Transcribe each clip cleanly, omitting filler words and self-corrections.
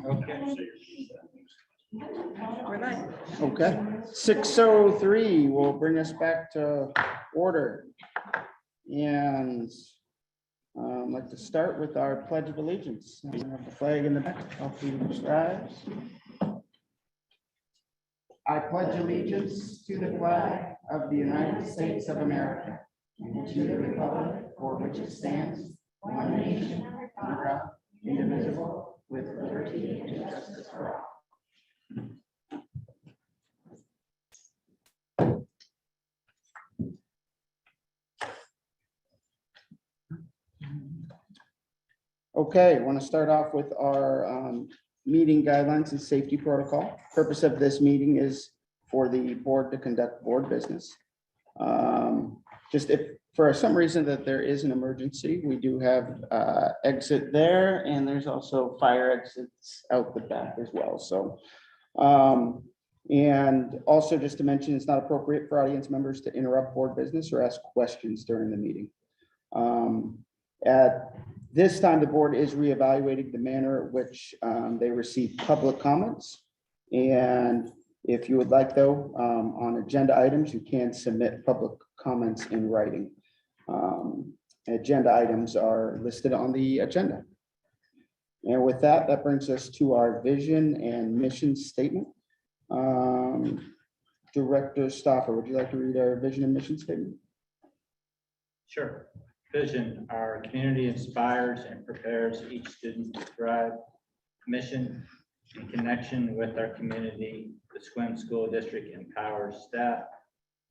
Okay. We're live. Okay, 6:03 will bring us back to order. And I'd like to start with our Pledge of Allegiance. We have the flag in the back. I'll please rise. I pledge allegiance to the flag of the United States of America and to the republic for which it stands, one nation, under God, indivisible, with liberty and justice for all. Okay, I want to start off with our meeting guidelines and safety protocol. Purpose of this meeting is for the board to conduct board business. Just if for some reason that there is an emergency, we do have exit there, and there's also fire exits out the back as well. So, and also just to mention, it's not appropriate for audience members to interrupt board business or ask questions during the meeting. At this time, the board is reevaluating the manner in which they receive public comments. And if you would like, though, on agenda items, you can submit public comments in writing. Agenda items are listed on the agenda. And with that, that brings us to our vision and mission statement. Director Stauffer, would you like to read our vision and mission statement? Sure. Vision: our community inspires and prepares each student to thrive. Mission: in connection with our community, the SWIM School District empowers staff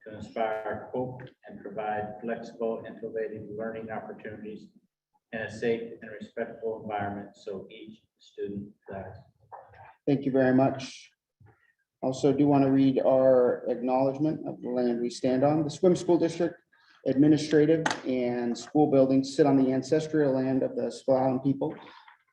to inspire hope and provide flexible, innovative learning opportunities in a safe and respectful environment so each student thrives. Thank you very much. Also do want to read our acknowledgement of the land we stand on. The SWIM School District administrative and school buildings sit on the ancestral land of the S'Klallam people.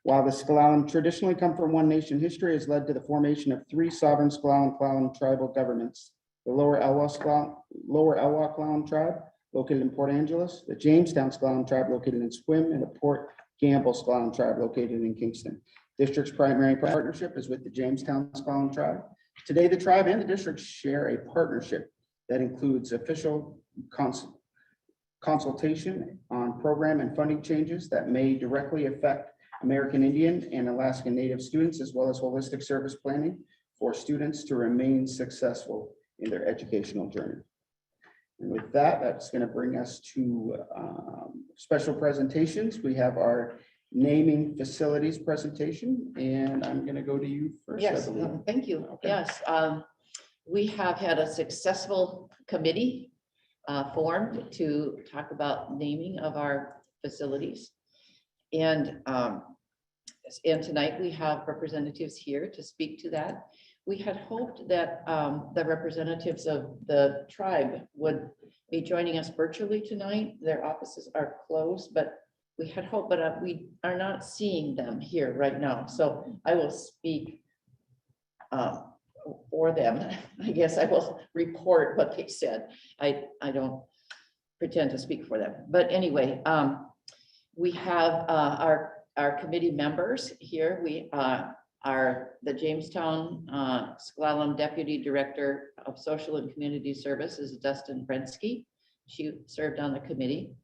While the S'Klallam traditionally come from one nation, history has led to the formation of three sovereign S'Klallam tribal governments: the Lower Elwha S'Klallam tribe, located in Port Angeles; the Jamestown S'Klallam tribe, located in Sequim; and the Port Gamble S'Klallam tribe, located in Kingston. District's primary partnership is with the Jamestown S'Klallam tribe. Today, the tribe and the district share a partnership that includes official consultation on program and funding changes that may directly affect American Indian and Alaska Native students, as well as holistic service planning for students to remain successful in their educational journey. And with that, that's going to bring us to special presentations. We have our naming facilities presentation, and I'm going to go to you first. Yes, I believe. thank you. Okay. Yes, we have had a successful committee formed to talk about naming of our facilities. And tonight we have representatives here to speak to that. We had hoped that the representatives of the tribe would be joining us virtually tonight. Their offices are closed, but we had hoped, but we are not seeing them here right now. So I will speak for them. I guess I will report what they said. I don't pretend to speak for them. But anyway, we have our committee members here. We are the Jamestown S'Klallam Deputy Director of Social and Community Services, Dustin Brensky. She served on the committee.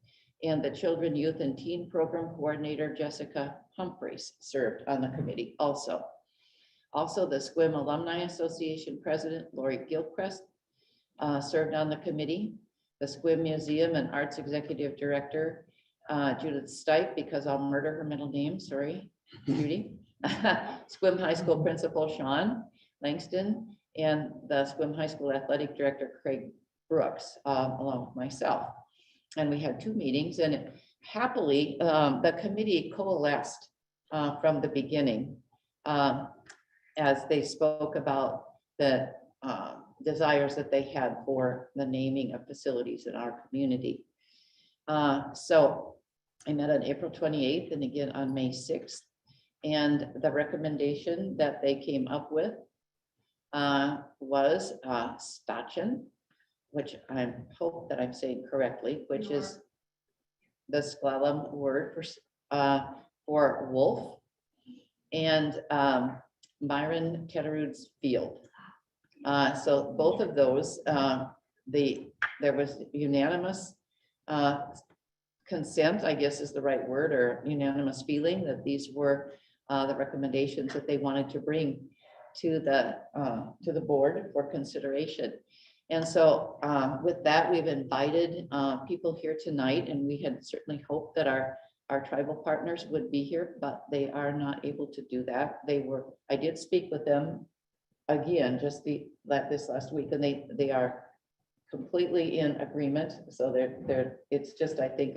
And the Children, Youth, and Teen Program Coordinator, Jessica Humphreys, served on the committee also. Also, the SWIM Alumni Association President, Lori Gilchrist, served on the committee. The SWIM Museum and Arts Executive Director, Judith Stipe, because I'll murder her middle name, sorry, Judy. SWIM High School Principal, Sean Langston, and the SWIM High School Athletic Director, Craig Brooks, along with myself. And we had two meetings, and happily, the committee coalesced from the beginning as they spoke about the desires that they had for the naming of facilities in our community. So I met on April 28th and again on May 6th. And the recommendation that they came up with was Stachan, which I hope that I'm saying correctly, which is the S'Klallam word for wolf. and Myron Ketterud's Field. So both of those, there was unanimous consent, I guess is the right word, or unanimous feeling that these were the recommendations that they wanted to bring to the board for consideration. And so with that, we've invited people here tonight, and we had certainly hoped that our tribal partners would be here, but they are not able to do that. I did speak with them again, just this last week, and they are completely in agreement. So it's just, I think,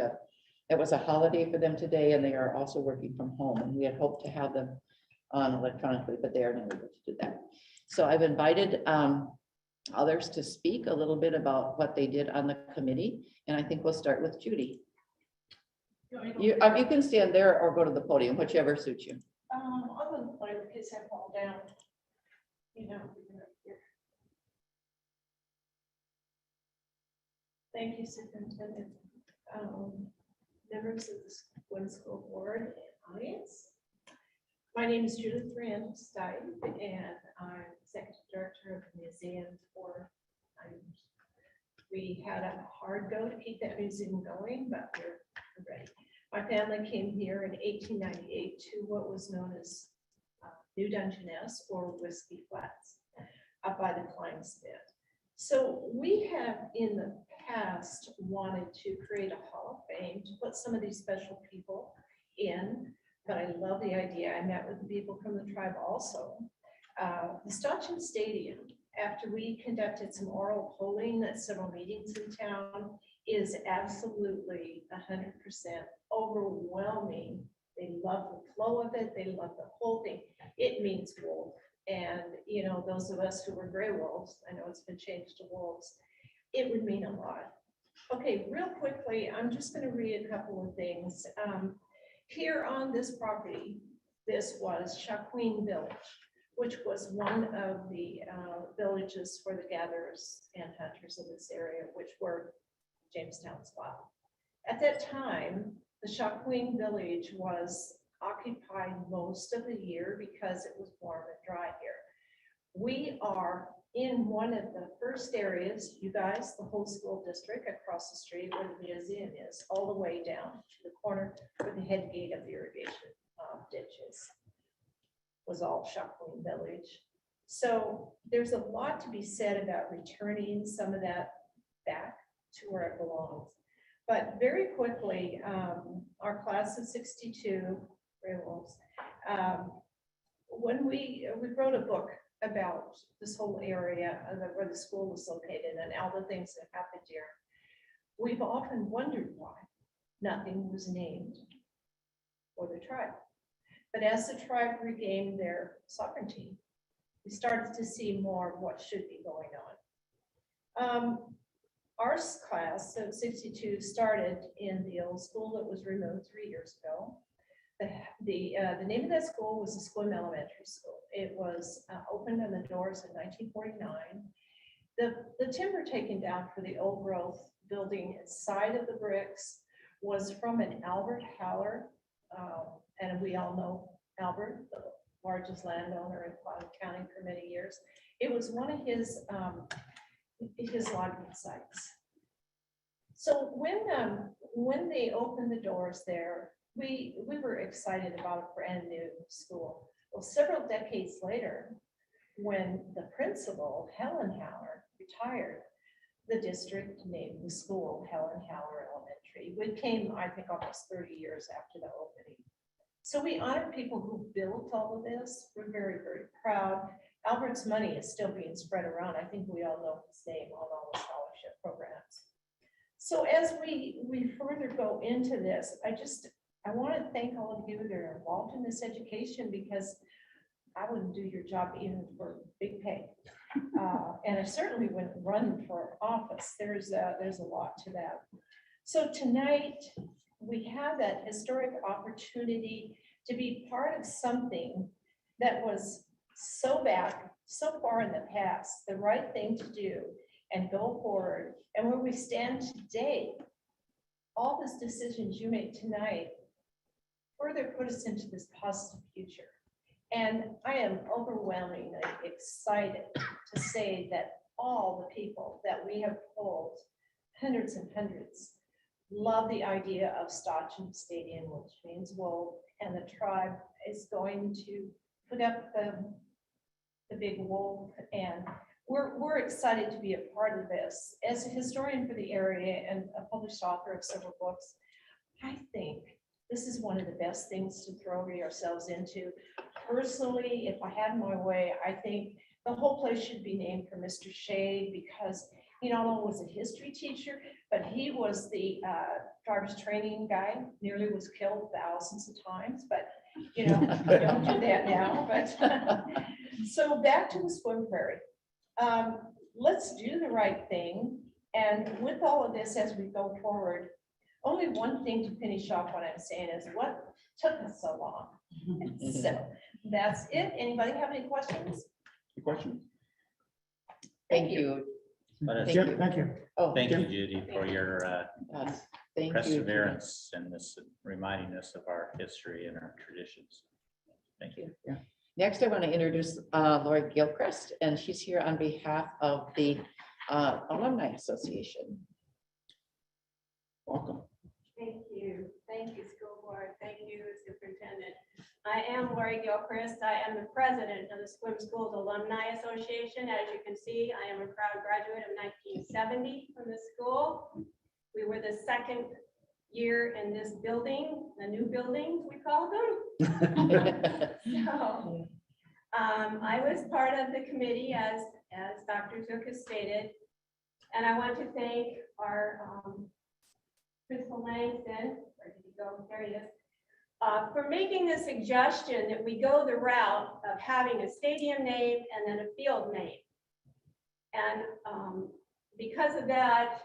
it was a holiday for them today, and they are also working from home, and we had hoped to have them on electronically, but they are not able to do that. So I've invited others to speak a little bit about what they did on the committee, and I think we'll start with Judy. You can stand there or go to the podium, whichever suits you. I'm gonna play the kids have fall down. You know. Thank you, Superintendent. Members of the Gwen School Board and audience. My name is Judith Rand Stein, and I'm Executive Director of the Museum for. We had a hard go to keep that museum going, but we're ready. My family came here in 1898 to what was known as New Dungeness or Whiskey Flats up by the Klein Spit. So we have in the past wanted to create a Hall of Fame to put some of these special people in, but I love the idea. I met with the people from the tribe also. The Stochin Stadium, after we conducted some oral polling at several meetings in town, is absolutely 100% overwhelming. They love the flow of it. They love the whole thing. It means wolf. And, you know, those of us who were gray wolves, I know it's been changed to wolves, it would mean a lot. Okay, real quickly, I'm just going to read a couple of things. Here on this property, this was Shaquin Village, which was one of the villages for the gatherers and hunters in this area, which were Jamestown Squaw. At that time, the Shaquin Village was occupied most of the year because it was warm and dry here. We are in one of the first areas, you guys, the whole school district across the street where the museum is, all the way down to the corner where the head gate of the irrigation ditches was all Shaquin Village. So there's a lot to be said about returning some of that back to where it belongs. But very quickly, our class of 62 Gray Wolves, when we wrote a book about this whole area where the school was located and all the things that happened here, we've often wondered why nothing was named for the tribe. But as the tribe regained their sovereignty, we started to see more of what should be going on. Our class of 62 started in the old school that was removed 3 years ago. The name of that school was the Squim Elementary School. It was opened on the doors in 1949. The timber taken down for the old growth building inside of the bricks was from an Albert Haller, and we all know Albert, the largest landowner in Cloud County for many years. It was one of his logging sites. So when they opened the doors there, we were excited about a brand new school. Well, several decades later, when the principal, Helen Haller, retired, the district named the school Helen Haller Elementary, which came, I think, almost 30 years after the opening. So we honor people who built all of this. We're very, very proud. Albert's money is still being spread around. I think we all know his name on all the scholarship programs. So as we further go into this, I want to thank all of you that are involved in this education, because I wouldn't do your job even for big pay. And I certainly wouldn't run for office. There's a lot to that. So tonight, we have that historic opportunity to be part of something that was so back, so far in the past, the right thing to do and go forward. And where we stand today, all these decisions you make tonight further put us into this positive future. And I am overwhelmingly excited to say that all the people that we have polled, hundreds and hundreds, love the idea of Stochin Stadium, which means wool, and the tribe is going to put up the big wool, and we're excited to be a part of this. As a historian for the area and a published author of several books, I think this is one of the best things to throw ourselves into. Personally, if I had my way, I think the whole place should be named for Mr. Shade, because he not only was a history teacher, but he was the garbage training guy, nearly was killed thousands of times, but you know, don't do that now. But so back to the swim prairie. Let's do the right thing. And with all of this, as we go forward, only one thing to finish off what I'm saying is what took us so long. So that's it. Anybody have any questions? Question? Thank you. But Thank you. Thank you. Oh, thank you, Judy, for your thank you. perseverance and this reminding us of our history and our traditions. Thank you. Next, I want to introduce Lori Gilchrist, and she's here on behalf of the Alumni Association. Welcome. Thank you. Thank you, school board. Thank you, superintendent. I am Lori Gilchrist. I am the president of the Swim Schools Alumni Association. As you can see, I am a proud graduate of 1970 from the school. We were the second year in this building, the new buildings, we call them. So, I was part of the committee as Dr. Zook has stated, and I want to thank our Principal Langston, where did he go? There he is, for making the suggestion that we go the route of having a stadium name and then a field name. And because of that,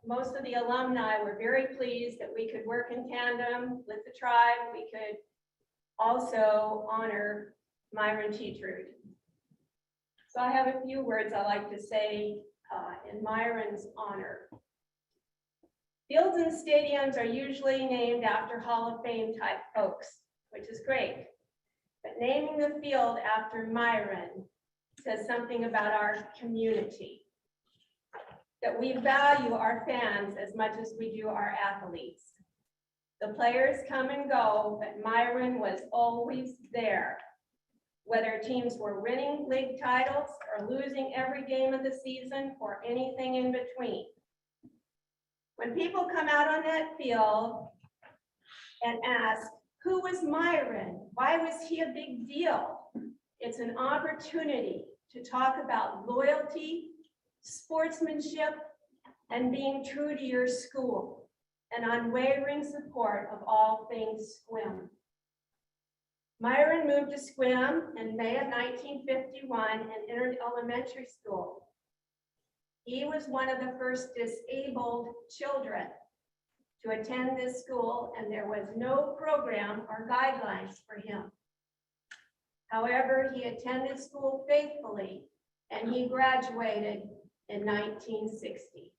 most of the alumni were very pleased that we could work in tandem with the tribe. We could also honor Myron Teatrud. So I have a few words I like to say in Myron's honor. Fields and stadiums are usually named after Hall of Fame type folks, which is great. But naming the field after Myron says something about our community. That we value our fans as much as we do our athletes. The players come and go, but Myron was always there. Whether teams were winning league titles or losing every game of the season or anything in between. When people come out on that field and ask, who was Myron? Why was he a big deal? It's an opportunity to talk about loyalty, sportsmanship, and being true to your school, and unwavering support of all things swim. Myron moved to swim in May of 1951 and entered elementary school. He was one of the first disabled children to attend this school, and there was no program or guidelines for him. However, he attended school faithfully, and he graduated in 1960.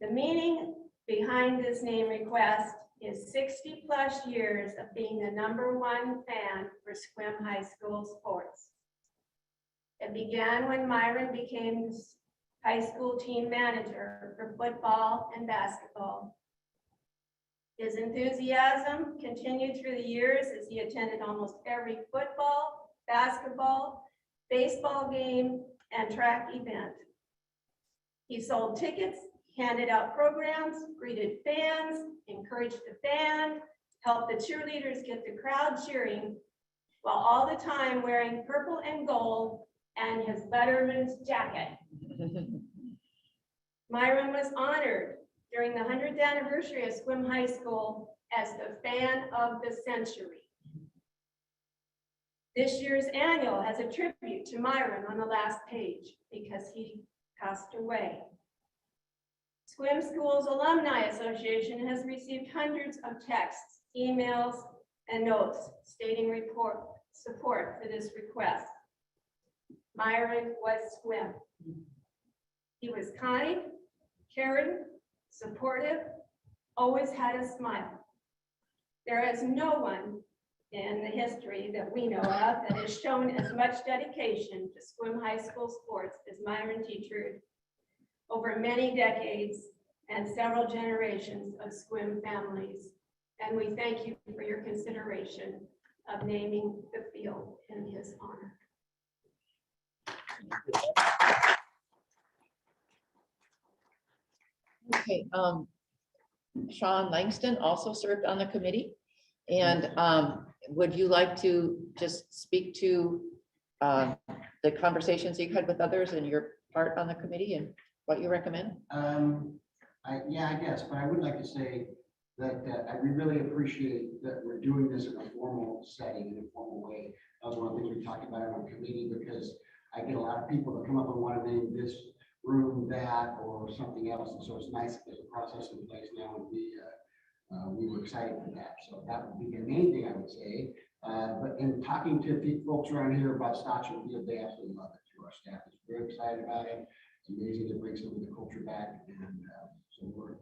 The meaning behind this name request is 60 plus years of being the #1 fan for Sequim High School sports. It began when Myron became high school team manager for football and basketball. His enthusiasm continued through the years as he attended almost every football, basketball, baseball game, and track event. He sold tickets, handed out programs, greeted fans, encouraged the band, helped the cheerleaders get the crowd cheering, while all the time wearing purple and gold and his Letterman's jacket. Myron was honored during the 100th anniversary of Sequim High School as the fan of the century. This year's annual has a tribute to Myron on the last page because he passed away. Sequim Schools Alumni Association has received hundreds of texts, emails, and notes stating support for this request. Myron was Sequim. He was kind, caring, supportive, always had a smile. There is no one in the history that we know of that has shown as much dedication to Sequim High School sports as Myron Teacher over many decades and several generations of Sequim families. And we thank you for your consideration of naming the field in his honor. Okay, Sean Langston also served on the committee. And would you like to just speak to the conversations you had with others and your part on the committee and what you recommend? Yeah, I guess, but I would like to say that we really appreciate that we're doing this in a formal setting, in a formal way. That was one of the things we talked about on committee, because I get a lot of people that come up and want to name this room, that, or something else. And so it's nice that there's a process in place now, and we were excited for that. So that would be the main thing I would say. But in talking to folks around here about Stotcher Field, they absolutely love it. Our staff is very excited about it. It's amazing to bring some of the culture back, and so we're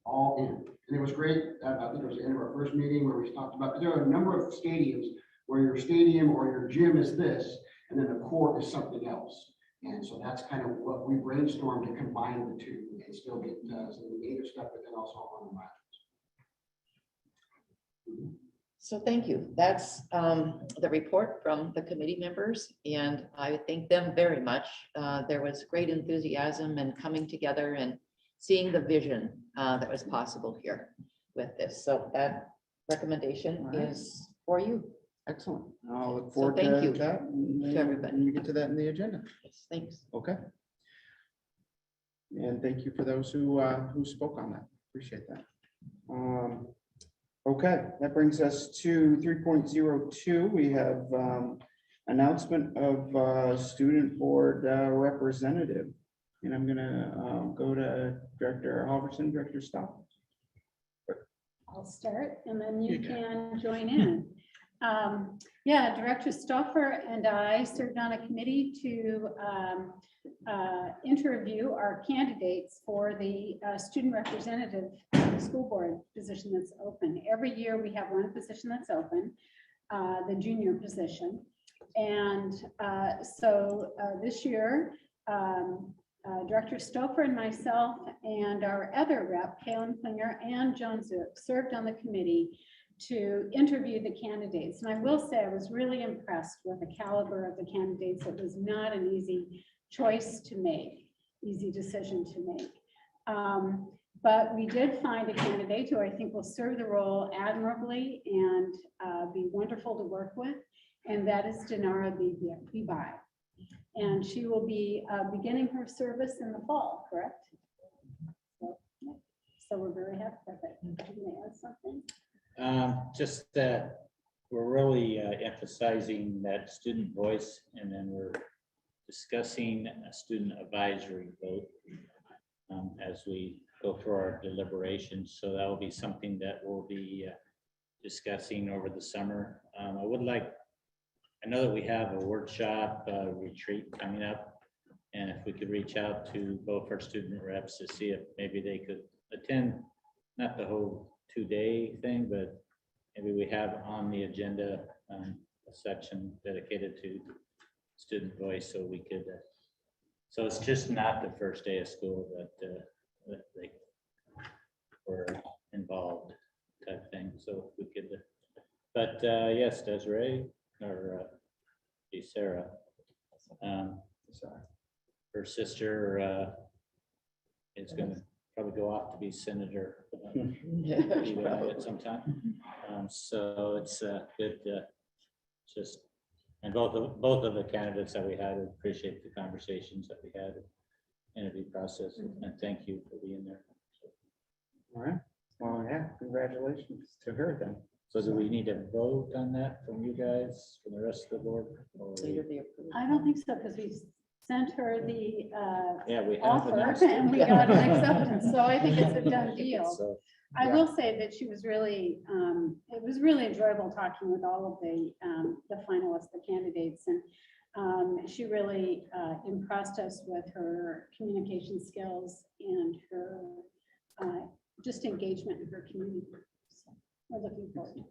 all in. And it was great. I think it was the end of our first meeting where we talked about, there are a number of stadiums where your stadium or your gym is this, and then the court is something else. And so that's kind of what we brainstormed to combine the two and still get some of the native stuff, but then also on the modules. So thank you. That's the report from the committee members, and I thank them very much. There was great enthusiasm and coming together and seeing the vision that was possible here with this. So that recommendation All right. is for you. Excellent. I'll look So forward thank you to that. to everybody. When we get to that in the agenda. Yes, thanks. Okay. And thank you for those who spoke on that. Appreciate that. Okay, that brings us to 3.02. We have announcement of student board representative. And I'm gonna go to Director Halverson, Director Stock. I'll start and then you You can join in. Yeah, Director Stoffer and I served on a committee to interview our candidates for the student representative school board position that's open. Every year we have one position that's open, the junior position. And so this year, Director Stouffer and myself and our other rep, Kaylin Klinger and Joan Zook, served on the committee to interview the candidates. And I will say I was really impressed with the caliber of the candidates. It was not an easy choice to make, easy decision to make. But we did find a candidate who I think will serve the role admirably and be wonderful to work with. And that is Dinara Bibai. And she will be beginning her service in the fall, correct? So we're very happy with it. You may add something? Just that we're really emphasizing that student voice, and then we're discussing a student advisory vote as we go through our deliberations. So that will be something that we'll be discussing over the summer. I know that we have a workshop retreat coming up, and if we could reach out to both our student reps to see if maybe they could attend, not the whole 2-day thing, but maybe we have on the agenda a section dedicated to student voice, so we could, so it's just not the first day of school that they were involved type thing. So if we could, but yes, Desiree or Sarah, her sister is going to probably go off to be senator at some time. So it's good, just, and both of the candidates that we had, I appreciate the conversations that we had, interview process, and thank you for being there. All right. Well, yeah, congratulations to her then. So do we need to vote on that from you guys, from the rest of the board? Or I don't think so, because we sent her the yeah, we have offer an and we got an acceptance. So I think it's a done deal. So, I Yeah. will say that she was really, it was really enjoyable talking with all of the finalists, the candidates, and she really impressed us with her communication skills and her just engagement in her community. So we're looking forward.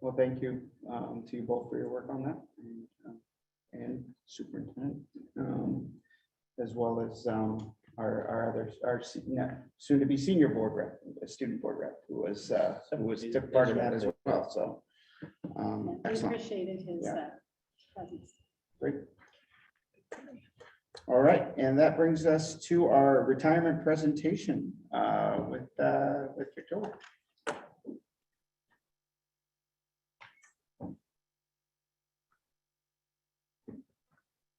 Well, thank you to you both for your work on that, and Superintendent, as well as our others, our soon-to-be senior board rep, student board rep, who took part in that as well. So We excellent. appreciated his Yeah. presence. Great. All right, and that brings us to our retirement presentation with Victoria.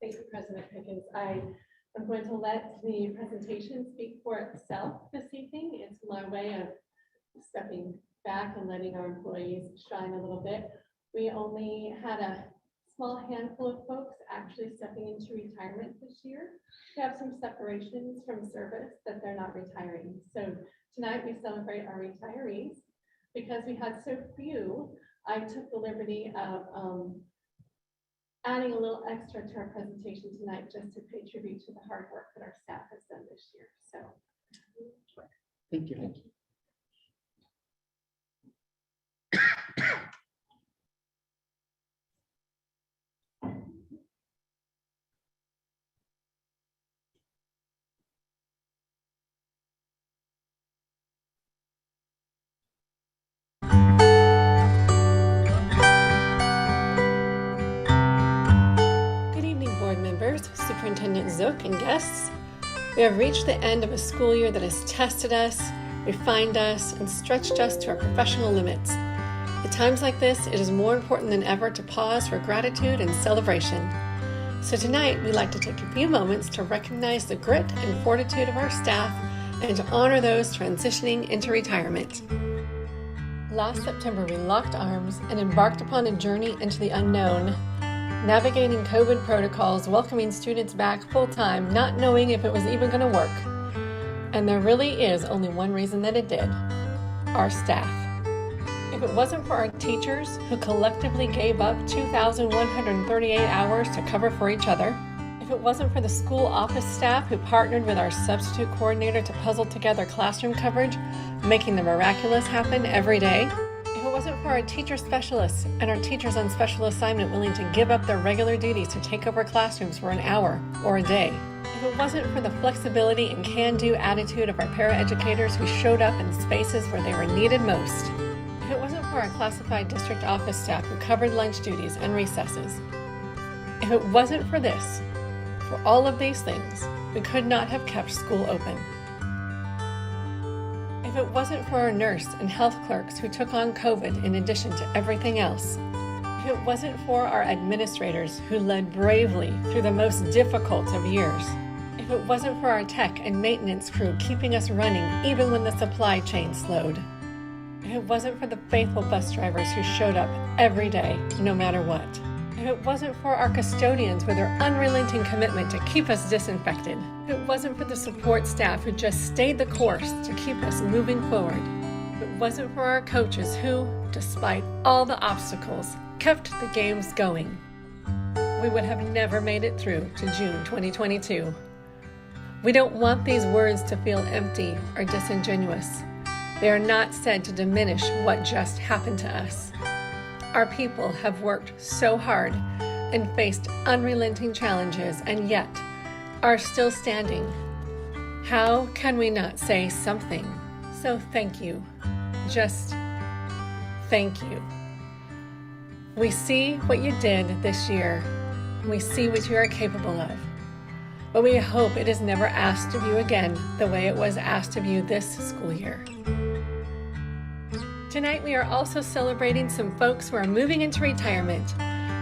Thank you, President Pickens. I am going to let the presentation speak for itself this evening. It's my way of stepping back and letting our employees shine a little bit. We only had a small handful of folks actually stepping into retirement this year. We have some separations from service that they're not retiring. So tonight we celebrate our retirees. Because we had so few, I took the liberty of adding a little extra to our presentation tonight just to pay tribute to the hard work that our staff has done this year. So Thank you. good evening, board members, Superintendent Zook, and guests. We have reached the end of a school year that has tested us, refined us, and stretched us to our professional limits. At times like this, it is more important than ever to pause for gratitude and celebration. So tonight, we'd like to take a few moments to recognize the grit and fortitude of our staff and to honor those transitioning into retirement. Last September, we locked arms and embarked upon a journey into the unknown, navigating COVID protocols, welcoming students back full-time, not knowing if it was even going to work. And there really is only one reason that it did: our staff. If it wasn't for our teachers, who collectively gave up 2,138 hours to cover for each other, if it wasn't for the school office staff who partnered with our substitute coordinator to puzzle together classroom coverage, making the miraculous happen every day, if it wasn't for our teacher specialists and our teachers on special assignment willing to give up their regular duties to take over classrooms for an hour or a day, if it wasn't for the flexibility and can-do attitude of our paraeducators who showed up in spaces where they were needed most, if it wasn't for our classified district office staff who covered lunch duties and recesses, if it wasn't for this, for all of these things, we could not have kept school open. If it wasn't for our nurse and health clerks who took on COVID in addition to everything else, if it wasn't for our administrators who led bravely through the most difficult of years, if it wasn't for our tech and maintenance crew keeping us running even when the supply chain slowed, if it wasn't for the faithful bus drivers who showed up every day, no matter what, if it wasn't for our custodians with their unrelenting commitment to keep us disinfected, if it wasn't for the support staff who just stayed the course to keep us moving forward, if it wasn't for our coaches who, despite all the obstacles, kept the games going, we would have never made it through to June 2022. We don't want these words to feel empty or disingenuous. They are not said to diminish what just happened to us. Our people have worked so hard and faced unrelenting challenges and yet are still standing. How can we not say something? So thank you. Just thank you. We see what you did this year. We see what you are capable of. But we hope it is never asked of you again the way it was asked of you this school year. Tonight, we are also celebrating some folks who are moving into retirement.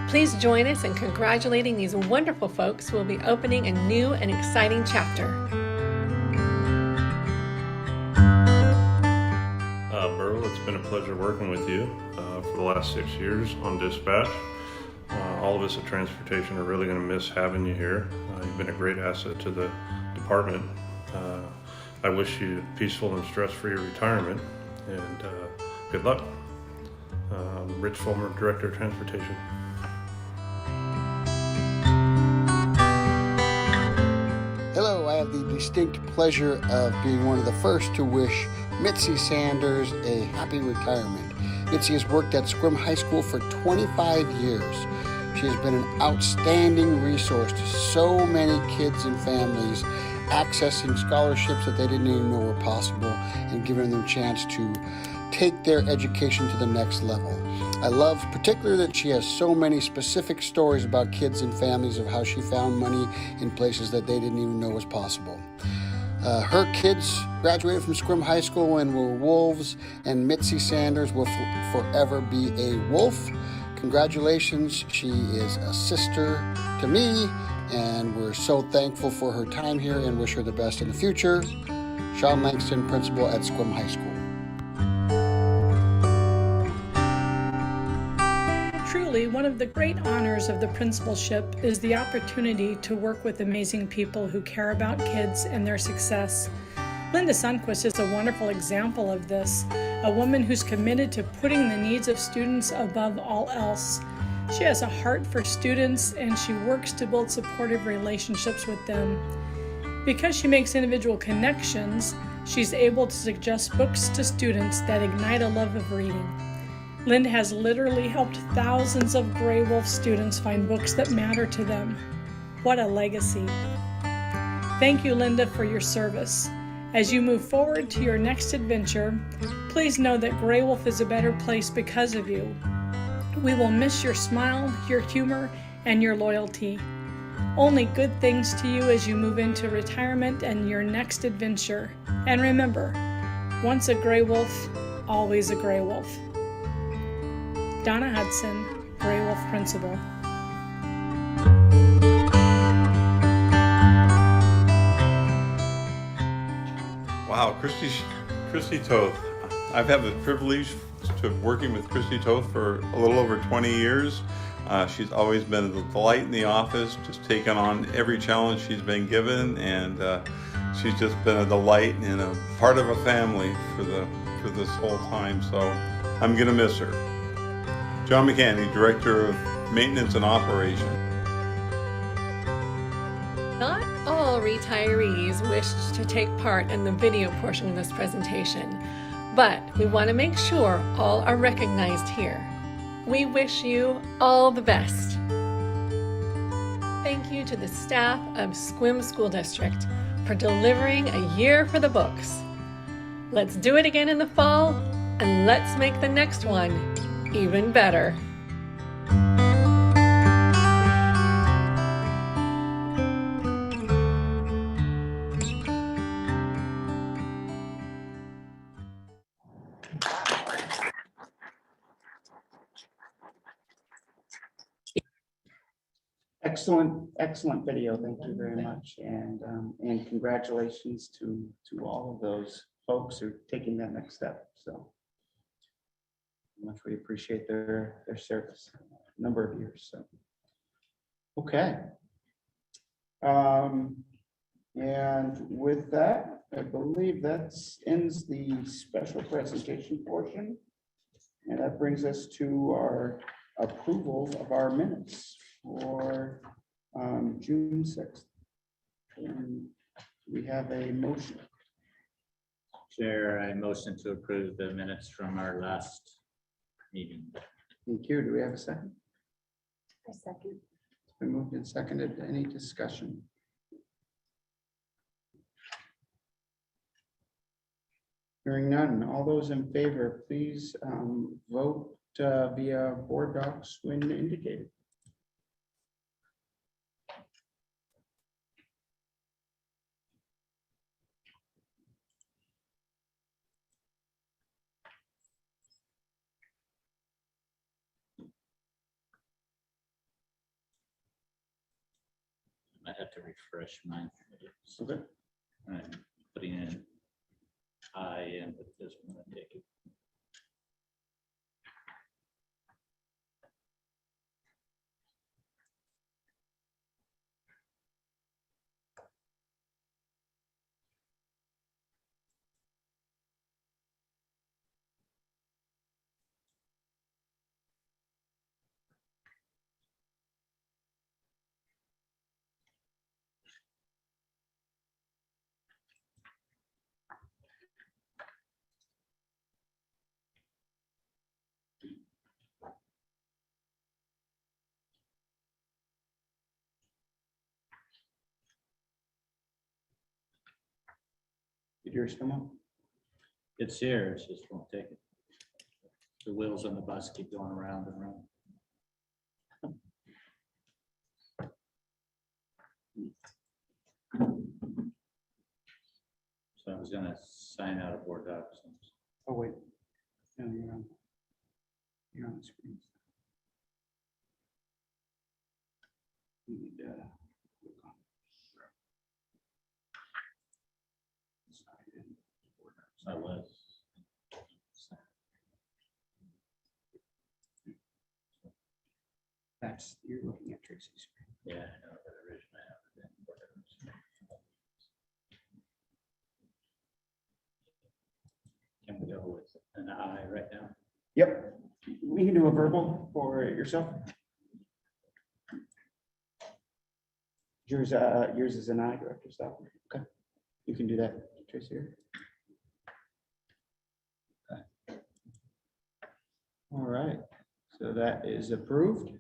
Please join us in congratulating these wonderful folks who will be opening a new and exciting chapter. Burl, it's been a pleasure working with you for the last 6 years on dispatch. All of us at Transportation are really going to miss having you here. You've been a great asset to the department. I wish you peaceful and stress-free retirement, and good luck. Rich Fulmer, Director of Transportation. Hello, I have the distinct pleasure of being one of the first to wish Mitzi Sanders a happy retirement. Mitzi has worked at Sequim High School for 25 years. She has been an outstanding resource to so many kids and families accessing scholarships that they didn't even know were possible and giving them a chance to take their education to the next level. I love particularly that she has so many specific stories about kids and families of how she found money in places that they didn't even know was possible. Her kids graduated from Sequim High School and were wolves, and Mitzi Sanders will forever be a wolf. Congratulations, she is a sister to me, and we're so thankful for her time here and wish her the best in the future. Sean Langston, Principal at Sequim High School. Truly, one of the great honors of the principalship is the opportunity to work with amazing people who care about kids and their success. Linda Sundquist is a wonderful example of this, a woman who's committed to putting the needs of students above all else. She has a heart for students and she works to build supportive relationships with them. Because she makes individual connections, she's able to suggest books to students that ignite a love of reading. Linda has literally helped thousands of Grey Wolf students find books that matter to them. What a legacy. Thank you, Linda, for your service. As you move forward to your next adventure, please know that Grey Wolf is a better place because of you. We will miss your smile, your humor, and your loyalty. Only good things to you as you move into retirement and your next adventure. And remember, once a Grey Wolf, always a Grey Wolf. Donna Hudson, Grey Wolf Principal. Wow, Christy Toth. I've had the privilege to working with Christy Toth for a little over 20 years. She's always been a delight in the office, just taken on every challenge she's been given, and she's just been a delight and a part of a family for this whole time. So I'm gonna miss her. John McCanny, Director of Maintenance and Operation. Not all retirees wished to take part in the video portion of this presentation, but we want to make sure all are recognized here. We wish you all the best. Thank you to the staff of Sequim School District for delivering a year for the books. Let's do it again in the fall, and let's make the next one even better. Excellent video. Thank you very much. And congratulations to all of those folks who are taking that next step. So much we appreciate their service, a number of years. So, okay. And with that, I believe that ends the special presentation portion. And that brings us to our approval of our minutes for June 6th. And we have a motion. Chair, I motion to approve the minutes from our last meeting. Thank you. Do we have a second? A second. It's been moved and seconded. Any discussion? Hearing none. All those in favor, please vote via board docs when indicated. I have to refresh mine. Okay. I'm putting in I and with this one, I take it. Did yours come up? It's here, it's just won't take it. The wheels on the bus keep going around and around. So I was gonna sign out of board docs. Oh, wait. No, you're on the screen. You need to click on- I was. That's, you're looking at Tracy's screen. Yeah, I know, but originally I have it. Can we go with an I right now? Yep, we can do a verbal for yourself. Yours is an I, Director Staff. Okay, you can do that, Tracy. Okay. All right, so that is approved.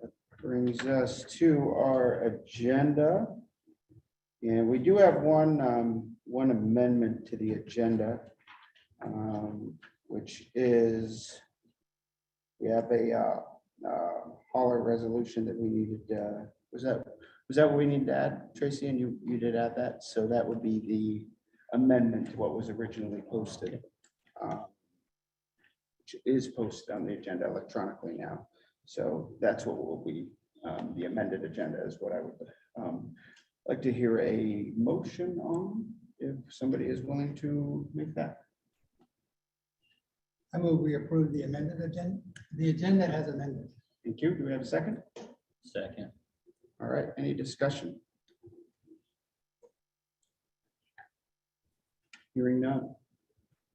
That brings us to our agenda. And we do have one amendment to the agenda, which is we have a holler resolution that we needed. Was that what we needed to add, Tracy? And you did add that, so that would be the amendment to what was originally posted, which is posted on the agenda electronically now. So that's what will be the amended agenda is what I would like to hear a motion on, if somebody is willing to make that. I move we approve the amended agenda. The agenda has amended. Thank you. Do we have a second? Second. All right, any discussion? Hearing none.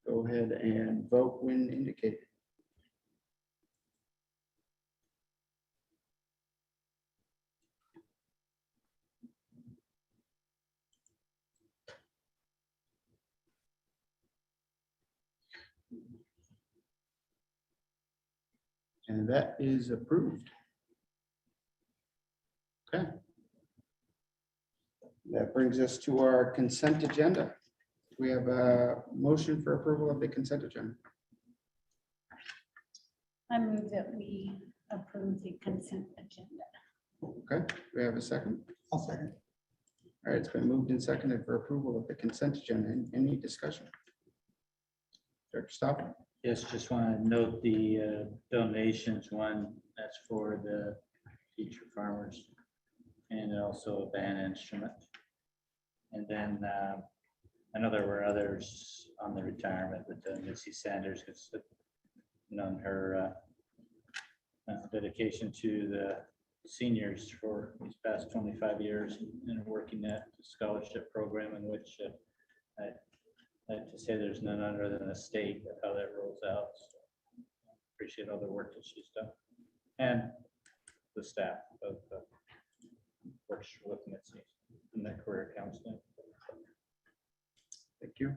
Go ahead and vote when indicated. And that is approved. Okay. That brings us to our consent agenda. We have a motion for approval of the consent agenda. I move that we approve the consent agenda. Okay, do we have a second? I'll second. All right, it's been moved and seconded for approval of the consent agenda. Any discussion? Director Stopper? Yes, just want to note the donations. One, that's for the teacher farmers and also a band instrument. And then I know there were others on the retirement, but Missy Sanders gets known her dedication to the seniors for these past 25 years and working at the scholarship program, in which I like to say there's none other than the state of how that rolls out. So appreciate all the work that she's done and the staff of works with Mitzi in that career counseling. Thank you.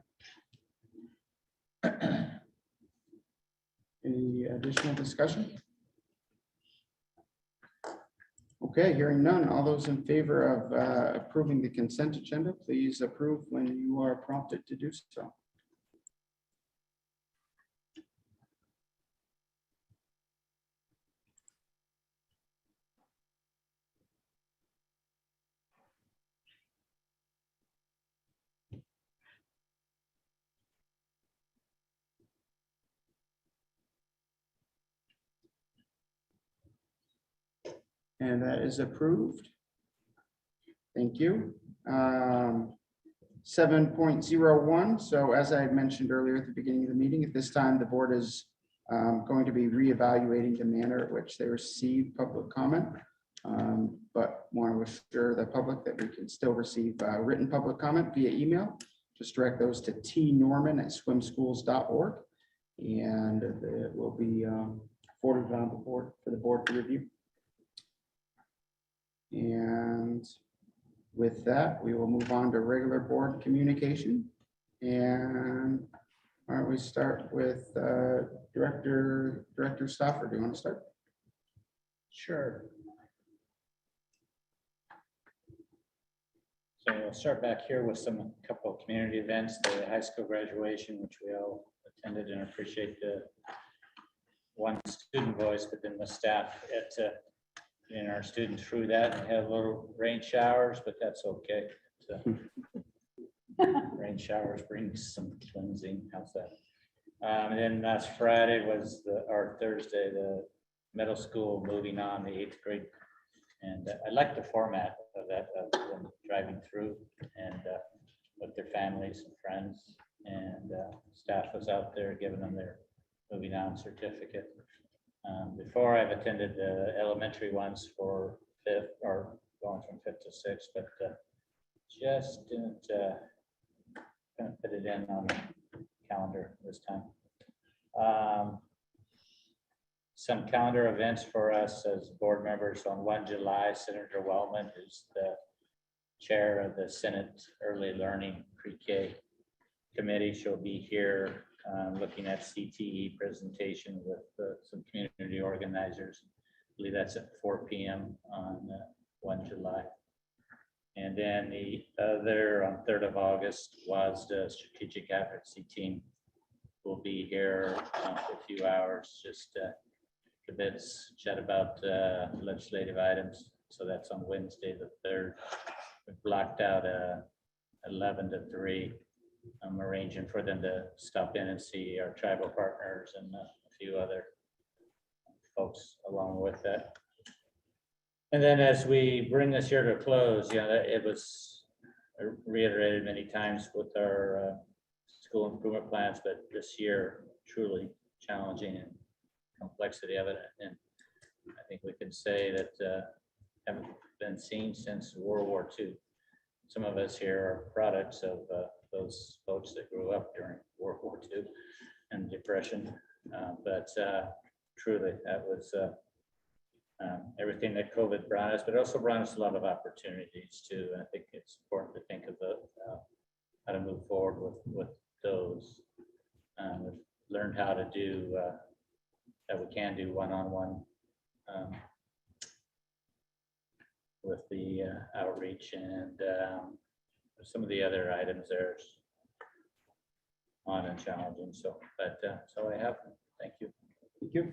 Any additional discussion? Okay, hearing none. All those in favor of approving the consent agenda, please approve when you are prompted to do so. And that is approved. Thank you. 7.01. So as I had mentioned earlier at the beginning of the meeting, at this time, the board is going to be reevaluating the manner at which they receive public comment. But want to assure the public that we can still receive written public comment via email. Just direct those to tnorman@swimschools.org, and it will be forwarded on the board for the board to review. And with that, we will move on to regular board communication. And why don't we start with Director Stoffer? Do you want to start? Sure. So we'll start back here with a couple of community events, the high school graduation, which we all attended and appreciate the one student voice, but then the staff getting our students through that. We had a little rain showers, but that's okay. Rain showers brings some cleansing. How's that? And then last Friday was Thursday, the middle school moving on, the 8th grade. And I like the format of that, of them driving through and with their families and friends, and staff was out there giving them their moving on certificate. Before, I've attended the elementary ones for 5th, or going from 5th to 6th, but just didn't kind of put it in on the calendar this time. Some calendar events for us as board members. On 1 July, Senator Wellman, who's the chair of the Senate Early Learning Pre-K Committee, she'll be here looking at CTE presentation with some community organizers. I believe that's at 4 p.m. on 1 July. And then the other, on 3rd of August, was the Strategic Advocacy Team will be here for a few hours, just a bit chat about legislative items. So that's on Wednesday, the 3rd. We've blocked out 11 to 3. I'm arranging for them to stop in and see our tribal partners and a few other folks along with that. And then as we bring this year to a close, it was reiterated many times with our school improvement plans, but this year truly challenging and complexity of it. And I think we can say that haven't been seen since World War II. Some of us here are products of those folks that grew up during World War II and Depression. But truly, that was everything that COVID brought us, but also brought us a lot of opportunities too. And I think it's important to think of how to move forward with those. We've learned how to do that we can do one-on-one with the outreach and some of the other items there on and challenging. So I have them. Thank you. Thank you.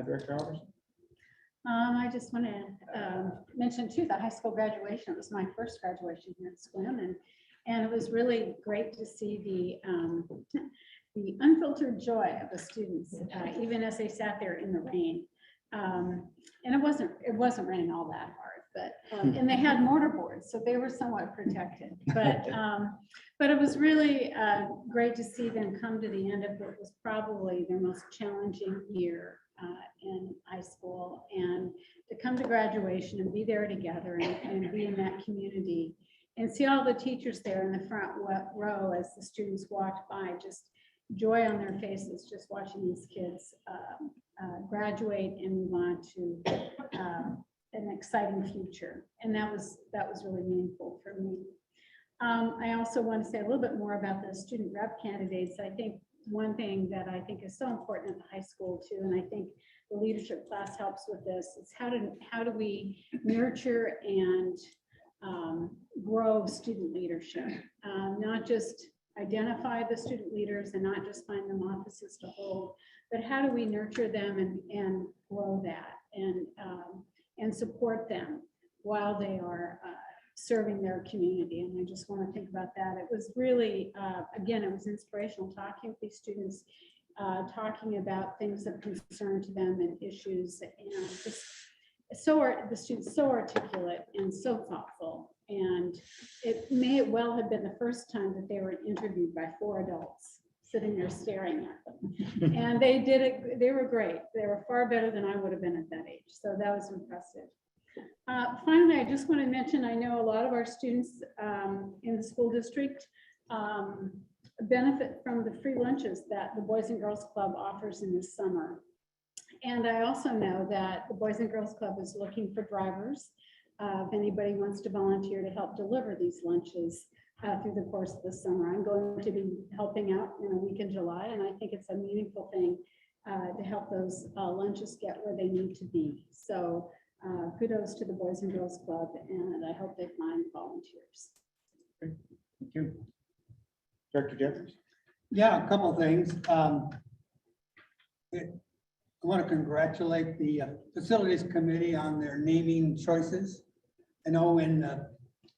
Director Alvarez? I just want to mention too, the high school graduation. It was my first graduation here at SQUIM, and it was really great to see the unfiltered joy of the students, even as they sat there in the rain. And it wasn't raining all that hard, but and they had mortarboards, so they were somewhat protected. But it was really great to see them come to the end of what was probably their most challenging year in high school, and to come to graduation and be there together and be in that community and see all the teachers there in the front row as the students walked by, just joy on their faces, just watching these kids graduate and move on to an exciting future. And that was really meaningful for me. I also want to say a little bit more about the student rep candidates. I think one thing that I think is so important at the high school too, and I think the leadership class helps with this, is how do we nurture and grow student leadership, not just identify the student leaders and not just find them offices to hold, but how do we nurture them and grow that and support them while they are serving their community. And I just want to think about that. It was really, again, it was inspirational talking with these students, talking about things of concern to them and issues, and just the students so articulate and so thoughtful. And it may well have been the first time that they were interviewed by 4 adults sitting there staring at them. And they did it, they were great. They were far better than I would have been at that age. So that was impressive. Finally, I just want to mention, I know a lot of our students in the school district benefit from the free lunches that the Boys and Girls Club offers in the summer. And I also know that the Boys and Girls Club is looking for drivers. If anybody wants to volunteer to help deliver these lunches through the course of the summer, I'm going to be helping out in a week in July, and I think it's a meaningful thing to help those lunches get where they need to be. So Kudos to the Boys and Girls Club, and I hope they find volunteers. Thank you. Director Jeffries? Yeah, a couple of things. I want to congratulate the Facilities Committee on their naming choices. I know when the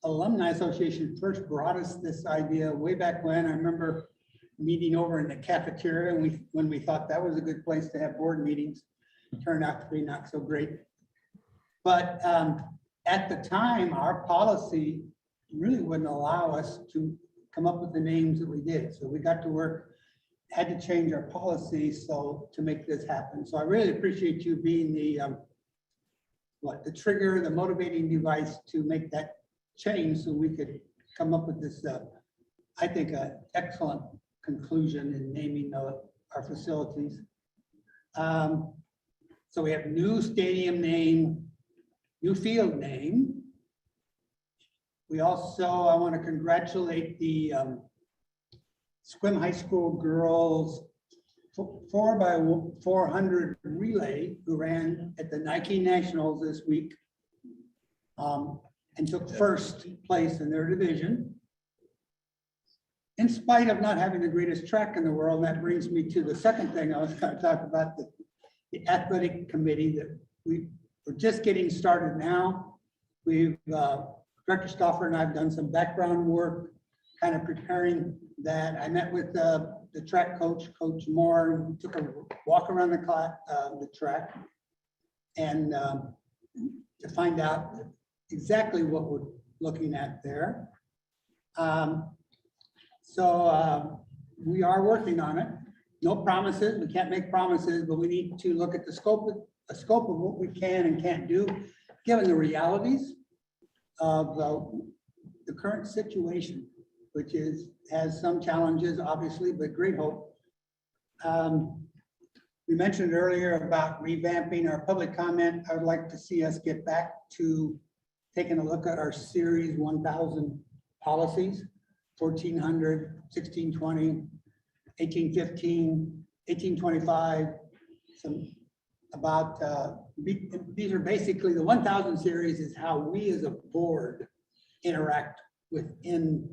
Alumni Association first brought us this idea way back when, I remember meeting over in the cafeteria, and when we thought that was a good place to have board meetings, turned out to be not so great. But at the time, our policy really wouldn't allow us to come up with the names that we did. So we got to work, had to change our policy to make this happen. So I really appreciate you being the the trigger, the motivating device to make that change so we could come up with this, I think, excellent conclusion in naming our facilities. So we have new stadium name, new field name. We also, I want to congratulate the Sequim High School girls 4x400 relay who ran at the Nike Nationals this week and took first place in their division. In spite of not having the greatest track in the world, that brings me to the second thing I was going to talk about, the athletic committee that we're just getting started now. We've, Director Stauffer and I have done some background work, kind of preparing that. I met with the track coach, Coach Moore, and we took a walk around the track and to find out exactly what we're looking at there. So we are working on it. No promises, we can't make promises, but we need to look at the scope of what we can and can't do, given the realities of the current situation, which has some challenges, obviously, but great hope. We mentioned earlier about revamping our public comment. I would like to see us get back to taking a look at our series 1000 policies, 1400, 1620, 1815, 1825, some about, these are basically the 1000 series is how we as a board interact within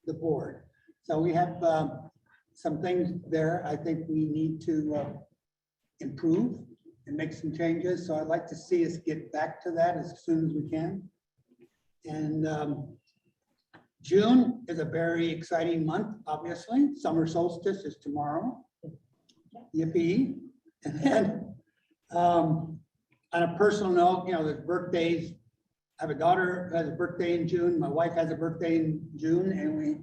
the board. So we have some things there I think we need to improve and make some changes. So I'd like to see us get back to that as soon as we can. And June is a very exciting month, obviously. Summer solstice is tomorrow. Yippee. And then on a personal note, you know, there's birthdays. I have a daughter who has a birthday in June. My wife has a birthday in June, and we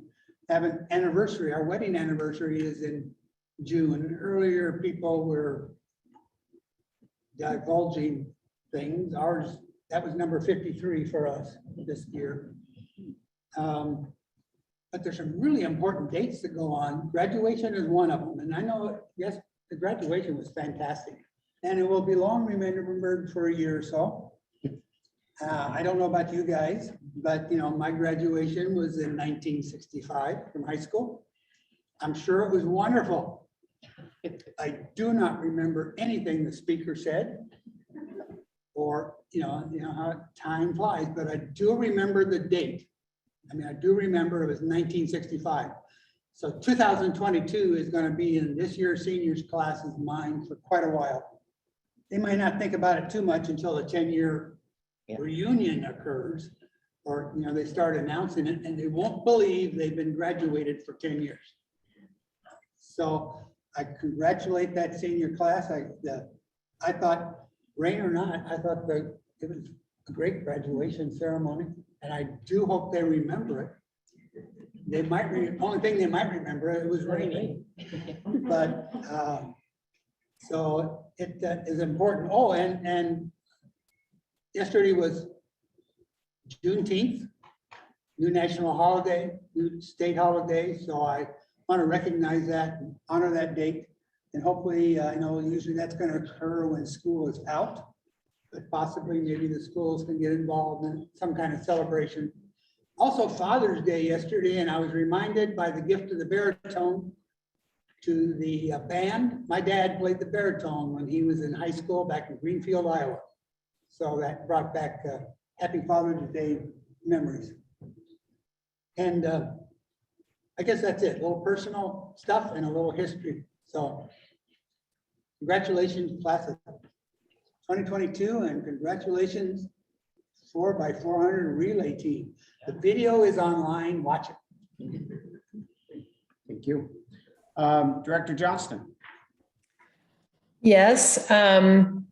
have an anniversary. Our wedding anniversary is in June. Earlier, people were divulging things. Ours, that was number 53 for us this year. But there's some really important dates that go on. Graduation is one of them. And I know, yes, the graduation was fantastic. And it will be long remembered for a year or so. I don't know about you guys, but you know, my graduation was in 1965 from high school. I'm sure it was wonderful. I do not remember anything the speaker said, or you know how time flies, but I do remember the date. I mean, I do remember it was 1965. So 2022 is going to be in this year's seniors class's mind for quite a while. They might not think about it too much until the 10-year reunion occurs, or you know, they start announcing it, and they won't believe they've been graduated for 10 years. So I congratulate that senior class. I thought, rain or not, I thought that it was a great graduation ceremony, and I do hope they remember it. They might, only thing they might remember, it was raining. But so it is important. Oh, and yesterday was Juneteenth, new national holiday, new state holiday. So I want to recognize that and honor that date. And hopefully, I know usually that's going to occur when school is out, but possibly maybe the schools can get involved in some kind of celebration. Also Father's Day yesterday, and I was reminded by the gift of the baritone to the band. My dad played the baritone when he was in high school back in Greenfield, Iowa. So that brought back happy Father's Day memories. And I guess that's it, a little personal stuff and a little history. So congratulations, class of 2022, and congratulations 4x400 relay team. The video is online, watch it. Thank you. Director Johnston. Yes, I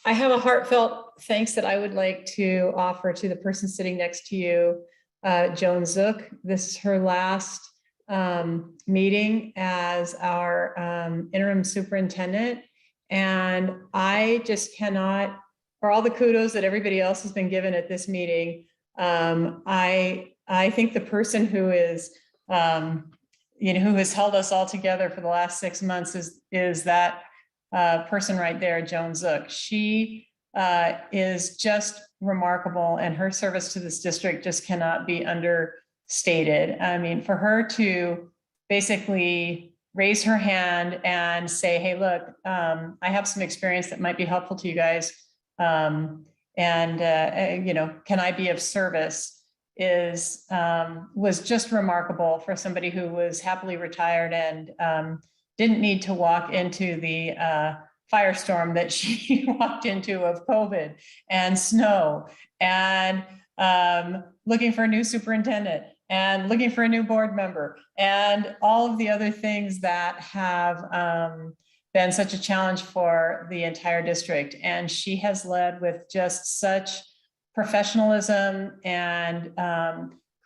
have a heartfelt thanks that I would like to offer to the person sitting next to you, Joan Zook. This is her last meeting as our interim superintendent. And I just cannot, for all the kudos that everybody else has been given at this meeting, I think the person who is, who has held us all together for the last 6 months is that person right there, Joan Zook. She is just remarkable, and her service to this district just cannot be understated. I mean, for her to basically raise her hand and say, hey, look, I have some experience that might be helpful to you guys. Can I be of service was just remarkable for somebody who was happily retired and didn't need to walk into the firestorm that she walked into of COVID and snow and looking for a new superintendent and looking for a new board member and all of the other things that have been such a challenge for the entire district. And she has led with just such professionalism and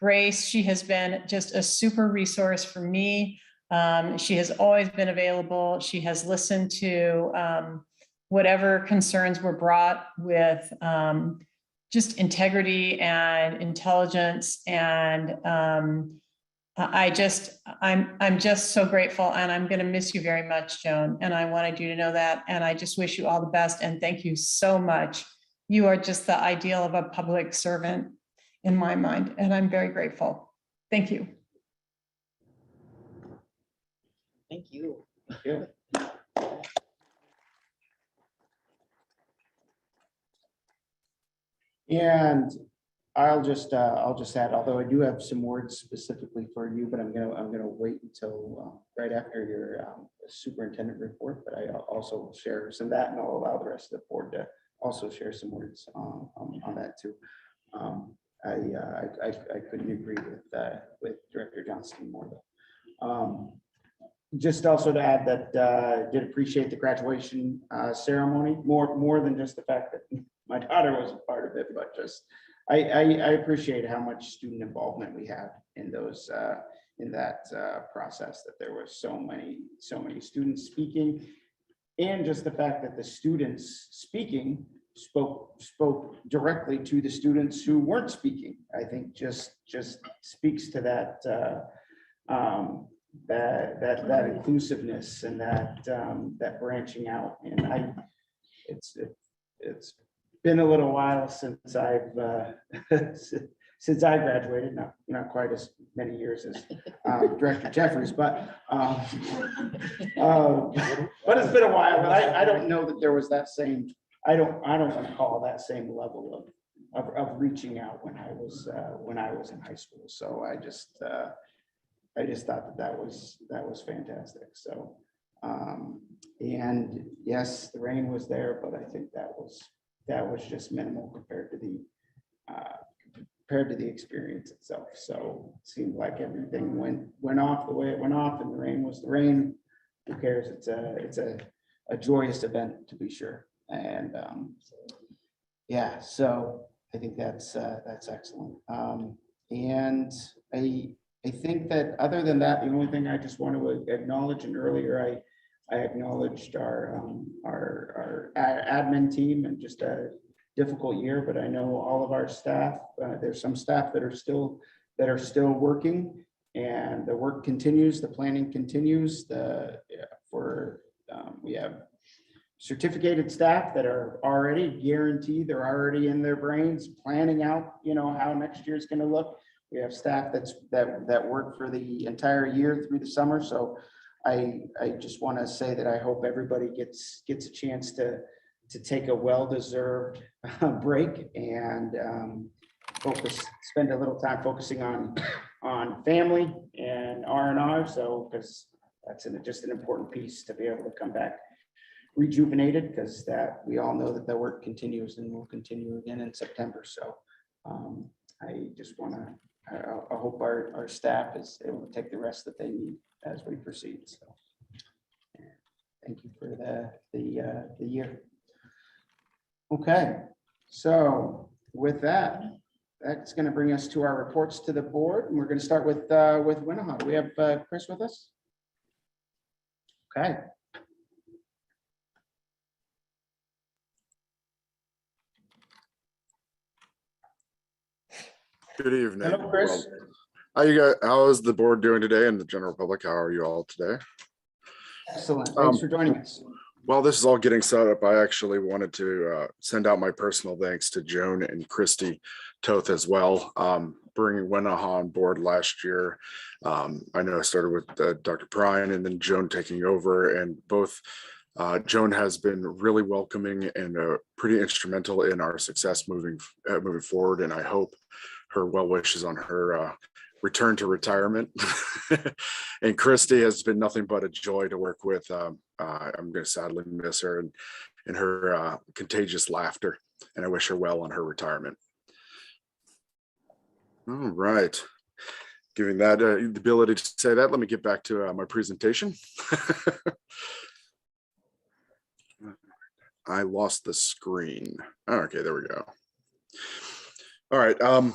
grace. She has been just a super resource for me. She has always been available. She has listened to whatever concerns were brought with just integrity and intelligence. And I'm just so grateful, and I'm going to miss you very much, Joan. And I wanted you to know that. And I just wish you all the best. And thank you so much. You are just the ideal of a public servant in my mind. And I'm very grateful. Thank you. Thank you. Thank you. And I'll just add, although I do have some words specifically for you, but I'm gonna wait until right after your superintendent report. But I also will share some of that, and I'll allow the rest of the board to also share some words on that too. I couldn't agree with Director Johnston more though. Just also to add that did appreciate the graduation ceremony more than just the fact that my daughter was a part of it, but just I appreciate how much student involvement we had in those in that process, that there were so many students speaking, and just the fact that the students speaking spoke directly to the students who weren't speaking. I think just speaks to that that inclusiveness and that branching out. And it's been a little while since I've since I graduated, not quite as many years as Director Jeffries, but it's been a while. But I don't know that there was that same. I don't recall that same level of reaching out when I was in high school. So I just thought that was fantastic. So and yes, the rain was there, but I think that was just minimal compared to the experience itself. So it seemed like everything went off the way it went off, and the rain was the rain. Who cares? It's a joyous event, to be sure. And yeah, so I think that's excellent. And I think that other than that, the only thing I just want to acknowledge, and earlier I acknowledged our admin team, and just a difficult year, but I know all of our staff, there's some staff that are still working, and the work continues, the planning continues. We have certificated staff that are already guaranteed, they're already in their brains planning out, how next year's going to look. We have staff that work for the entire year through the summer. So I just want to say that I hope everybody gets a chance to take a well-deserved break and spend a little time focusing on family and R&R. So, because that's just an important piece to be able to come back rejuvenated, because that we all know that the work continues and will continue again in September. So I just want to, I hope our staff is able to take the rest that they need as we proceed. So thank you for the year. Okay, so with that, that's going to bring us to our reports to the board, and we're going to start with Winneha. Do we have Chris with us? Okay. Good evening. Hello, Chris. How is the board doing today, and the general public? How are you all today? Excellent. Thanks for joining us. While this is all getting set up, I actually wanted to send out my personal thanks to Joan and Christy Toth as well. Bringing Winneha on board last year. I know I started with Dr. Prine and then Joan taking over, and both Joan has been really welcoming and pretty instrumental in our success moving forward, and I hope her well wishes on her return to retirement. And Christy has been nothing but a joy to work with. I'm going to sadly miss her and her contagious laughter, and I wish her well on her retirement. All right. Giving that the ability to say that, let me get back to my presentation. I lost the screen. Okay, there we go. All right.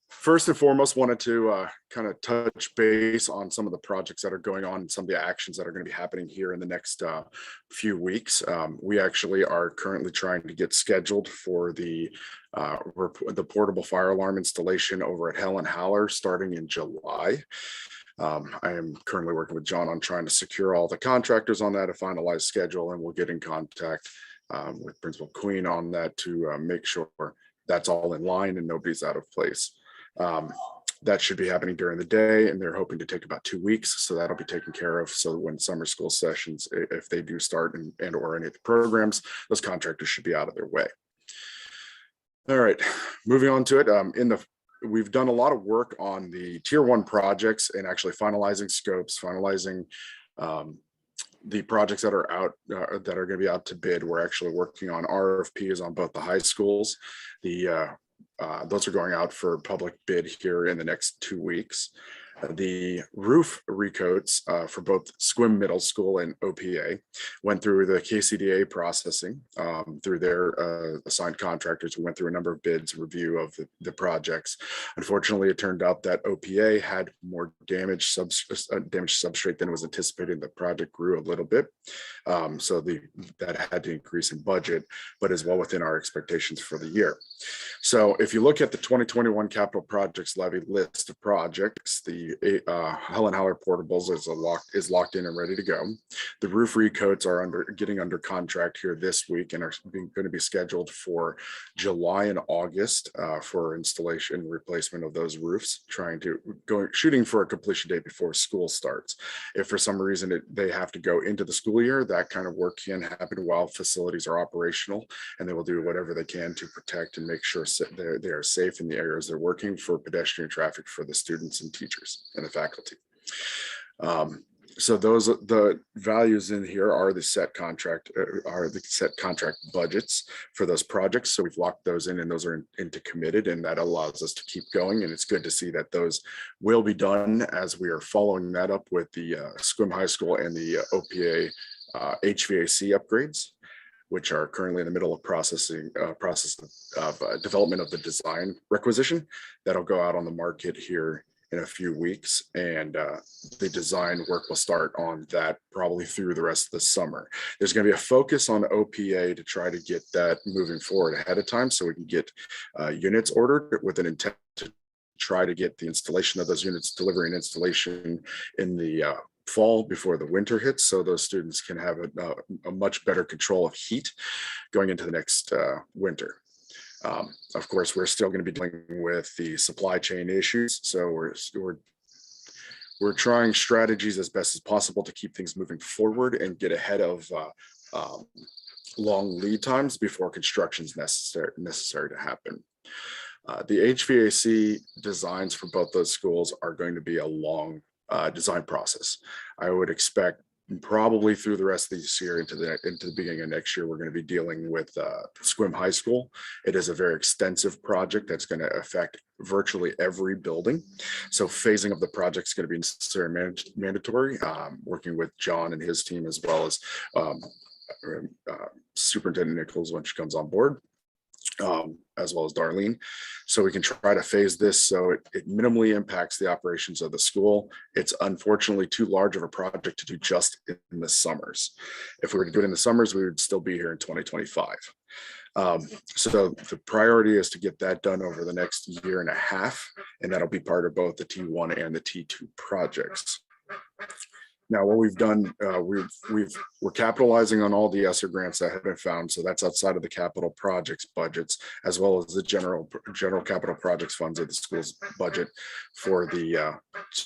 First and foremost, wanted to kind of touch base on some of the projects that are going on and some of the actions that are going to be happening here in the next few weeks. We actually are currently trying to get scheduled for the portable fire alarm installation over at Helen Haller starting in July. I am currently working with John on trying to secure all the contractors on that, a finalized schedule, and we'll get in contact with Principal Queen on that to make sure that's all in line and nobody's out of place. That should be happening during the day, and they're hoping to take about 2 weeks. So that'll be taken care of. So when summer school sessions, if they do start and or any of the programs, those contractors should be out of their way. All right, moving on to it. We've done a lot of work on the tier 1 projects and actually finalizing scopes, finalizing the projects that are out that are going to be out to bid. We're actually working on RFPs on both the high schools. Those are going out for public bid here in the next 2 weeks. The roof recoats for both Sequim Middle School and OPA went through the KCDA processing through their assigned contractors. We went through a number of bids, review of the projects. Unfortunately, it turned out that OPA had more damaged substrate than was anticipated. The project grew a little bit, so that had to increase in budget, but is well within our expectations for the year. So if you look at the 2021 capital projects levy list of projects, the Helen Haller portables is locked in and ready to go. The roof recoats are getting under contract here this week and are going to be scheduled for July and August for installation and replacement of those roofs, shooting for a completion date before school starts. If for some reason they have to go into the school year, that kind of work can happen while facilities are operational, and they will do whatever they can to protect and make sure they are safe in the areas they're working for pedestrian traffic for the students and teachers and the faculty. So the values in here are the set contract budgets for those projects. So we've locked those in, and those are into committed, and that allows us to keep going. And it's good to see that those will be done as we are following that up with the Sequim High School and the OPA HVAC upgrades, which are currently in the middle of process of development of the design requisition that'll go out on the market here in a few weeks, and the design work will start on that probably through the rest of the summer. There's going to be a focus on OPA to try to get that moving forward ahead of time so we can get units ordered with an intent to try to get the installation of those units, delivery and installation in the fall before the winter hits, so those students can have a much better control of heat going into the next winter. Of course, we're still going to be dealing with the supply chain issues, so we're trying strategies as best as possible to keep things moving forward and get ahead of long lead times before construction is necessary to happen. The HVAC designs for both those schools are going to be a long design process. I would expect probably through the rest of this year into the beginning of next year, we're going to be dealing with Sequim High School. It is a very extensive project that's going to affect virtually every building. So phasing of the project is going to be necessary and mandatory, working with John and his team, as well as Superintendent Nichols when she comes on board, as well as Darlene. So we can try to phase this so it minimally impacts the operations of the school. It's unfortunately too large of a project to do just in the summers. If we were to do it in the summers, we would still be here in 2025. So the priority is to get that done over the next year and a half, and that'll be part of both the T1 and the T2 projects. Now, what we've done, we're capitalizing on all the ESSER grants that have been found. So that's outside of the capital projects budgets, as well as the general capital projects funds of the school's budget for the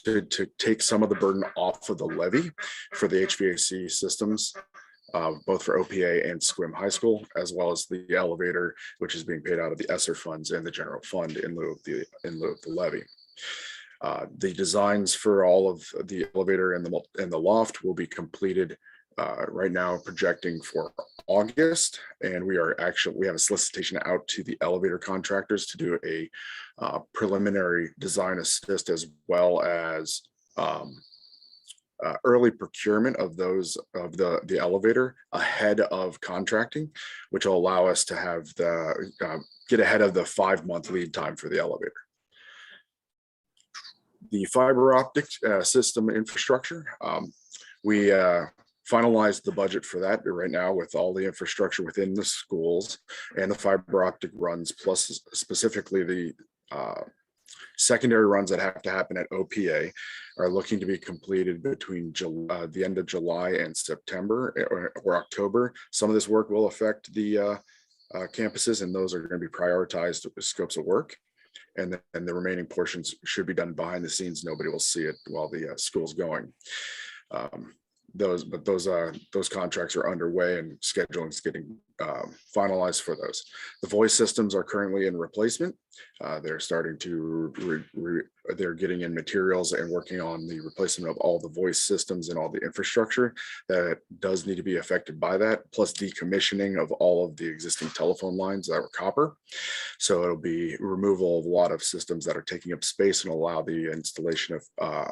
to take some of the burden off of the levy for the HVAC systems, both for OPA and Sequim High School, as well as the elevator, which is being paid out of the ESSER funds and the general fund in lieu of the levy. The designs for all of the elevator and the loft will be completed right now, projecting for August. And we have a solicitation out to the elevator contractors to do a preliminary design assist, as well as early procurement of the elevator ahead of contracting, which will allow us to have get ahead of the 5-month lead time for the elevator. The fiber optic system infrastructure, we finalized the budget for that right now with all the infrastructure within the schools and the fiber optic runs, plus specifically the secondary runs that have to happen at OPA are looking to be completed between the end of July and September or October. Some of this work will affect the campuses, and those are going to be prioritized with scopes of work. And the remaining portions should be done behind the scenes. Nobody will see it while the school's going. Those contracts are underway, and scheduling is getting finalized for those. The voice systems are currently in replacement. They're starting to they're getting in materials and working on the replacement of all the voice systems and all the infrastructure that does need to be affected by that, plus decommissioning of all of the existing telephone lines that are copper. So it'll be removal of a lot of systems that are taking up space and allow the installation of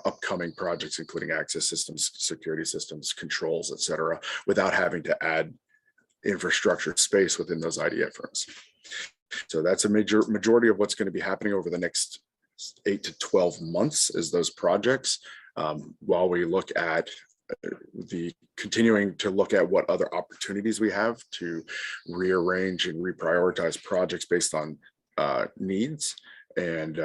upcoming projects, including access systems, security systems, controls, et cetera, without having to add infrastructure space within those IDF rooms. So that's a majority of what's going to be happening over the next 8 to 12 months is those projects, while we look at continuing to look at what other opportunities we have to rearrange and reprioritize projects based on needs, and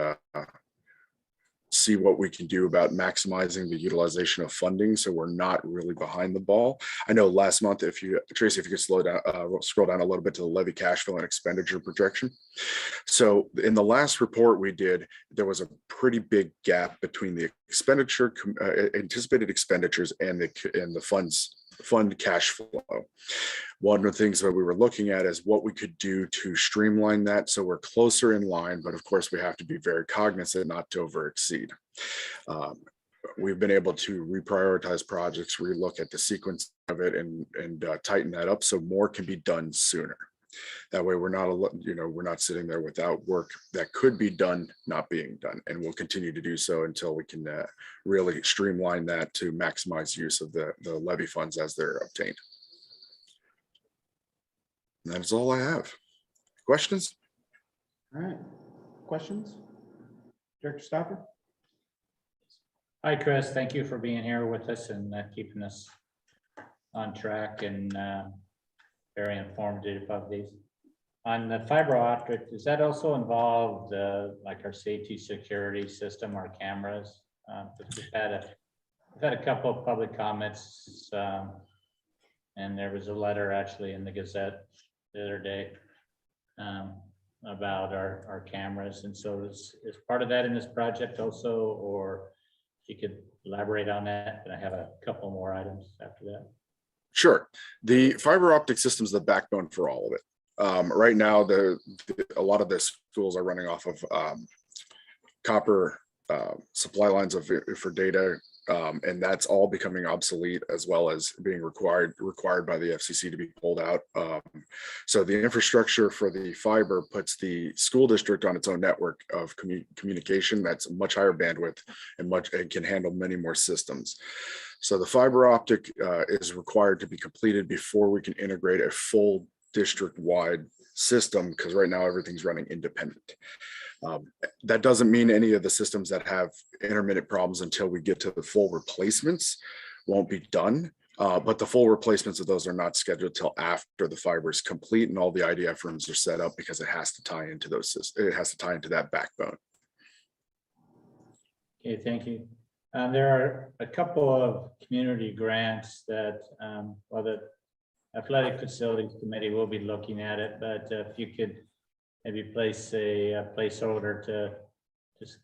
see what we can do about maximizing the utilization of funding so we're not really behind the ball. I know last month, Tracy, if you could scroll down a little bit to the levy cash flow and expenditure projection. So in the last report we did, there was a pretty big gap between the expenditure, anticipated expenditures and the fund cash flow. One of the things that we were looking at is what we could do to streamline that so we're closer in line, but of course we have to be very cognizant not to over exceed. We've been able to reprioritize projects, relook at the sequence of it, and tighten that up so more can be done sooner. That way we're not sitting there without work that could be done not being done, and we'll continue to do so until we can really streamline that to maximize use of the levy funds as they're obtained. And that is all I have. Questions? All right, questions? Director Stauffer? Hi, Chris. Thank you for being here with us and keeping us on track and very informative of these. On the fiber optic, does that also involve like our safety security system, our cameras? We've had a couple of public comments, and there was a letter actually in the Gazette the other day about our cameras. And so is part of that in this project also, or if you could elaborate on that? And I have a couple more items after that. Sure. The fiber optic system is the backbone for all of it. Right now, a lot of the schools are running off of copper supply lines for data, and that's all becoming obsolete, as well as being required by the FCC to be pulled out. So the infrastructure for the fiber puts the school district on its own network of communication that's much higher bandwidth and can handle many more systems. So the fiber optic is required to be completed before we can integrate a full district-wide system, because right now everything's running independent. That doesn't mean any of the systems that have intermittent problems until we get to the full replacements won't be done. But the full replacements of those are not scheduled till after the fiber is complete and all the IDF rooms are set up, because it has to tie into those systems. It has to tie into that backbone. Okay, thank you. There are a couple of community grants that, well, the Athletic Facilities Committee will be looking at it, but if you could maybe place a placeholder to just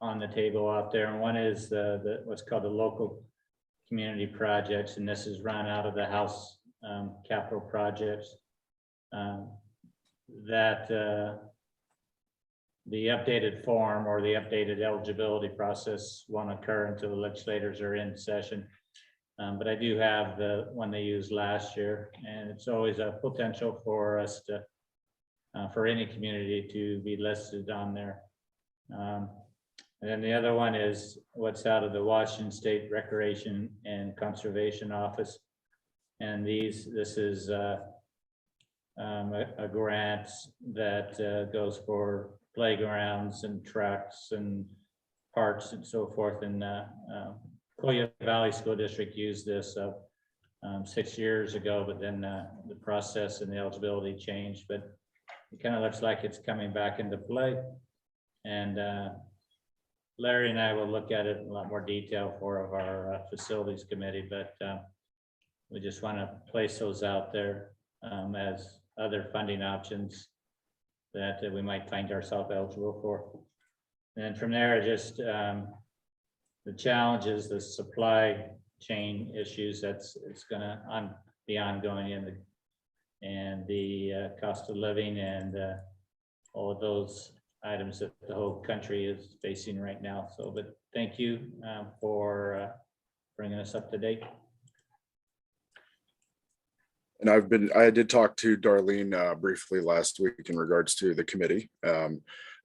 on the table out there. And one is the what's called the local community projects, and this is run out of the House capital projects. That the updated form or the updated eligibility process won't occur until the legislators are in session. But I do have the one they used last year, and it's always a potential for us to, for any community to be listed on there. And then the other one is what's out of the Washington State Recreation and Conservation Office. And this is a grant that goes for playgrounds and tracks and parks and so forth. And Coya Valley School District used this 6 years ago, but then the process and the eligibility changed. But it kind of looks like it's coming back into play. And Larry and I will look at it in a lot more detail for our facilities committee, but we just want to place those out there as other funding options that we might find ourselves eligible for. And from there, just the challenges, the supply chain issues it's going to be ongoing and the cost of living and all of those items that the whole country is facing right now. So, but thank you for bringing us up to date. And I did talk to Darlene briefly last week in regards to the committee.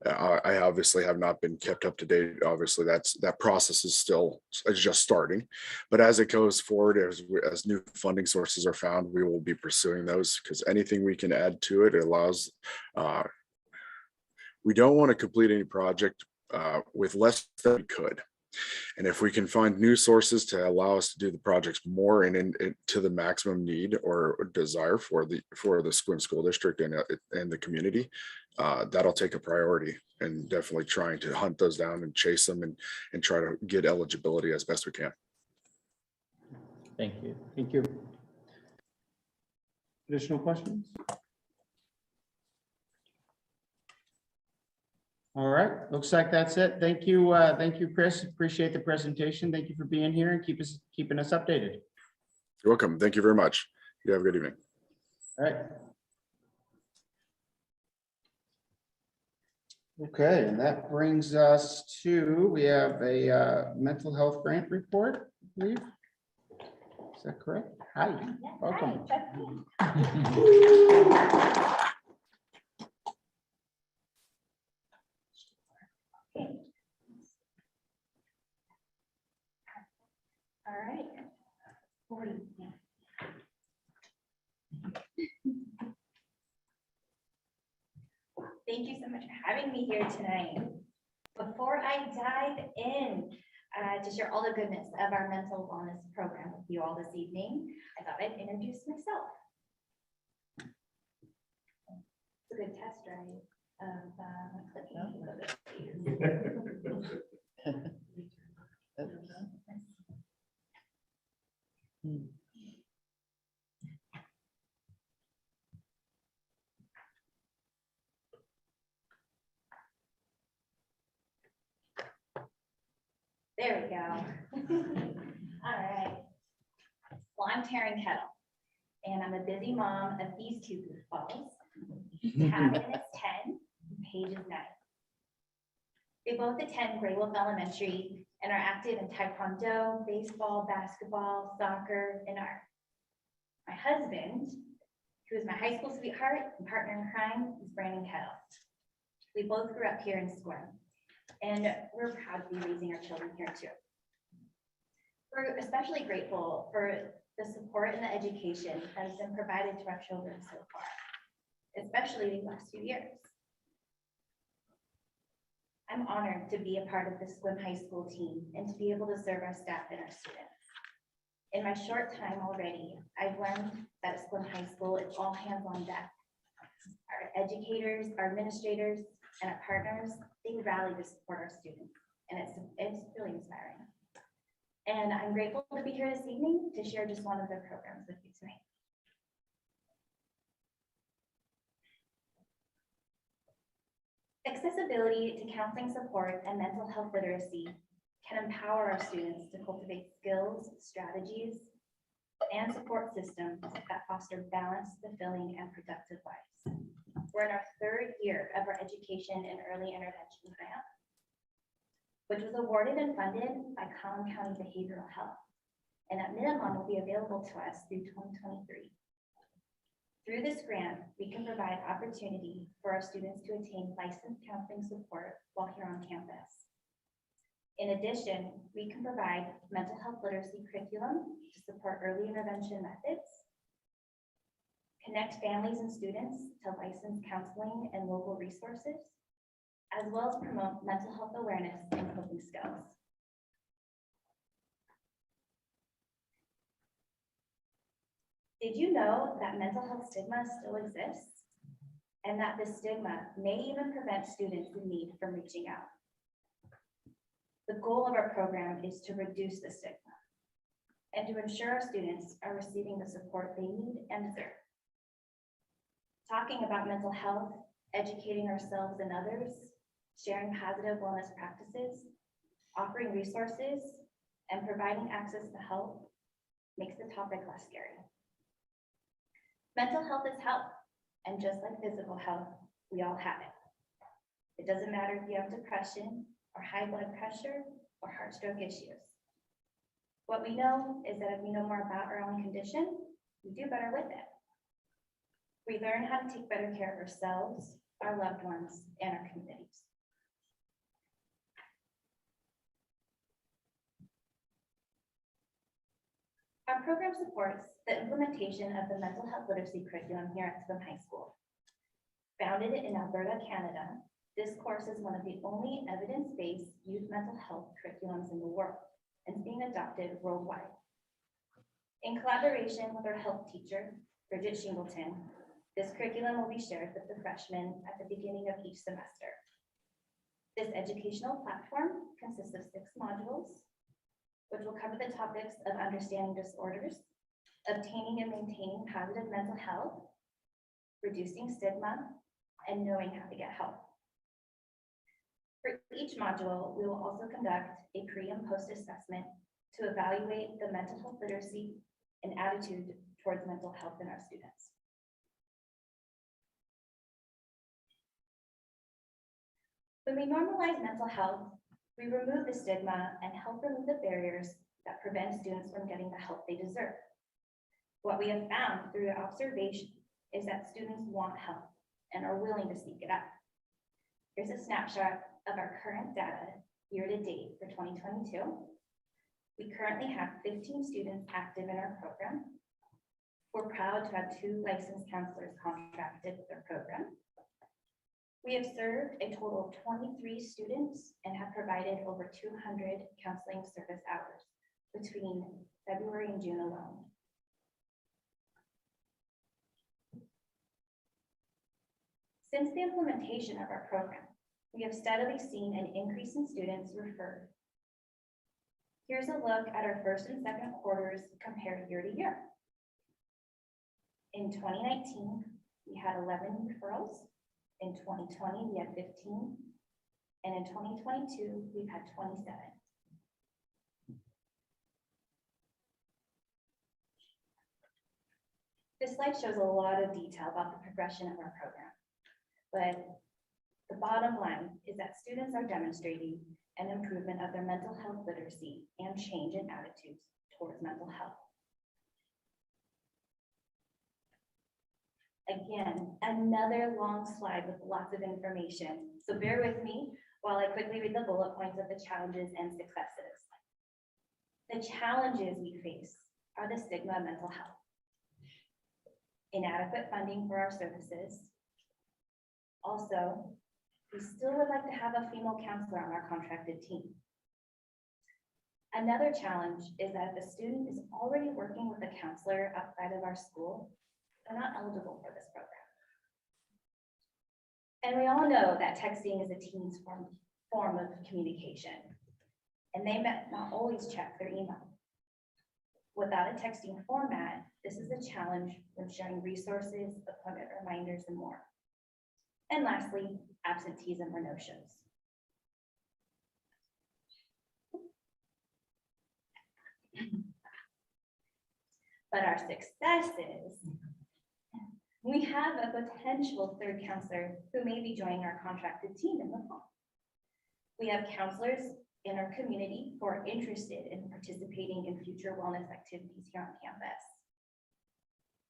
I obviously have not been kept up to date. Obviously, that process is just starting. But as it goes forward, as new funding sources are found, we will be pursuing those, because anything we can add to it, it allows. We don't want to complete any project with less than we could. And if we can find new sources to allow us to do the projects more and to the maximum need or desire for the Sequim School District and the community, that'll take a priority, and definitely trying to hunt those down and chase them and try to get eligibility as best we can. Thank you. Thank you. Additional questions? All right, looks like that's it. Thank you, Chris. Appreciate the presentation. Thank you for being here and keeping us updated. You're welcome. Thank you very much. You have a good evening. All right. Okay, and that brings us to, we have a mental health grant report, I believe. Is that correct? Hi, welcome. All right. Thank you so much for having me here tonight. Before I dive in to share all the goodness of our mental wellness program with you all this evening, I thought I'd introduce myself. It's a good test drive of There we go. All right. Well, I'm Taryn Kettle, and I'm a busy mom of these two goofballs. Cabin is 10, Paige is 9. They both attend Grey Wolf Elementary and are active in taekwondo, baseball, basketball, soccer, and art. My husband, who is my high school sweetheart and partner in crime, is Brandon Kettle. We both grew up here in Squim, and we're proud to be raising our children here too. We're especially grateful for the support and the education that has been provided to our children so far, especially these last few years. I'm honored to be a part of the Squim High School team and to be able to serve our staff and our students. In my short time already, I've learned that at Squim High School, it's all hands on deck. Our educators, our administrators, and our partners, they rally to support our students, and it's really inspiring. And I'm grateful to be here this evening to share just one of their programs with you tonight. Accessibility to counseling support and mental health literacy can empower our students to cultivate skills, strategies, and support systems that foster balanced, fulfilling, and productive lives. We're in our 3rd year of our Education and Early Intervention Grant, which was awarded and funded by Collin County Behavioral Health, and at minimum will be available to us through 2023. Through this grant, we can provide opportunity for our students to attain licensed counseling support while here on campus. In addition, we can provide mental health literacy curriculum to support early intervention methods, connect families and students to licensed counseling and local resources, as well as promote mental health awareness and coping skills. Did you know that mental health stigma still exists? And that this stigma may even prevent students in need from reaching out? The goal of our program is to reduce the stigma and to ensure our students are receiving the support they need and deserve. Talking about mental health, educating ourselves and others, sharing positive wellness practices, offering resources, and providing access to help makes the topic less scary. Mental health is health, and just like physical health, we all have it. It doesn't matter if you have depression or high blood pressure or heart stroke issues. What we know is that if we know more about our own condition, we do better with it. We learn how to take better care of ourselves, our loved ones, and our communities. Our program supports the implementation of the mental health literacy curriculum here at Squim High School. Founded in Alberta, Canada, this course is one of the only evidence-based youth mental health curriculums in the world and is being adopted worldwide. In collaboration with our health teacher, Bridget Shingleton, this curriculum will be shared with the freshmen at the beginning of each semester. This educational platform consists of 6 modules, which will cover the topics of understanding disorders, obtaining and maintaining positive mental health, reducing stigma, and knowing how to get help. For each module, we will also conduct a pre and post assessment to evaluate the mental health literacy and attitude towards mental health in our students. When we normalize mental health, we remove the stigma and help remove the barriers that prevent students from getting the help they deserve. What we have found through observation is that students want help and are willing to seek it out. Here's a snapshot of our current data year to date for 2022. We currently have 15 students active in our program. We're proud to have 2 licensed counselors contracted with our program. We have served a total of 23 students and have provided over 200 counseling service hours between February and June alone. Since the implementation of our program, we have steadily seen an increase in students referred. Here's a look at our first and second quarters compared year to year. In 2019, we had 11 referrals. In 2020, we had 15. And in 2022, we've had 27. This slide shows a lot of detail about the progression of our program, but the bottom line is that students are demonstrating an improvement of their mental health literacy and change in attitudes towards mental health. Again, another long slide with lots of information, so bear with me while I quickly read the bullet points of the challenges and successes. The challenges we face are the stigma of mental health, inadequate funding for our services. Also, we still would like to have a female counselor on our contracted team. Another challenge is that if a student is already working with a counselor outside of our school, they're not eligible for this program. And we all know that texting is a teen's form of communication, and they may not always check their email. Without a texting format, this is a challenge when sharing resources, appointment reminders, and more. And lastly, absenteeism or no-shows. But our success is we have a potential third counselor who may be joining our contracted team in the fall. We have counselors in our community who are interested in participating in future wellness activities here on campus.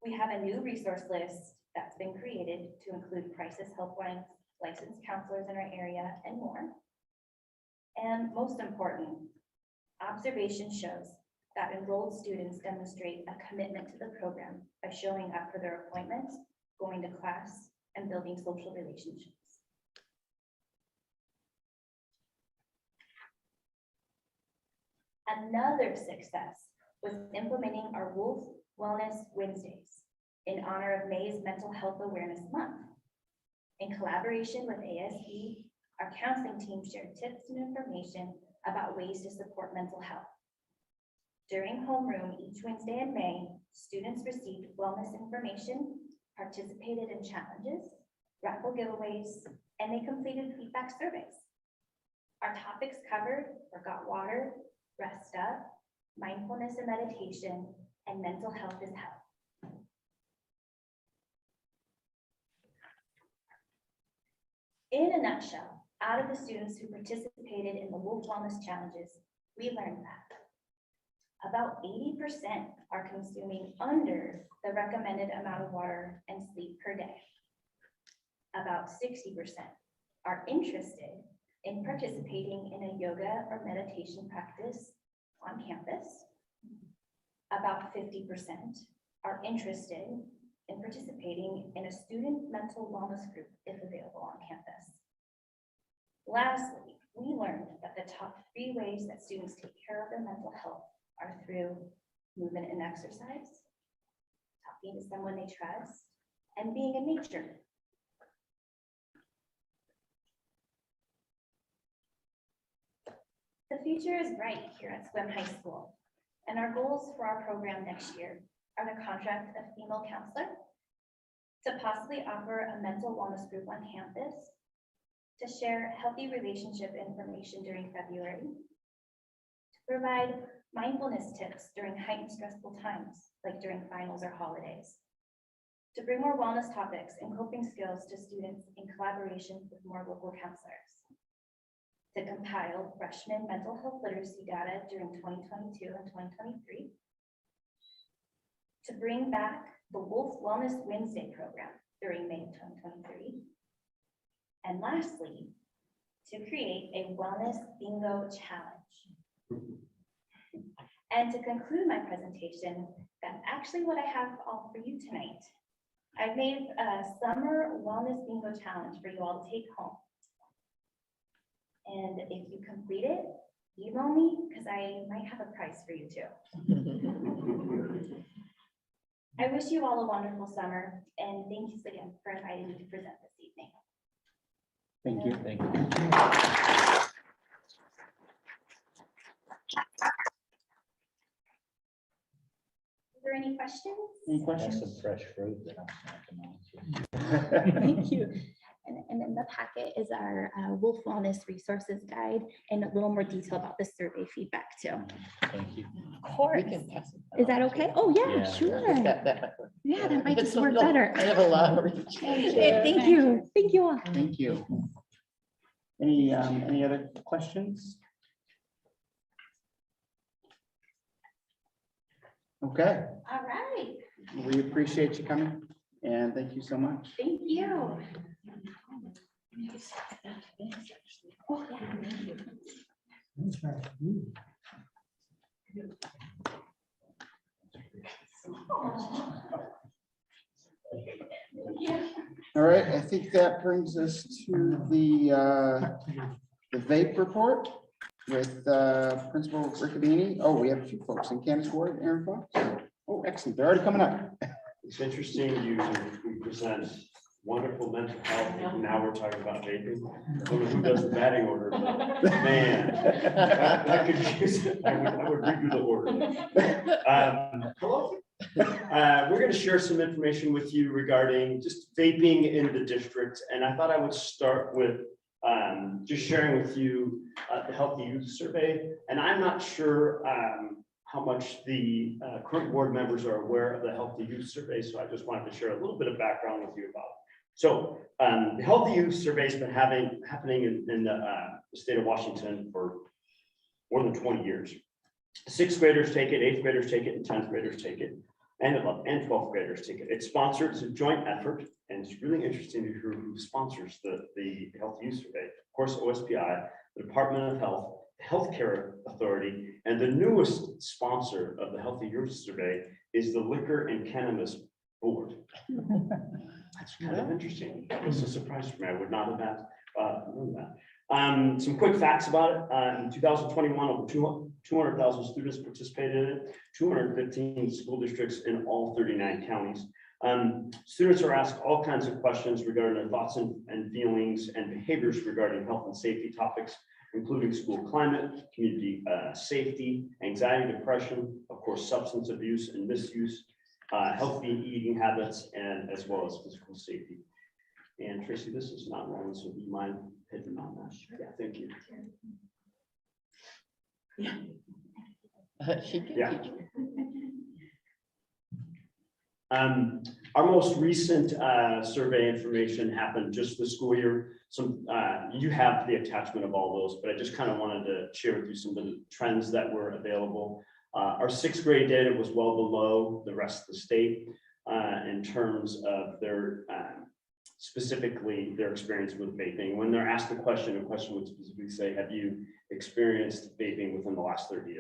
We have a new resource list that's been created to include crisis helplines, licensed counselors in our area, and more. And most important, observation shows that enrolled students demonstrate a commitment to the program by showing up for their appointments, going to class, and building social relationships. Another success was implementing our Wolf Wellness Wednesdays in honor of May's Mental Health Awareness Month. In collaboration with ASB, our counseling team shared tips and information about ways to support mental health. During homeroom each Wednesday in May, students received wellness information, participated in challenges, raffle giveaways, and they completed feedback surveys. Our topics covered forgot water, rest up, mindfulness and meditation, and mental health is health. In a nutshell, out of the students who participated in the Wolf Wellness Challenges, we learned that about 80% are consuming under the recommended amount of water and sleep per day. About 60% are interested in participating in a yoga or meditation practice on campus. About 50% are interested in participating in a student mental wellness group if available on campus. Lastly, we learned that the top 3 ways that students take care of their mental health are through movement and exercise, talking to someone they trust, and being in nature. The future is bright here at Swim High School, and our goals for our program next year are to contract a female counselor, to possibly offer a mental wellness group on campus, to share healthy relationship information during February, to provide mindfulness tips during heightened stressful times, like during finals or holidays, to bring more wellness topics and coping skills to students in collaboration with more local counselors, to compile freshman mental health literacy data during 2022 and 2023, to bring back the Wolf Wellness Wednesday program during May of 2023, and lastly, to create a wellness bingo challenge. And to conclude my presentation, that's actually what I have all for you tonight. I've made a summer wellness bingo challenge for you all to take home. And if you complete it, email me because I might have a prize for you too. I wish you all a wonderful summer, and thank you again for inviting me to present this evening. Thank you. Thank you. Is there any questions? Any That's questions? some fresh fruit that I'm snacking on. Thank you. And And in the packet is our Wolf Wellness Resources Guide and a little more detail about the survey feedback too. Thank you. Of course. Is that okay? Oh, yeah, sure. Yeah, that might just work better. I have a lot of reach. Thank you. Thank you all. Thank you. Any other questions? Okay, All right. we appreciate you coming and thank you so much. Thank you. All right, I think that brings us to the Vape Report with Principal Riccobene. Oh, we have a few folks in Candace Ward, Aaron Fox. Oh, excellent. They're already coming up. It's interesting, we present wonderful mental health, and now we're talking about vaping. I don't know who does the batting order. Man, that could use it. I would redo the order. Hello. We're going to share some information with you regarding just vaping in the district. And I thought I would start with just sharing with you the Healthy Youth Survey. And I'm not sure how much the current board members are aware of the Healthy Youth Survey. So I just wanted to share a little bit of background with you about it. So the Healthy Youth Survey has been happening in the state of Washington for more than 20 years. 6th graders take it, 8th graders take it, and 10th graders take it, and 11th and 12th graders take it. It's sponsored, it's a joint effort, and it's really interesting to hear who sponsors the Healthy Youth Survey. Of course, OSPI, the Department of Health, the Healthcare Authority, and the newest sponsor of the Healthy Youth Survey is the Liquor and Cannabis Board. That's kind of interesting. That was a surprise for me. I would not have known that. Some quick facts about it. In 2021, over 200,000 students participated in it, 215 school districts in all 39 counties. Students are asked all kinds of questions regarding their thoughts and feelings and behaviors regarding health and safety topics, including school climate, community safety, anxiety, depression, of course, substance abuse and misuse, healthy eating habits, and as well as physical safety. And Tracy, this is not wrong, so do you mind hitting on that? Yeah, thank you. She can Yeah. teach. Our most recent survey information happened just this school year. You have the attachment of all those, but I just kind of wanted to share with you some of the trends that were available. Our 6th grade data was well below the rest of the state in terms of their specifically their experience with vaping. When they're asked a question would specifically say, have you experienced vaping within the last 30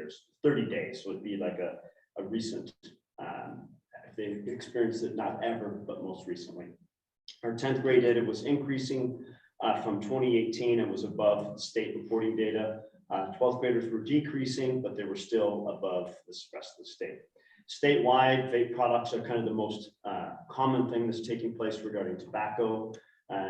days? So it'd be like a recent, if they experienced it, not ever, but most recently. Our 10th grade data was increasing from 2018 and was above state reporting data. 12th graders were decreasing, but they were still above the rest of the state. Statewide, vape products are kind of the most common thing that's taking place regarding tobacco.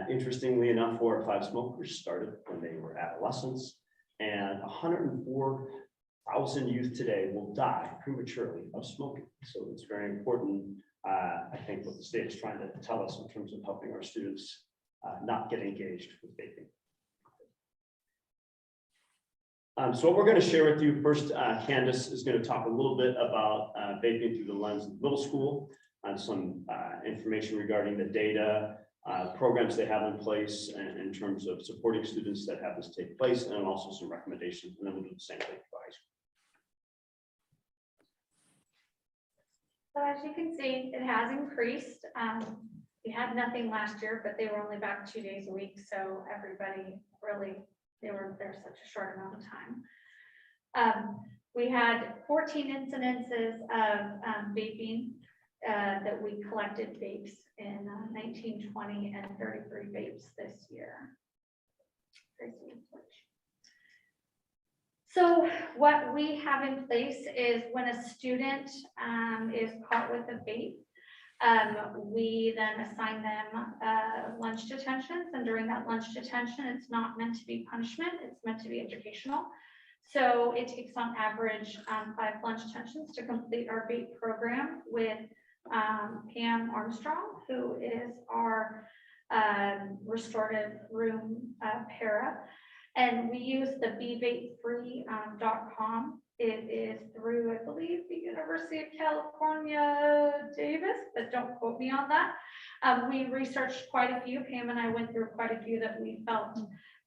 Interestingly enough, 4 or 5 smokers started when they were adolescents, and 104,000 youth today will die prematurely of smoking. So it's very important, I think, what the state is trying to tell us in terms of helping our students not get engaged with vaping. So what we're going to share with you first, Candace is going to talk a little bit about vaping through the lens of middle school, and some information regarding the data, programs they have in place in terms of supporting students that have this take place, and also some recommendations, and then we'll do the same thing for high school. So as you can see, it has increased. We had nothing last year, but they were only back 2 days a week. So everybody really, they were there such a short amount of time. We had 14 incidences of vaping that we collected vapes in 1920 and 33 vapes this year. So what we have in place is when a student is caught with a vape, we then assign them lunch detentions, and during that lunch detention, it's not meant to be punishment, it's meant to be educational. So it takes on average 5 lunch detentions to complete our vape program with Pam Armstrong, who is our restorative room para. And we use the bvapefree.com. It is through, I believe, the University of California, Davis, but don't quote me on that. We researched quite a few. Pam and I went through quite a few that we felt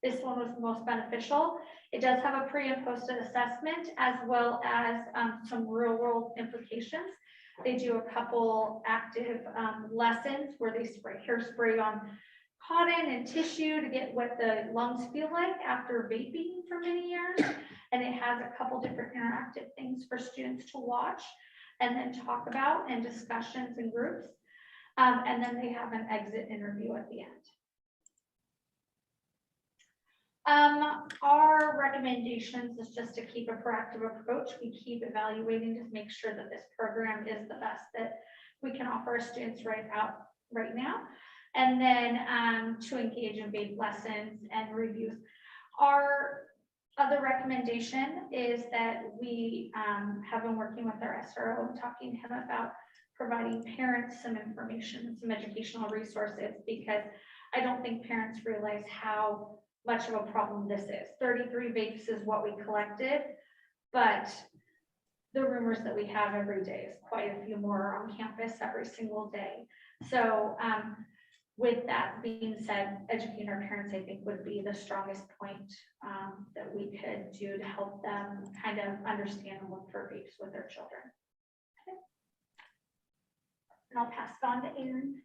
this one was the most beneficial. It does have a pre and posted assessment as well as some real world implications. They do a couple active lessons where they spray hairspray on cotton and tissue to get what the lungs feel like after vaping for many years. And it has a couple different interactive things for students to watch and then talk about, and discussions in groups. And then they have an exit interview at the end. Our recommendations is just to keep a proactive approach. We keep evaluating to make sure that this program is the best that we can offer our students right now. And then to engage in vape lessons and reviews. Our other recommendation is that we have been working with our SRO and talking to him about providing parents some information, some educational resources, because I don't think parents realize how much of a problem this is. 33 vapes is what we collected, but the rumors that we have every day is quite a few more on campus every single day. So with that being said, educating our parents, I think, would be the strongest point that we could do to help them kind of understand and look for vapes with their children. Okay. And I'll pass it on to Erin.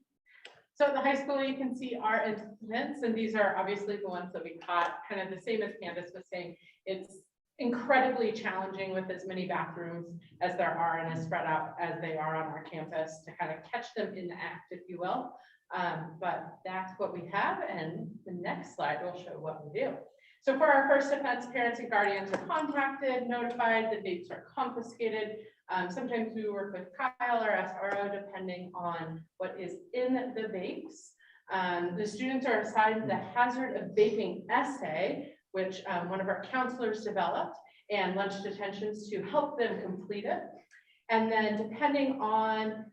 So at the high school, you can see our incidents, and these are obviously the ones that we caught, kind of the same as Candace was saying. It's incredibly challenging with as many bathrooms as there are and as spread out as they are on our campus to kind of catch them in the act, if you will. But that's what we have, and the next slide will show what we do. So for our first offense, parents and guardians are contacted, notified, the vapes are confiscated. Sometimes we work with Kyle or SRO depending on what is in the vapes. The students are assigned the hazard of vaping essay, which one of our counselors developed, and lunch detentions to help them complete it. And then depending on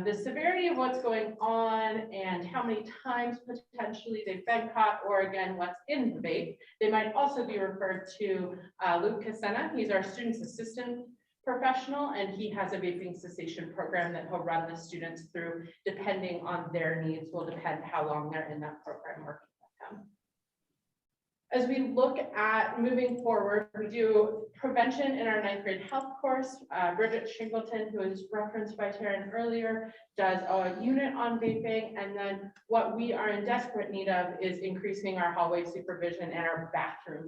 the severity of what's going on and how many times potentially they've been caught, or again, what's in the vape, they might also be referred to Luke Casena. He's our student's assistant professional, and he has a vaping cessation program that he'll run the students through. Depending on their needs will depend how long they're in that program working with them. As we look at moving forward, we do prevention in our 9th grade health course. Bridget Shingleton, who was referenced by Taryn earlier, does a unit on vaping. And then what we are in desperate need of is increasing our hallway supervision and our bathroom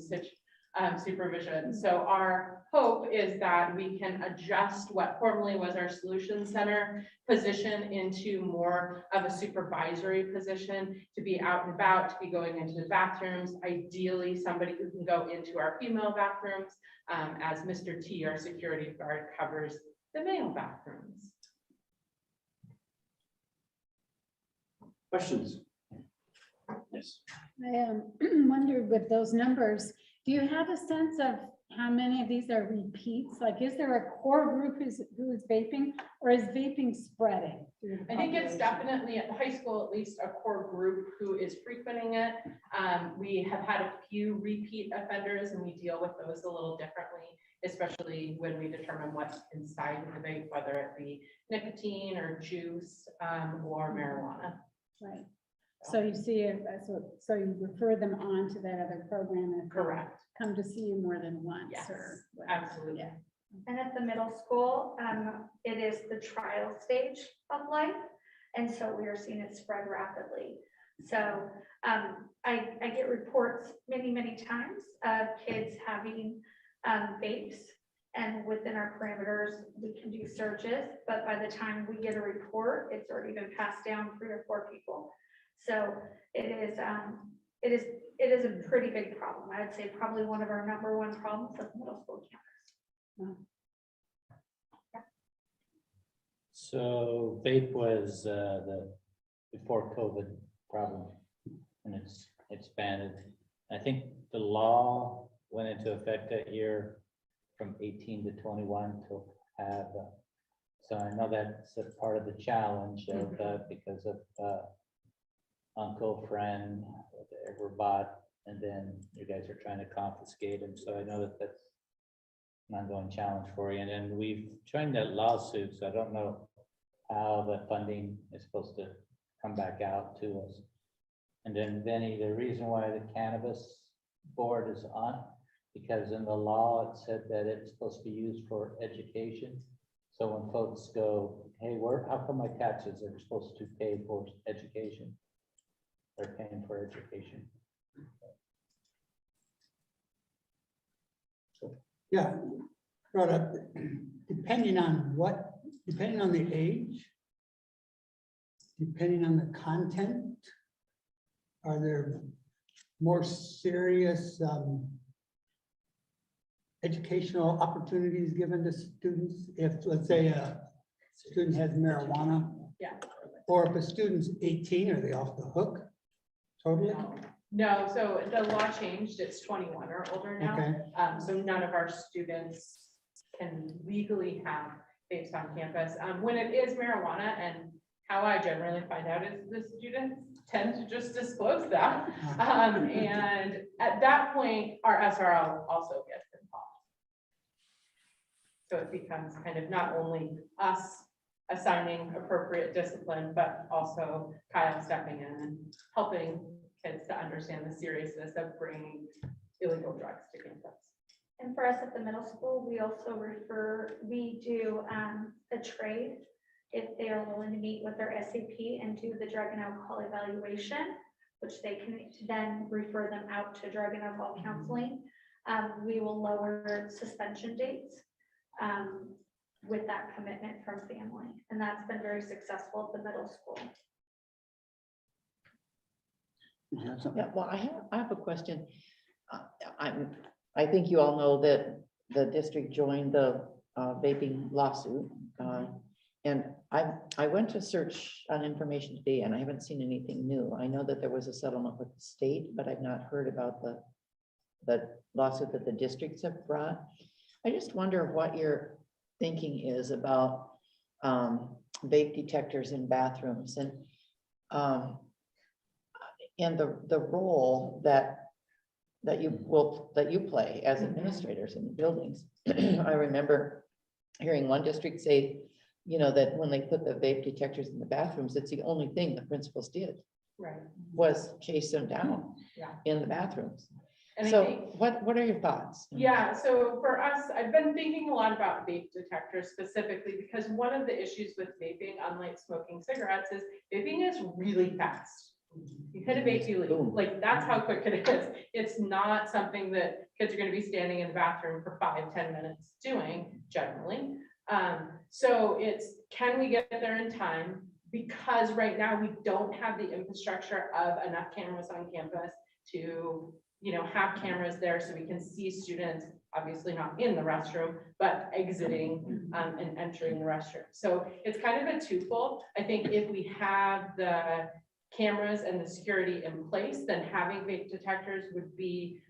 supervision. So our hope is that we can adjust what formerly was our solution center position into more of a supervisory position, to be out and about, to be going into the bathrooms, ideally somebody who can go into our female bathrooms, as Mr. T, our security guard, covers the male bathrooms. Questions? Yes. I wondered with those numbers, do you have a sense of how many of these are repeats? Like, is there a core group who is vaping, or is vaping spreading? I think it's definitely at the high school, at least a core group who is frequenting it. We have had a few repeat offenders, and we deal with those a little differently, especially when we determine what's inside the vape, whether it be nicotine or juice or marijuana. Right. So you see, so you refer them on to that other program. And correct. Come to see you more than once. Yes, or absolutely. Yeah. And at the middle school, it is the trial stage of life. And so we are seeing it spread rapidly. So I get reports many, many times of kids having vapes, and within our parameters, we can do searches, but by the time we get a report, it's already been passed down 3 or 4 people. So it is a pretty big problem. I would say probably one of our #1 problems at the middle school campus. So vape was the before COVID problem, and it's expanded. I think the law went into effect that year from 18 to 21 to have. So I know that's a part of the challenge of because of uncle, friend, whatever bought, and then you guys are trying to confiscate them. So I know that that's an ongoing challenge for you. And then we've joined that lawsuit, so I don't know how the funding is supposed to come back out to us. And then Vinny, the reason why the cannabis board is on, because in the law, it said that it's supposed to be used for education. So when folks go, hey, how come my taxes are supposed to pay for education? They're paying for education. Yeah, brought up, depending on the age, depending on the content, are there more serious educational opportunities given to students? If, let's say, a student has marijuana, Yeah. or if a student's 18, are they off the hook totally? No, so the law changed, it's 21 or older now. Okay. So none of our students can legally have vapes on campus. When it is marijuana, and how I generally find out is the students tend to just disclose that. And at that point, our SRO also gets involved. So it becomes kind of not only us assigning appropriate discipline, but also Kyle stepping in and helping kids to understand the seriousness of bringing illegal drugs to campus. And for us at the middle school, we also we do a trade if they are willing to meet with their SAP and do the drug and alcohol evaluation, which they can then refer them out to drug and alcohol counseling. We will lower suspension dates with that commitment from family. And that's been very successful at the middle school. Yeah, well, I have a question. I think you all know that the district joined the vaping lawsuit. And I went to search on information today and I haven't seen anything new. I know that there was a settlement with the state, but I've not heard about the lawsuit that the districts have brought. I just wonder what your thinking is about vape detectors in bathrooms and the role that you play as administrators in the buildings. I remember hearing one district say, you know, that when they put the vape detectors in the bathrooms, it's the only thing the principals did Right. was chase them down Yeah. in the bathrooms. And I So think- what are your thoughts? Yeah, so for us, I've been thinking a lot about vape detectors specifically because one of the issues with vaping, unlike smoking cigarettes, is vaping is really fast. You hit a vape, you leave. Like, that's how quick it is. It's not something that kids are gonna be standing in the bathroom for 5-10 minutes doing generally. So it's, can we get there in time? Because right now we don't have the infrastructure of enough cameras on campus to, you know, have cameras there so we can see students, obviously not in the restroom, but exiting and entering the restroom. So it's kind of a twofold. I think if we have the cameras and the security in place, then having vape detectors would be,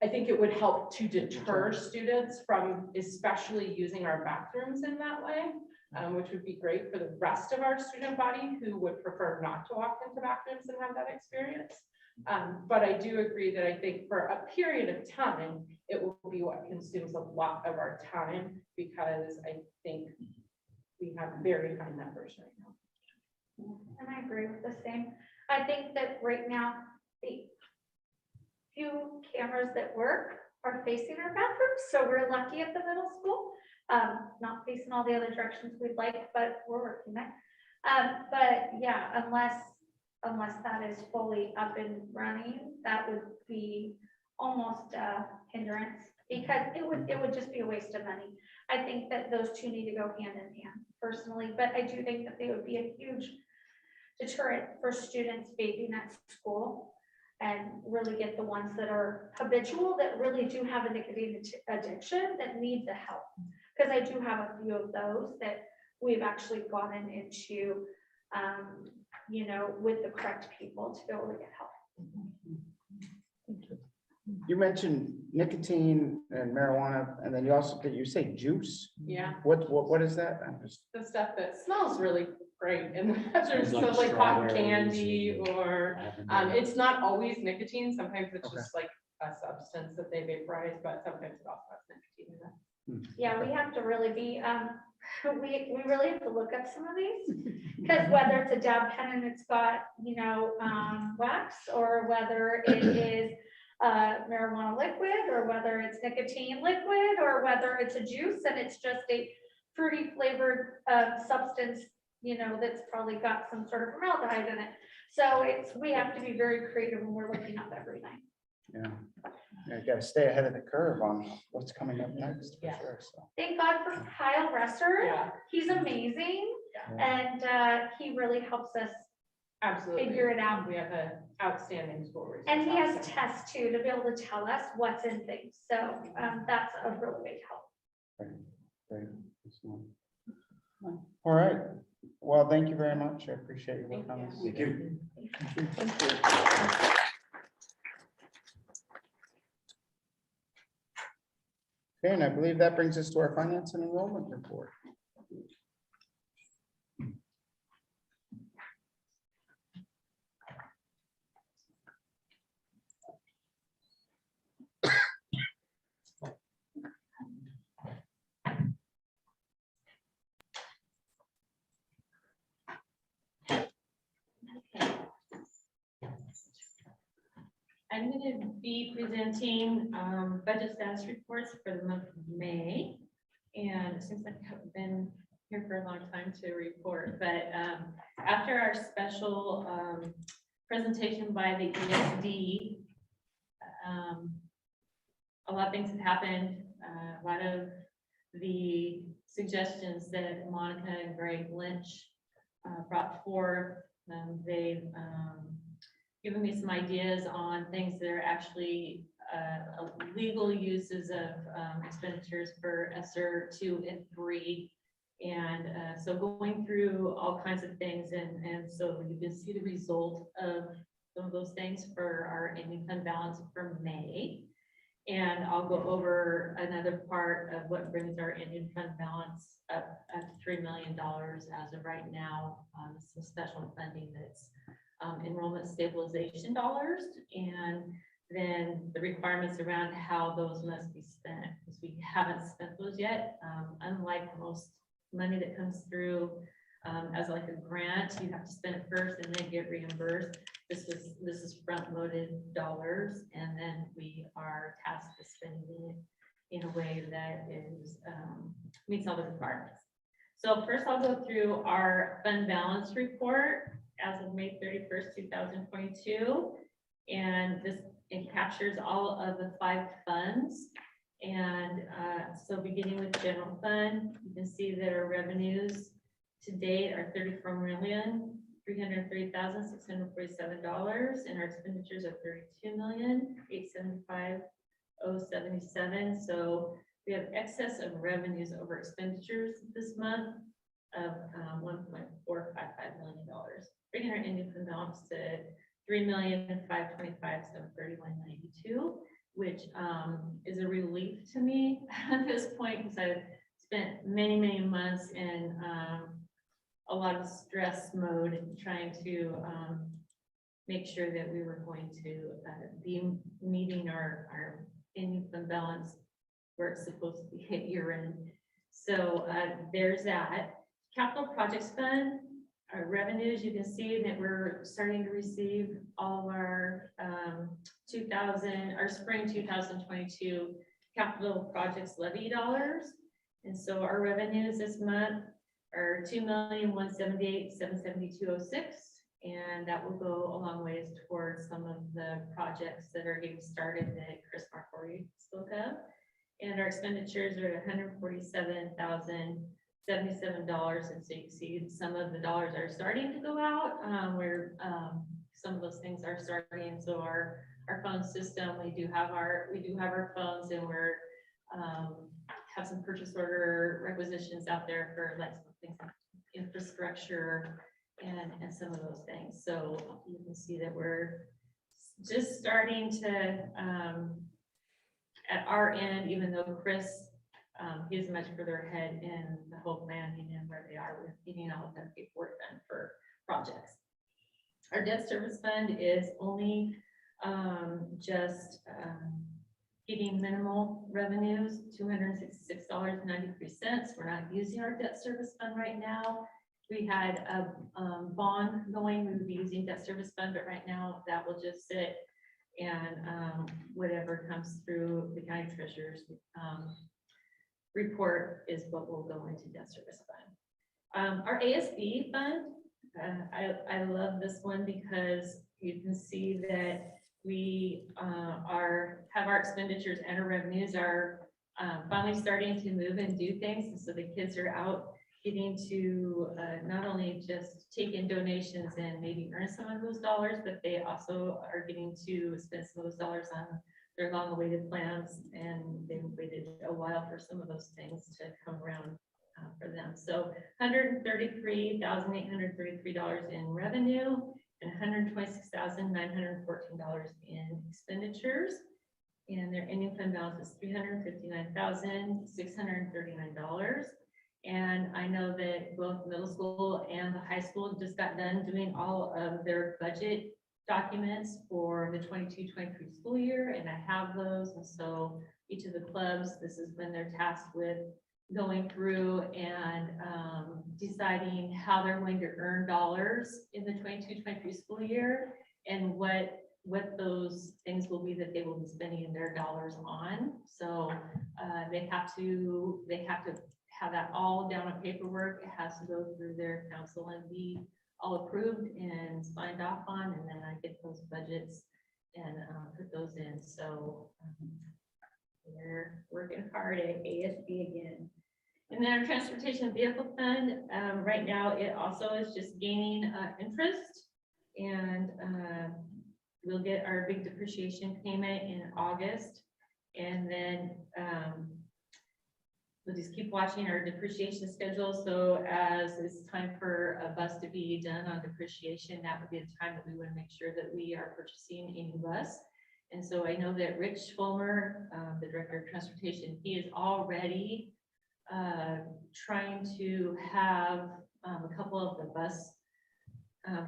I think it would help to deter students from especially using our bathrooms in that way, which would be great for the rest of our student body who would prefer not to walk into bathrooms and have that experience. But I do agree that I think for a period of time, it will be what consumes a lot of our time because I think we have very high numbers right now. And I agree with the same. I think that right now, the few cameras that work are facing our bathrooms. So we're lucky at the middle school, not facing all the other directions we'd like, but we're working there. But yeah, unless that is fully up and running, that would be almost a hindrance because it would just be a waste of money. I think that those two need to go hand in hand personally, but I do think that they would be a huge deterrent for students vaping at school and really get the ones that are habitual, that really do have a nicotine addiction that need the help. Because I do have a few of those that we've actually gotten into, you know, with the correct people to be able to get help. You mentioned nicotine and marijuana, and then you also, did you say juice? Yeah. What is that? I'm just, The stuff that smells really great. And that's It's like stuff like cotton strawberries candy and or, lavender. it's not always nicotine. Sometimes it's Okay. just like a substance that they vaporize, but sometimes it also has nicotine in it. Yeah, we have to really be, we really have to look up some of these. Because whether it's a dab pen and it's got, wax, or whether it is marijuana liquid, or whether it's nicotine liquid, or whether it's a juice and it's just a fruity flavored substance, that's probably got some sort of formaldehyde in it. So we have to be very creative when we're looking up everything. Yeah. You gotta stay ahead of the curve on what's coming up next, for Yeah. sure, so. Thank God for Kyle Resser. Yeah, He's amazing, and he really helps us absolutely. figure it out. We have an outstanding school resource. And he has officer. tests too, to be able to tell us what's in things. So that's a really big help. Great. Excellent. All right. Well, thank you very much. I appreciate your work on this. Thank you. Okay, and I believe that brings us to our finance and enrollment report. I'm going to be presenting budget status reports for the month of May. And since I've been here for a long time to report, but after our special presentation by the ESD, a lot of things have happened. A lot of the suggestions that Monica and Greg Lynch brought forth, they've given me some ideas on things that are actually legal uses of expenditures for ESSER 2 and 3. And so going through all kinds of things, and so you can see the result of some of those things for our ending fund balance for May. And I'll go over another part of what brings our ending fund balance up at $3 million as of right now. Some special funding that's enrollment stabilization dollars, and then the requirements around how those must be spent, because we haven't spent those yet. Unlike most money that comes through as like a grant, you have to spend it first and then get reimbursed. This is front-loaded dollars, and then we are tasked with spending it in a way that is meets all the requirements. So first I'll go through our fund balance report as of May 31st, 2022. And it captures all of the 5 funds. And so beginning with general fund, you can see that our revenues to date are $34,303,647, and our expenditures are $32,875,077. So we have excess of revenues over expenditures this month of $1.455 million, bringing our ending fund balance to $3,525,731.92, which is a relief to me at this point, because I've spent many months in a lot of stress mode trying to make sure that we were going to be meeting our ending fund balance where it's supposed to be hit year end. So there's that. Capital projects fund, our revenues, you can see that we're starting to receive all of our spring 2022 capital projects levy dollars. And so our revenues this month are $2,178,772.06, and that will go a long ways towards some of the projects that are getting started that Chris Marcory spoke of. And our expenditures are at $147,077, and so you can see some of the dollars are starting to go out, where some of those things are starting. So our phone system, we do have our phones, and we're have some purchase order requisitions out there for like some things like infrastructure and some of those things. So you can see that we're just starting to at our end, even though Chris he's much further ahead in the whole planning and where they are with getting all of their paperwork done for projects. Our debt service fund is only just getting minimal revenues, $266.93. We're not using our debt service fund right now. We had a bond going, we would be using debt service fund, but right now that will just sit and whatever comes through the county treasurer's report is what will go into debt service fund. Our ASB fund, I love this one because you can see that we have our expenditures and our revenues are finally starting to move and do things. And so the kids are out getting to not only just take in donations and maybe earn some of those dollars, but they also are getting to spend some of those dollars on their long awaited plans. And they've waited a while for some of those things to come around for them. So $133,833 in revenue and $126,914 in expenditures. And their ending fund balance is $359,639. And I know that both middle school and the high school just got done doing all of their budget documents for the 22-23 school year, and I have those. And so each of the clubs, this is when they're tasked with going through and deciding how they're going to earn dollars in the 22-23 school year, and what those things will be that they will be spending their dollars on. So they have to have that all down on paperwork. It has to go through their council and be all approved and signed off on, and then I get those budgets and put those in. So we're working hard at ASB again. And then our transportation vehicle fund, right now it also is just gaining interest, and we'll get our big depreciation payment in August, and then we'll just keep watching our depreciation schedule. So as it's time for a bus to be done on depreciation, that would be the time that we would make sure that we are purchasing a new bus. And so I know that Rich Fulmer, the Director of Transportation, he is already trying to have a couple of the bus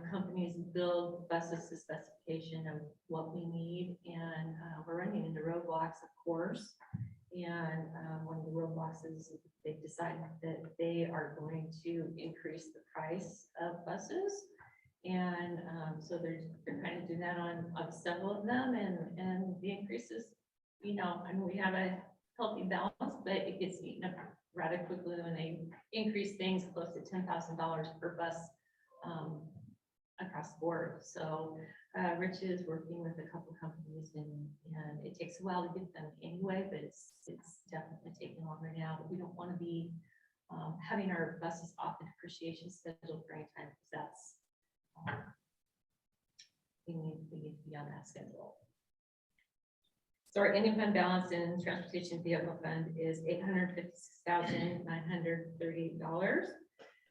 companies build buses to specification of what we need. And we're running into roadblocks, of course. And one of the roadblocks is they've decided that they are going to increase the price of buses. And so they're kind of doing that on several of them, and the increases, you know, I mean, we have a healthy balance, but it gets eaten up rather quickly when they increase things close to $10,000 per bus across the board. So Rich is working with a couple companies, and it takes a while to get them anyway, but it's definitely taking longer now. But we don't want to be having our buses off the depreciation schedule for any time, because that's we need to be on that schedule. So our ending fund balance in transportation vehicle fund is $856,938.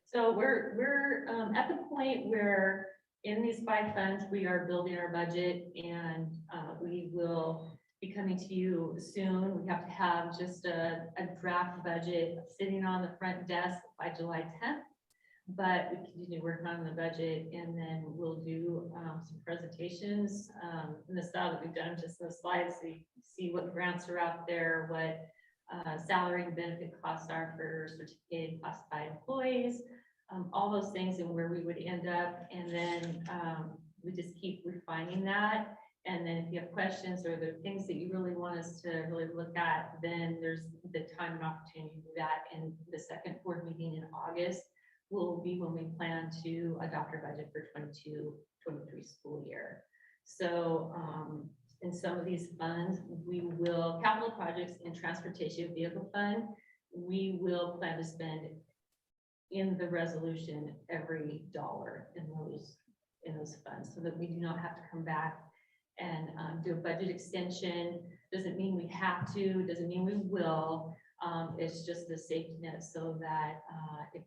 So we're at the point where in these 5 funds, we are building our budget, and we will be coming to you soon. We have to have just a draft budget sitting on the front desk by July 10th. But we continue working on the budget, and then we'll do some presentations in the style that we've done just in the slides, so you can see what grants are out there, what salary and benefit costs are for certificated classified employees, all those things, and where we would end up. And then we just keep refining that. And then if you have questions or the things that you really want us to really look at, then there's the time and opportunity to do that. And the second board meeting in August will be when we plan to adopt our budget for 22-23 school year. So in some of these funds, we will, capital projects and transportation vehicle fund, we will plan to spend in the resolution every dollar in those funds, so that we do not have to come back and do a budget extension. Doesn't mean we have to, doesn't mean we will. It's just the safety net, so that if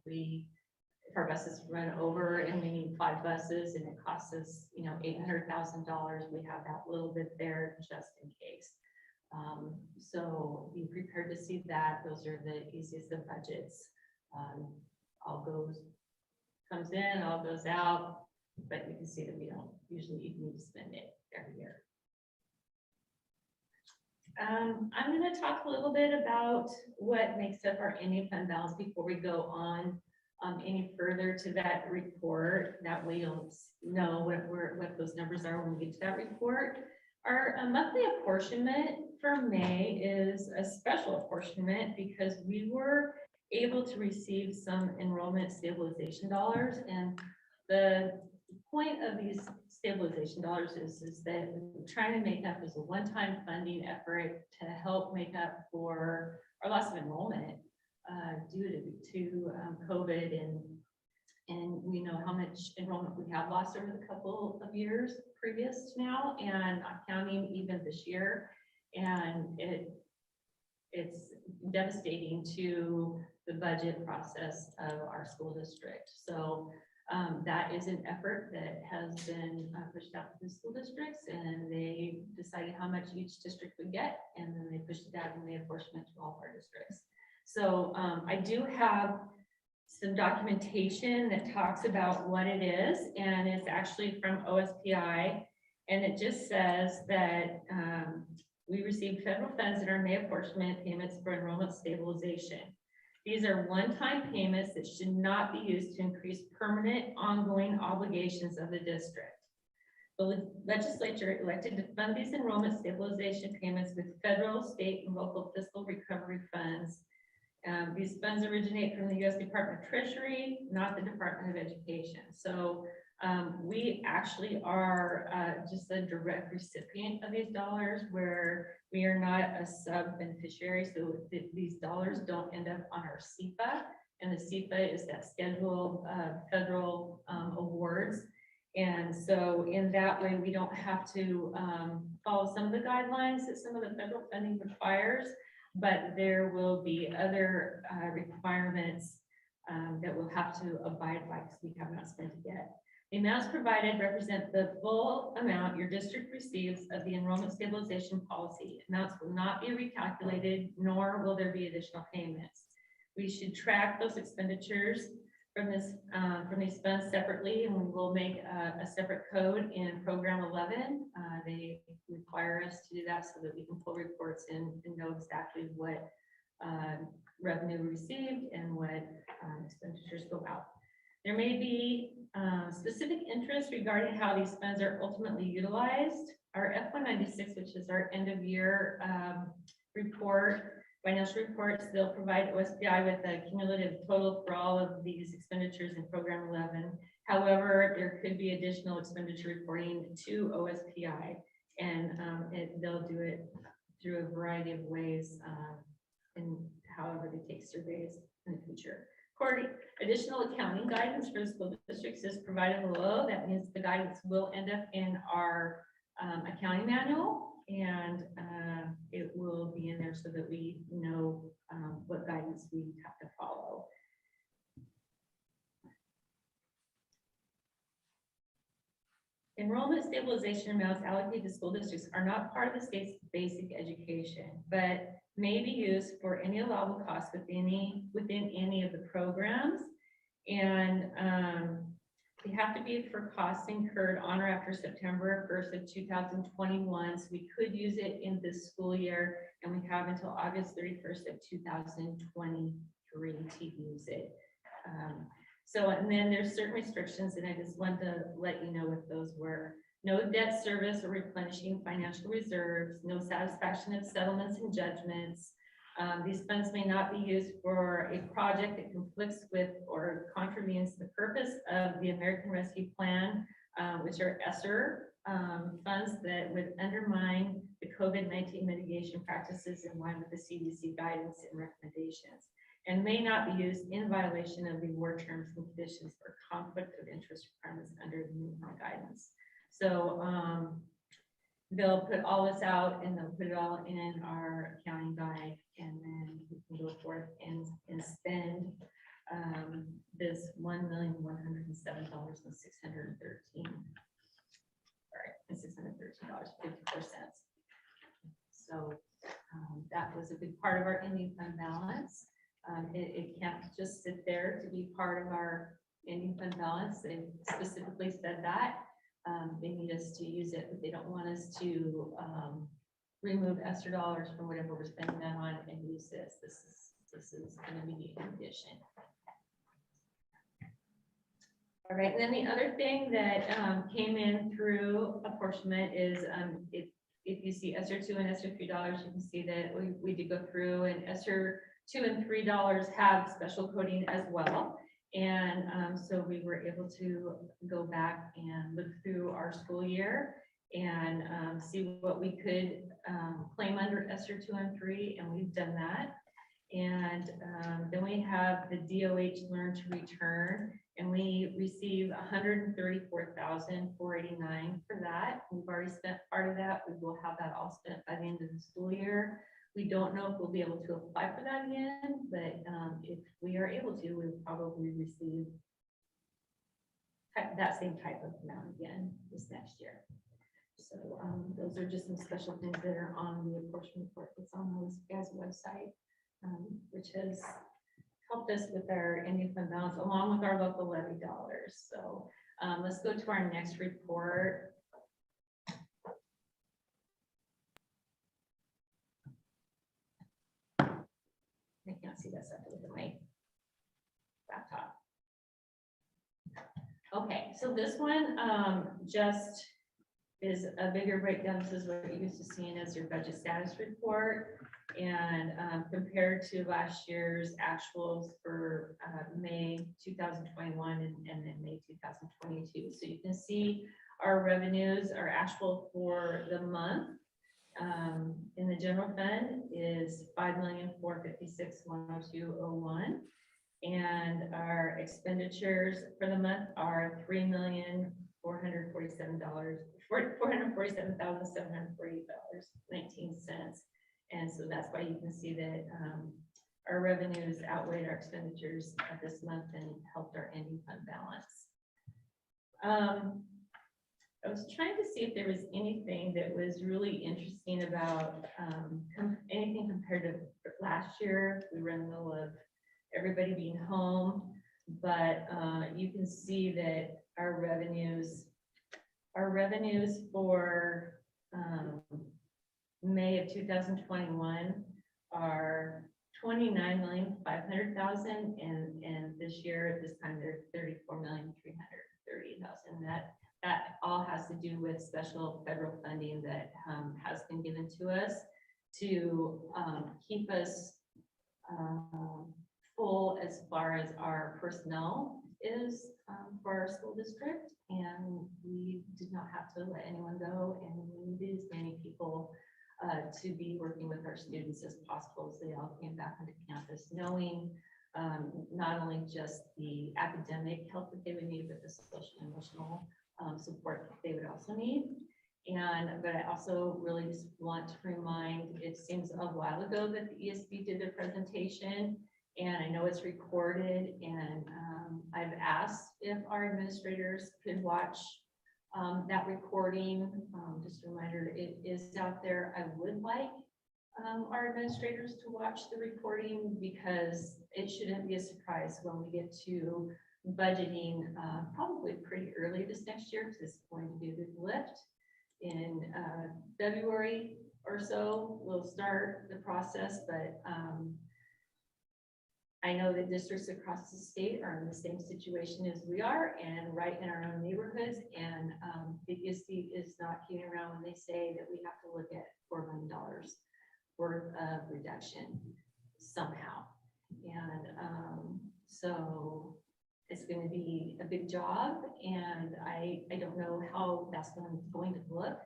our buses run over and we need 5 buses and it costs us, $800,000, we have that little bit there just in case. So be prepared to see that. Those are the easiest of budgets. All comes in, all goes out, but you can see that we don't usually even need to spend it every year. I'm going to talk a little bit about what makes up our ending fund balance before we go on any further to that report. That way you'll know what those numbers are when we get to that report. Our monthly apportionment for May is a special apportionment because we were able to receive some enrollment stabilization dollars, and the point of these stabilization dollars is that we're trying to make up as a one-time funding effort to help make up for our loss of enrollment due to COVID, and we know how much enrollment we have lost over the couple of years previous now, and not counting even this year, and it's devastating to the budget process of our school district. So that is an effort that has been pushed out to the school districts, and they decided how much each district would get, and then they pushed it out in the apportionment to all of our districts. So I do have some documentation that talks about what it is, and it's actually from OSPI, and it just says that we received federal funds in our May apportionment payments for enrollment stabilization. These are one-time payments that should not be used to increase permanent ongoing obligations of the district. The legislature elected to fund these enrollment stabilization payments with federal, state, and local fiscal recovery funds. These funds originate from the U.S. Department of Treasury, not the Department of Education. So we actually are just a direct recipient of these dollars, where we are not a sub-beneficiary. So these dollars don't end up on our SEPA, and the SEPA is that schedule of federal awards. And so in that way, we don't have to follow some of the guidelines that some of the federal funding requires, but there will be other requirements that we'll have to abide by because we have not spent it yet. The amounts provided represent the full amount your district receives of the enrollment stabilization policy. Amounts will not be recalculated, nor will there be additional payments. We should track those expenditures from these funds separately, and we will make a separate code in Program 11. They require us to do that so that we can pull reports in and know exactly what revenue received and what expenditures go out. There may be specific interest regarding how these funds are ultimately utilized. Our F-196, which is our end of year report, financial reports, they'll provide OSPI with a cumulative total for all of these expenditures in Program 11. However, there could be additional expenditure reporting to OSPI, and they'll do it through a variety of ways, and however they take surveys in the future. Additional accounting guidance for school districts is provided below. That means the guidance will end up in our accounting manual, and it will be in there so that we know what guidance we have to follow. Enrollment stabilization amounts allocated to school districts are not part of the state's basic education, but may be used for any allowable costs within any of the programs. And they have to be for costs incurred on or after September 1st of 2021. So we could use it in this school year, and we have until August 31st of 2023 to use it. And then there's certain restrictions, and I just wanted to let you know what those were. No debt service or replenishing financial reserves, no satisfaction of settlements and judgments. These funds may not be used for a project that conflicts with or contravenes the purpose of the American Rescue Plan, which are ESSER funds that would undermine the COVID-19 mitigation practices in line with the CDC guidance and recommendations, and may not be used in violation of the award terms and conditions or conflict of interest requirements under the new guidance. So they'll put all this out, and they'll put it all in our accounting guide, and then we can go forth and spend this $1,107,613. Sorry, $613.54. So that was a big part of our ending fund balance. It can't just sit there to be part of our ending fund balance. They specifically said that. They need us to use it, but they don't want us to remove ESSER dollars from whatever we're spending that on and use this. This is going to be an addition. All right, and then the other thing that came in through apportionment is if you see ESSER 2 and ESSER 3 dollars, you can see that we did go through, and ESSER 2 and 3 dollars have special coding as well. And so we were able to go back and look through our school year and see what we could claim under ESSER 2 and 3, and we've done that. And then we have the DOH Learn to Return, and we receive $134,489 for that. We've already spent part of that. We will have that all spent by the end of the school year. We don't know if we'll be able to apply for that again, but if we are able to, we'll probably receive that same type of amount again this next year. So those are just some special things that are on the apportionment report that's on those guys' website, which has helped us with our ending fund balance along with our local levy dollars. So let's go to our next report. I can't see this. I have to look at my laptop. Okay, so this one just is a bigger breakdown. This is what you're used to seeing as your budget status report. And compared to last year's actuals for May 2021 and then May 2022. So you can see our revenues, our actual for the month in the general fund is $5,456,102.01, and our expenditures for the month are $447,748.19. And so that's why you can see that our revenues outweighed our expenditures this month and helped our ending fund balance. I was trying to see if there was anything that was really interesting about anything compared to last year. We were in the middle of everybody being home, but you can see that our revenues for May of 2021 are $29,500,000, and this year at this time they're $34,330,000. That all has to do with special federal funding that has been given to us to keep us full as far as our personnel is for our school district, and we did not have to let anyone go, and we needed as many people to be working with our students as possible as they all came back onto campus, knowing not only just the academic help that they would need, but the social and emotional support that they would also need. But I also really just want to remind, it seems a while ago that the ESB did their presentation, and I know it's recorded, and I've asked if our administrators could watch that recording. Just a reminder, it is out there. I would like our administrators to watch the recording, because it shouldn't be a surprise when we get to budgeting probably pretty early this next year, because it's going to be a big lift. In February or so, we'll start the process, but I know that districts across the state are in the same situation as we are, and right in our own neighborhoods, and the ESB is not kidding around when they say that we have to look at $4 million worth of reduction somehow. And so it's going to be a big job, and I don't know how that's going to look,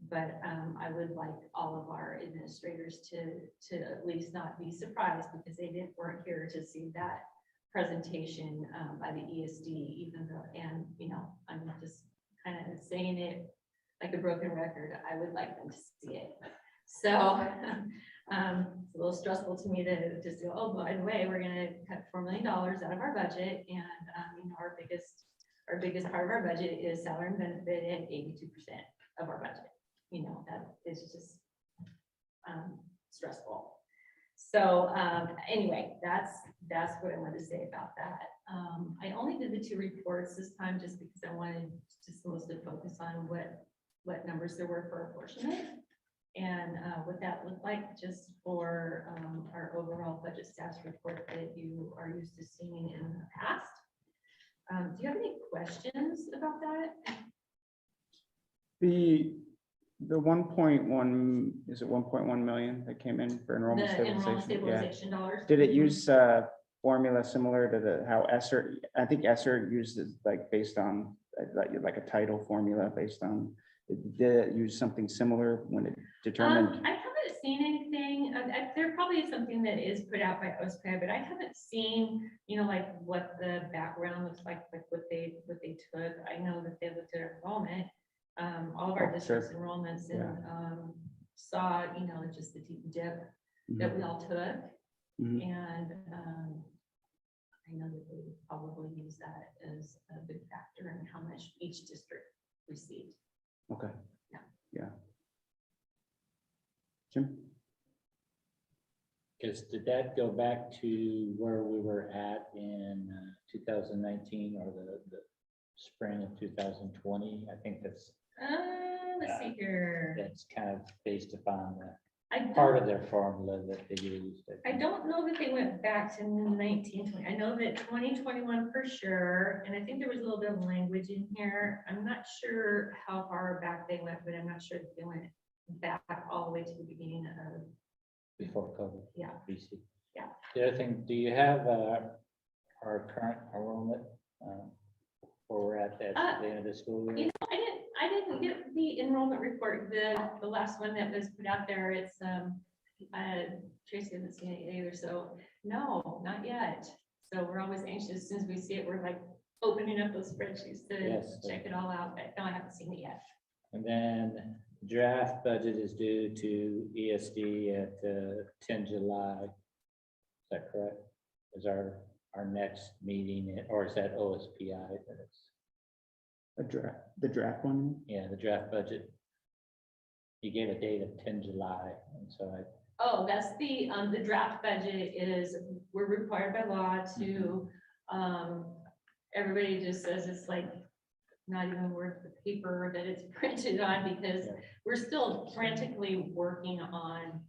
but I would like all of our administrators to at least not be surprised, because they weren't here to see that presentation by the ESD, even though, and you know, I'm just kind of saying it like a broken record. I would like them to see it. So it's a little stressful to me to just go, oh, by the way, we're going to cut $4 million out of our budget, and you know, our biggest part of our budget is salary and benefit at 82% of our budget. You know, that is just stressful. So anyway, that's what I wanted to say about that. I only did the 2 reports this time just because I wanted just mostly focus on what numbers there were for apportionment and what that looked like just for our overall budget status report that you are used to seeing in the past. Do you have any questions about that? The 1.1, is it 1.1 million that came in for enrollment The enrollment stabilization? stabilization dollars. Did it use formula similar to how ESSER? I think ESSER uses like based on like a title formula based on. Did it use something similar when it determined? I haven't seen anything. There probably is something that is put out by OSPI, but I haven't seen, you know, like what the background looks like what they took. I know that they looked at enrollment. All of our districts enrollments and saw, you know, just the deep dip that we all took. And I know that they would probably use that as a big factor in how much each district received. Okay. Yeah. Yeah. Jim? Because did that go back to where we were at in 2019 or the spring of 2020? I think that's. Let's see here. That's kind of based upon I part don't- of their formula that they used. I don't know that they went back to 1920. I know that 2021 for sure. And I think there was a little bit of language in here. I'm not sure how far back they went, but I'm not sure if they went back all the way to the beginning of. Before COVID. Yeah. BC. Yeah. The other thing, do you have our current enrollment where we're at the end of the school year? You know, I didn't get the enrollment report, the last one that was put out there. It's Tracy hasn't seen it either, so no, not yet. So we're always anxious. As soon as we see it, we're like opening up those spreadsheets to check it all out. But no, I haven't seen it yet. And then draft budget is due to ESD at 10 July. Is that correct? Is our next meeting, or is that OSPI that it's? The draft one? Yeah, the draft budget. You gave a date of 10 July, and so Oh, that's the draft budget is, we're required by law to, everybody just says it's like not even worth the paper that it's printed on because we're still frantically working on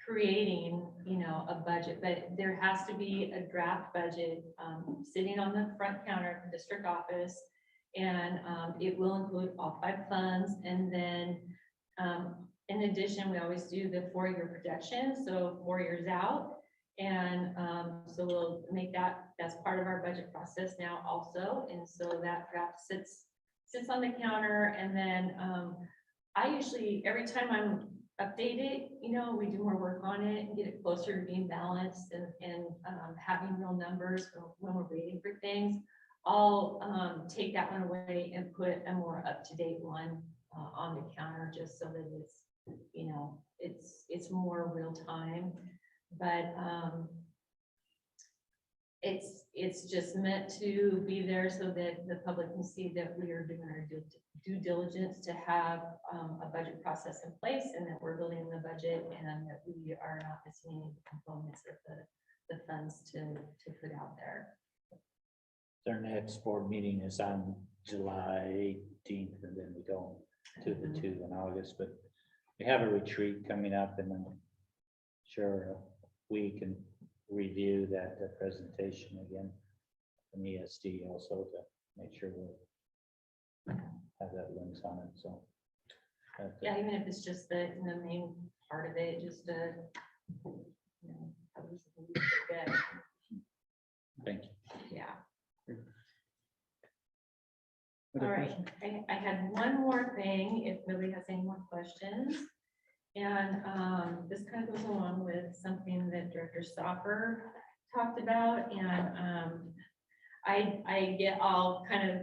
creating, you know, a budget, but there has to be a draft budget sitting on the front counter at the district office. And it will include all 5 funds. And then in addition, we always do the 4-year projection, so 4 years out. And so we'll make that's part of our budget process now also. And so that draft sits on the counter. And then I usually, every time I'm updated, you know, we do more work on it and get it closer to being balanced and having real numbers when we're waiting for things. I'll take that one away and put a more up-to-date one on the counter just so that it's, you know, it's more real time. But it's just meant to be there so that the public can see that we are doing our due diligence to have a budget process in place and that we're building the budget and that we are not missing any components of the funds to put out there. their next board meeting is on July 18th, and then we go to the 2 in August, but we have a retreat coming up, and I'm sure we can review that presentation again from ESD also to make sure we have that links on it, so. Yeah, even if it's just the main part of it, just to, you know, at least good. Thank you. Yeah. Other All right, I had one more thing, if nobody has any more questions. And this kind of goes along with something that Director Stopper talked about. And I get all kind of,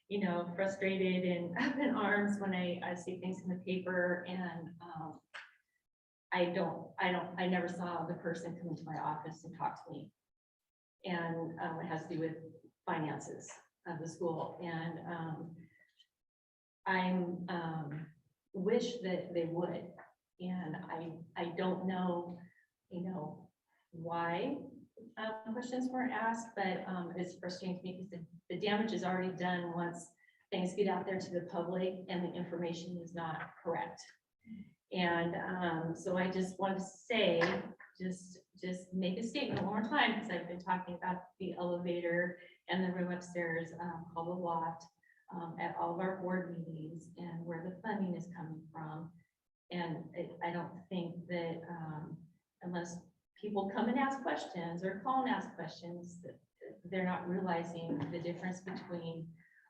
you know, frustrated and up in arms when I see things in the paper, and I never saw the person come into my office and talk to me. And it has to do with finances of the school. And I'm wish that they would. And I don't know, you know, why questions weren't asked, but it's frustrating to me because the damage is already done once things get out there to the public and the information is not correct. And so I just wanted to say, just make a statement one more time, because I've been talking about the elevator and the room upstairs called the loft at all of our board meetings and where the funding is coming from. And I don't think that unless people come and ask questions or call and ask questions, that they're not realizing the difference between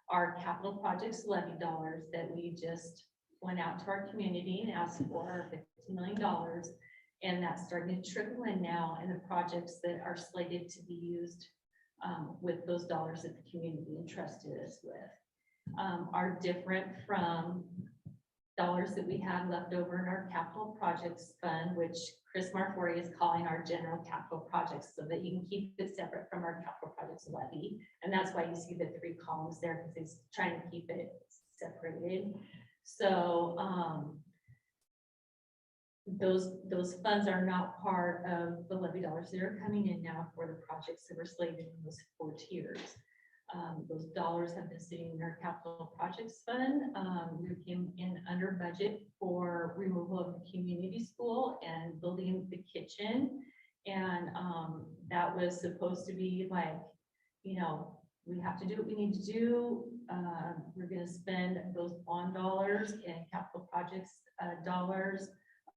our capital projects levy dollars that we just went out to our community and asked for $50 million. And that's starting to trickle in now, and the projects that are slated to be used with those dollars that the community entrusted us with are different from dollars that we have left over in our capital projects fund, which Chris Marfori is calling our general capital projects, so that you can keep it separate from our capital projects levy. And that's why you see the 3 columns there, because he's trying to keep it separated. So those funds are not part of the levy dollars that are coming in now for the projects that were slated in those 4 tiers. Those dollars have been sitting in our capital projects fund. We came in under budget for removal of the community school and building the kitchen. And that was supposed to be like, you know, we have to do what we need to do. We're going to spend those bond dollars and capital projects dollars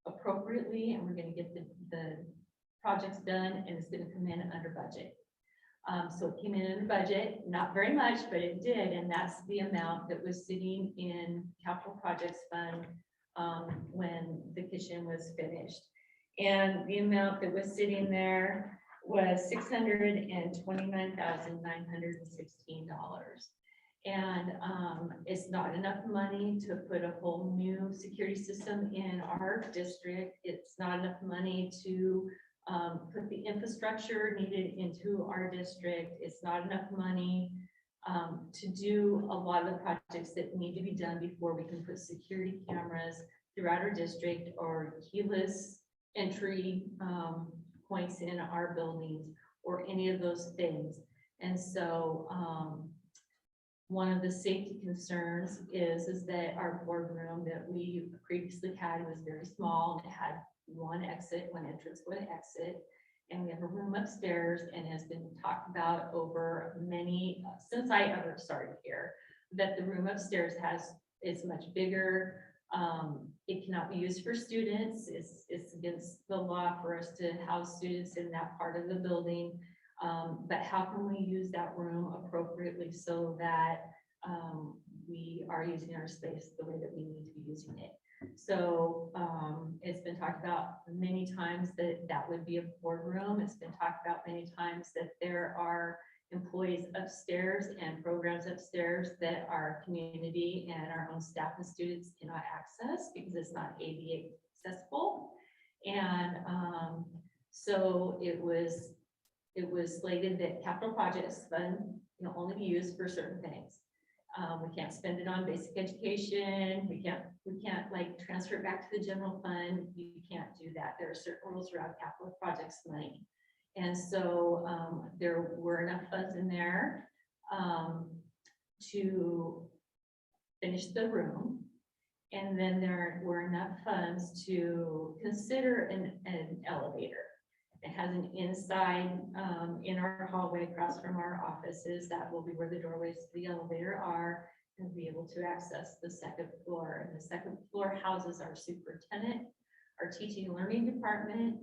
appropriately, and we're going to get the projects done, and it's going to come in under budget. So it came in under budget, not very much, but it did, and that's the amount that was sitting in capital projects fund when the kitchen was finished. And the amount that was sitting there was $629,916. And it's not enough money to put a whole new security system in our district. It's not enough money to put the infrastructure needed into our district. It's not enough money to do a lot of the projects that need to be done before we can put security cameras throughout our district or keyless entry points in our buildings or any of those things. And so one of the safety concerns is that our boardroom that we previously had was very small, and it had one exit, one entrance, one exit. And we have a room upstairs, and has been talked about over many, since I ever started here, that the room upstairs is much bigger. It cannot be used for students. It's against the law for us to house students in that part of the building. But how can we use that room appropriately so that we are using our space the way that we need to be using it? So it's been talked about many times that that would be a boardroom. It's been talked about many times that there are employees upstairs and programs upstairs that our community and our own staff and students cannot access because it's not ADA accessible. And so it was slated that capital projects fund can only be used for certain things. We can't spend it on basic education. We can't like transfer it back to the general fund. You can't do that. There are certain rules around capital projects money. And so there were enough funds in there to finish the room. And then there were enough funds to consider an elevator. It has an inside in our hallway across from our offices. That will be where the doorways to the elevator are, and be able to access the 2nd floor. And the 2nd floor houses our superintendent, our teaching and learning department,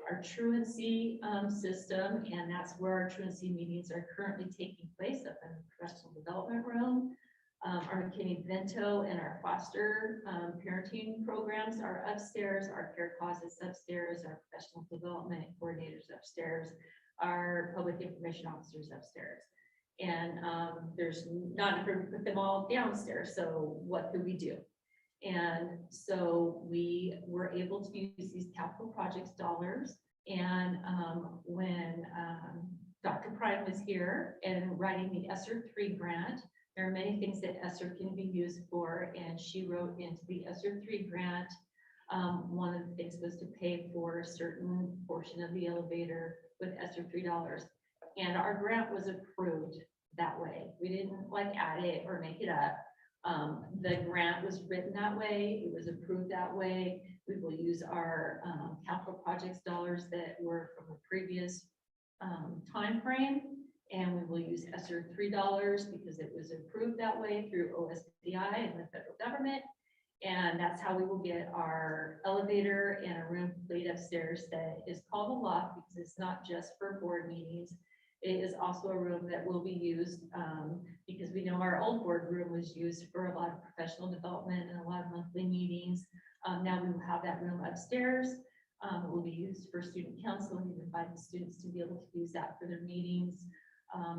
our truancy system, and that's where our truancy meetings are currently taking place, up in the professional development room. Our McKinney-Vento and our foster parenting programs are upstairs, our care causes upstairs, our professional development coordinators upstairs, our public information officers upstairs. And there's not enough room to put them all downstairs, so what could we do? And so we were able to use these capital projects dollars. And when Dr. Prime was here and writing the ESSER 3 grant, there are many things that ESSER can be used for, and she wrote into the ESSER 3 grant One of the things was to pay for a certain portion of the elevator with ESSER $3. And our grant was approved that way. We didn't like add it or make it up. The grant was written that way. It was approved that way. We will use our capital projects dollars that were from a previous time frame, and we will use ESSER $3 because it was approved that way through OSDI and the federal government. And that's how we will get our elevator and a room complete upstairs that is called a loft, because it's not just for board meetings. It is also a room that will be used because we know our old board room was used for a lot of professional development and a lot of monthly meetings. Now we will have that room upstairs. It will be used for student council. We invite the students to be able to use that for their meetings.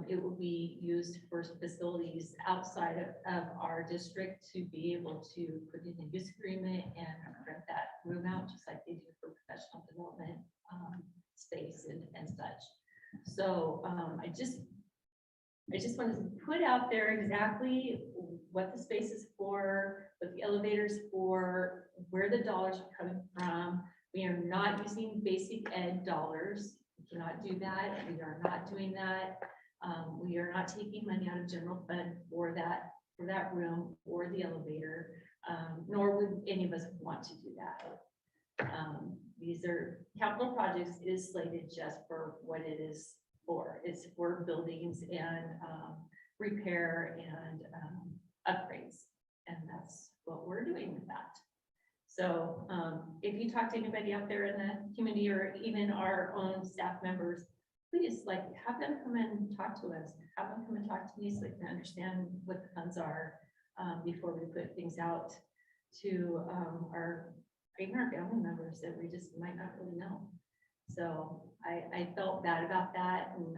It will be used for facilities outside of our district to be able to put in a use agreement and rent that room out, just like they do for professional development space and such. So I just wanted to put out there exactly what the space is for, what the elevator's for, where the dollars are coming from. We are not using basic ed dollars. We cannot do that. We are not doing that. We are not taking money out of general fund for that room or the elevator, nor would any of us want to do that. These are capital projects. It is slated just for what it is for. It's for buildings and repair and upgrades. And that's what we're doing with that. So if you talk to anybody out there in the community or even our own staff members, please have them come and talk to us. Have them come and talk to me so they can understand what the funds are before we put things out to even our family members that we just might not really know. So I felt bad about that and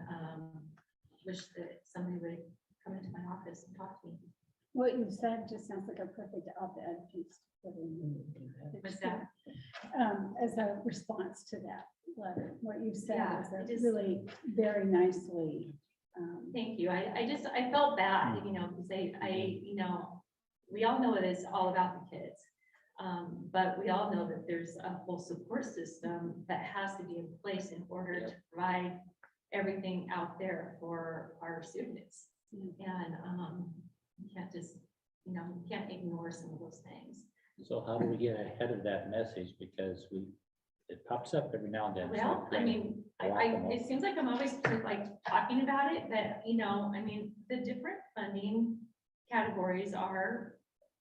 wish that somebody would come into my office and talk to me. What you've said just sounds like a perfect op-ed piece. What's that? As a response to that letter, what you said Yeah, is really very nicely. Thank you. I felt bad, because we all know it is all about the kids. But we all know that there's a whole support system that has to be in place in order to provide everything out there for our students. And you can't just, you can't ignore some of those things. So how do we get ahead of that message? Because it pops up every now and then. Well, it seems like I'm always talking about it, but the different funding categories are,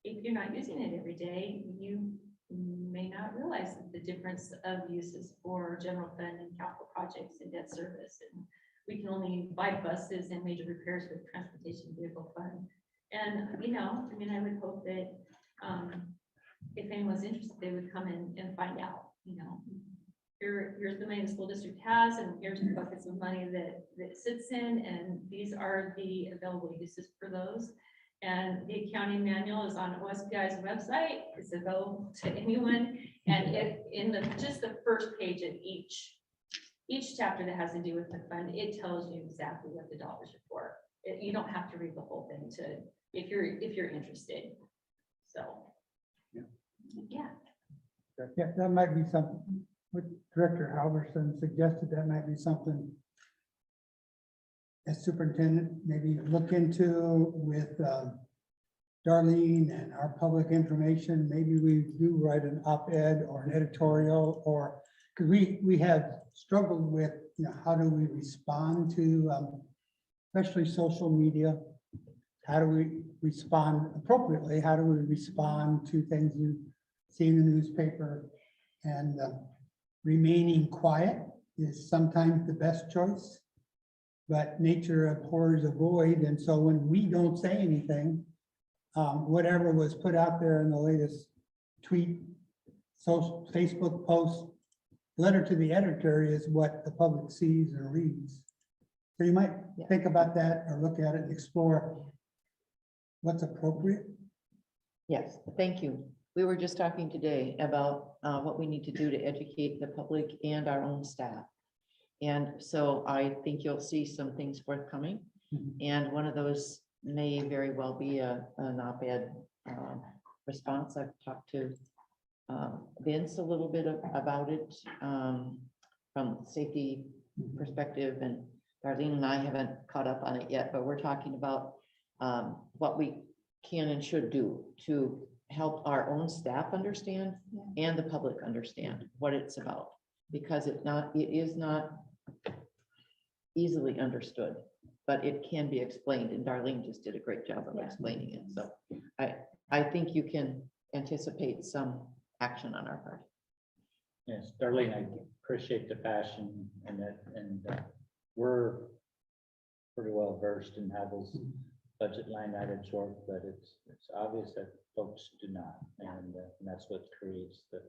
if you're not using it every day, you may not realize the difference of uses for general fund and capital projects and debt service. And we can only buy buses and major repairs with transportation vehicle fund. And, I would hope that if anyone's interested, they would come in and find out, here's the money the school district has, and here's the buckets of money that it sits in, and these are the available uses for those. And the accounting manual is on OSPI's website. It's available to anyone. And in just the first page of each chapter that has to do with the fund, it tells you exactly what the dollars are for. You don't have to read the whole thing if you're interested. So, yeah. Yeah, that might be something, what Director Halverson suggested, that might be something as superintendent, maybe look into with Darlene and our public information. Maybe we do write an op-ed or an editorial, or because we have struggled with, how do we respond to, especially social media? How do we respond appropriately? How do we respond to things you see in the newspaper? And remaining quiet is sometimes the best choice, but nature abhors a void. And so when we don't say anything, whatever was put out there in the latest tweet, social, Facebook post, letter to the editor is what the public sees and reads. So you might think about that or look at it and explore what's appropriate. Yes, thank you. We were just talking today about what we need to do to educate the public and our own staff. And so I think you'll see some things forthcoming. And one of those may very well be an op-ed response. I've talked to Vince a little bit about it from safety perspective, and Darlene and I haven't caught up on it yet, but we're talking about what we can and should do to help our own staff understand and the public understand what it's about, because it is not easily understood, but it can be explained, and Darlene just did a great job of explaining it. So I think you can anticipate some action on our part. Yes, Darlene, I appreciate the passion and that, and we're pretty well versed in how those budget line items work, but it's obvious that folks do not, and that's what creates the.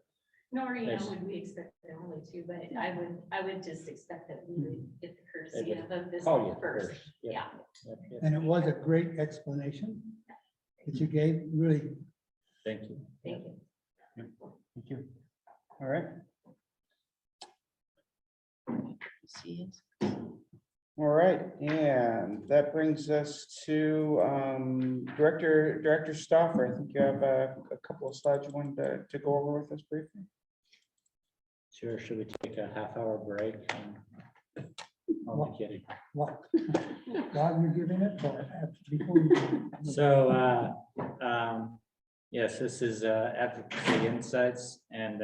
Nor, would we expect it only to, but I would just expect that we would get the courtesy of this Call you first. first. Yeah. And it was a great explanation that you gave, really. Thank you. Thank you. Thank you. All right. See it? All right, and that brings us to Director Stauffer. I think you have a couple of slides you wanted to go over with us briefly. Sure, should we take a half-hour break? Only kidding. What? While you're giving it, or before you. So, yes, this is Advocacy Insights, and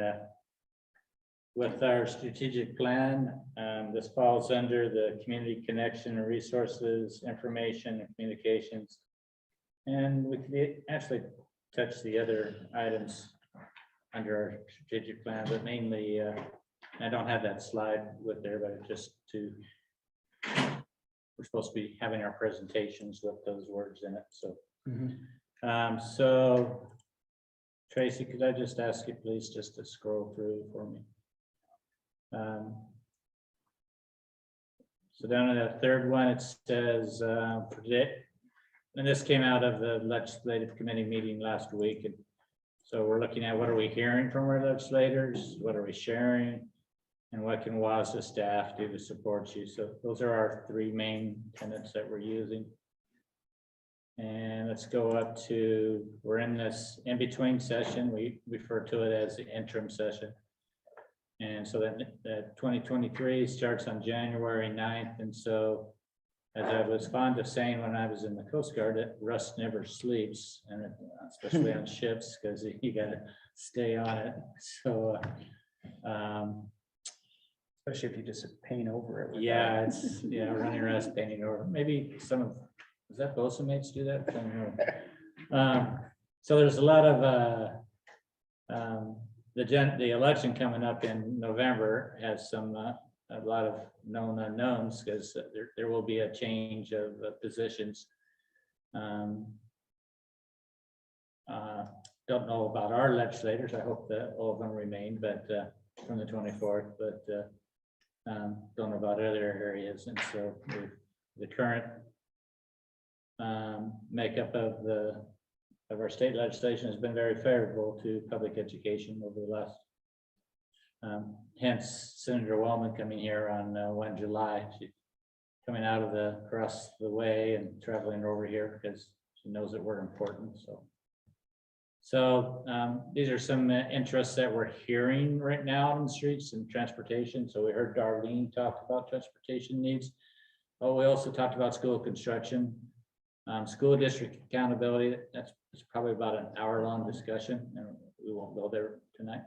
with our strategic plan, this falls under the community connection and resources, information and communications. And we could actually touch the other items under our strategic plan, but mainly, I don't have that slide with there, but just we're supposed to be having our presentations with those words in it. So, so Tracy, could I just ask you please just to scroll through for me? So down in the third one, it says predict, and this came out of the legislative committee meeting last week. And so we're looking at what are we hearing from our legislators, what are we sharing, and what can WASA staff do to support you. So those are our three main tenets that we're using. And let's go up to, we're in this in-between session. We refer to it as the interim session. And so that 2023 starts on January 9th. And so as I was fond of saying when I was in the Coast Guard, that rust never sleeps, and especially on ships, because you got to stay on it. So, Especially if you just paint over it. yeah, it's running rust painting over. Maybe some of, is that bosun mates do that? I don't know. So there's a lot of the election coming up in November has some a lot of known unknowns, because there will be a change of positions. Don't know about our legislators. I hope that all of them remain, but from the 24th, but don't know about other areas. And so the current makeup of our state legislation has been very favorable to public education over the last. Hence Senator Wellman coming here on 1 July. She's coming out of across the way and traveling over here because she knows that we're important. So these are some interests that we're hearing right now on the streets and transportation. So we heard Darlene talk about transportation needs. Oh, we also talked about school construction, school district accountability. That's probably about an hour-long discussion, and we won't go there tonight.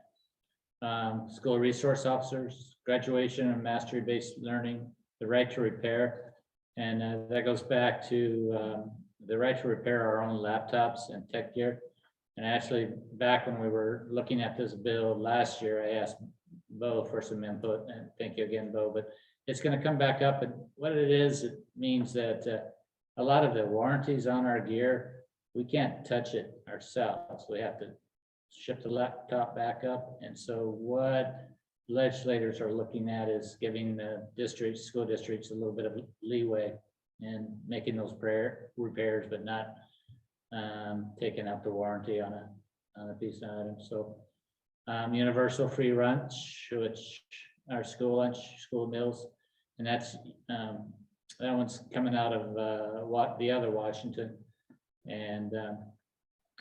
School resource officers, graduation and mastery-based learning, the right to repair. And that goes back to the right to repair our own laptops and tech gear. And actually, back when we were looking at this bill last year, I asked Bo for some input, and thank you again, Bo, but it's going to come back up. And what it is, it means that a lot of the warranties on our gear, we can't touch it ourselves. We have to ship the laptop back up. And so what legislators are looking at is giving the districts, school districts, a little bit of leeway and making those repairs, but not taking out the warranty on a piece of item. So universal free lunch, which our school lunch, school meals, and that's that one's coming out of the other Washington, and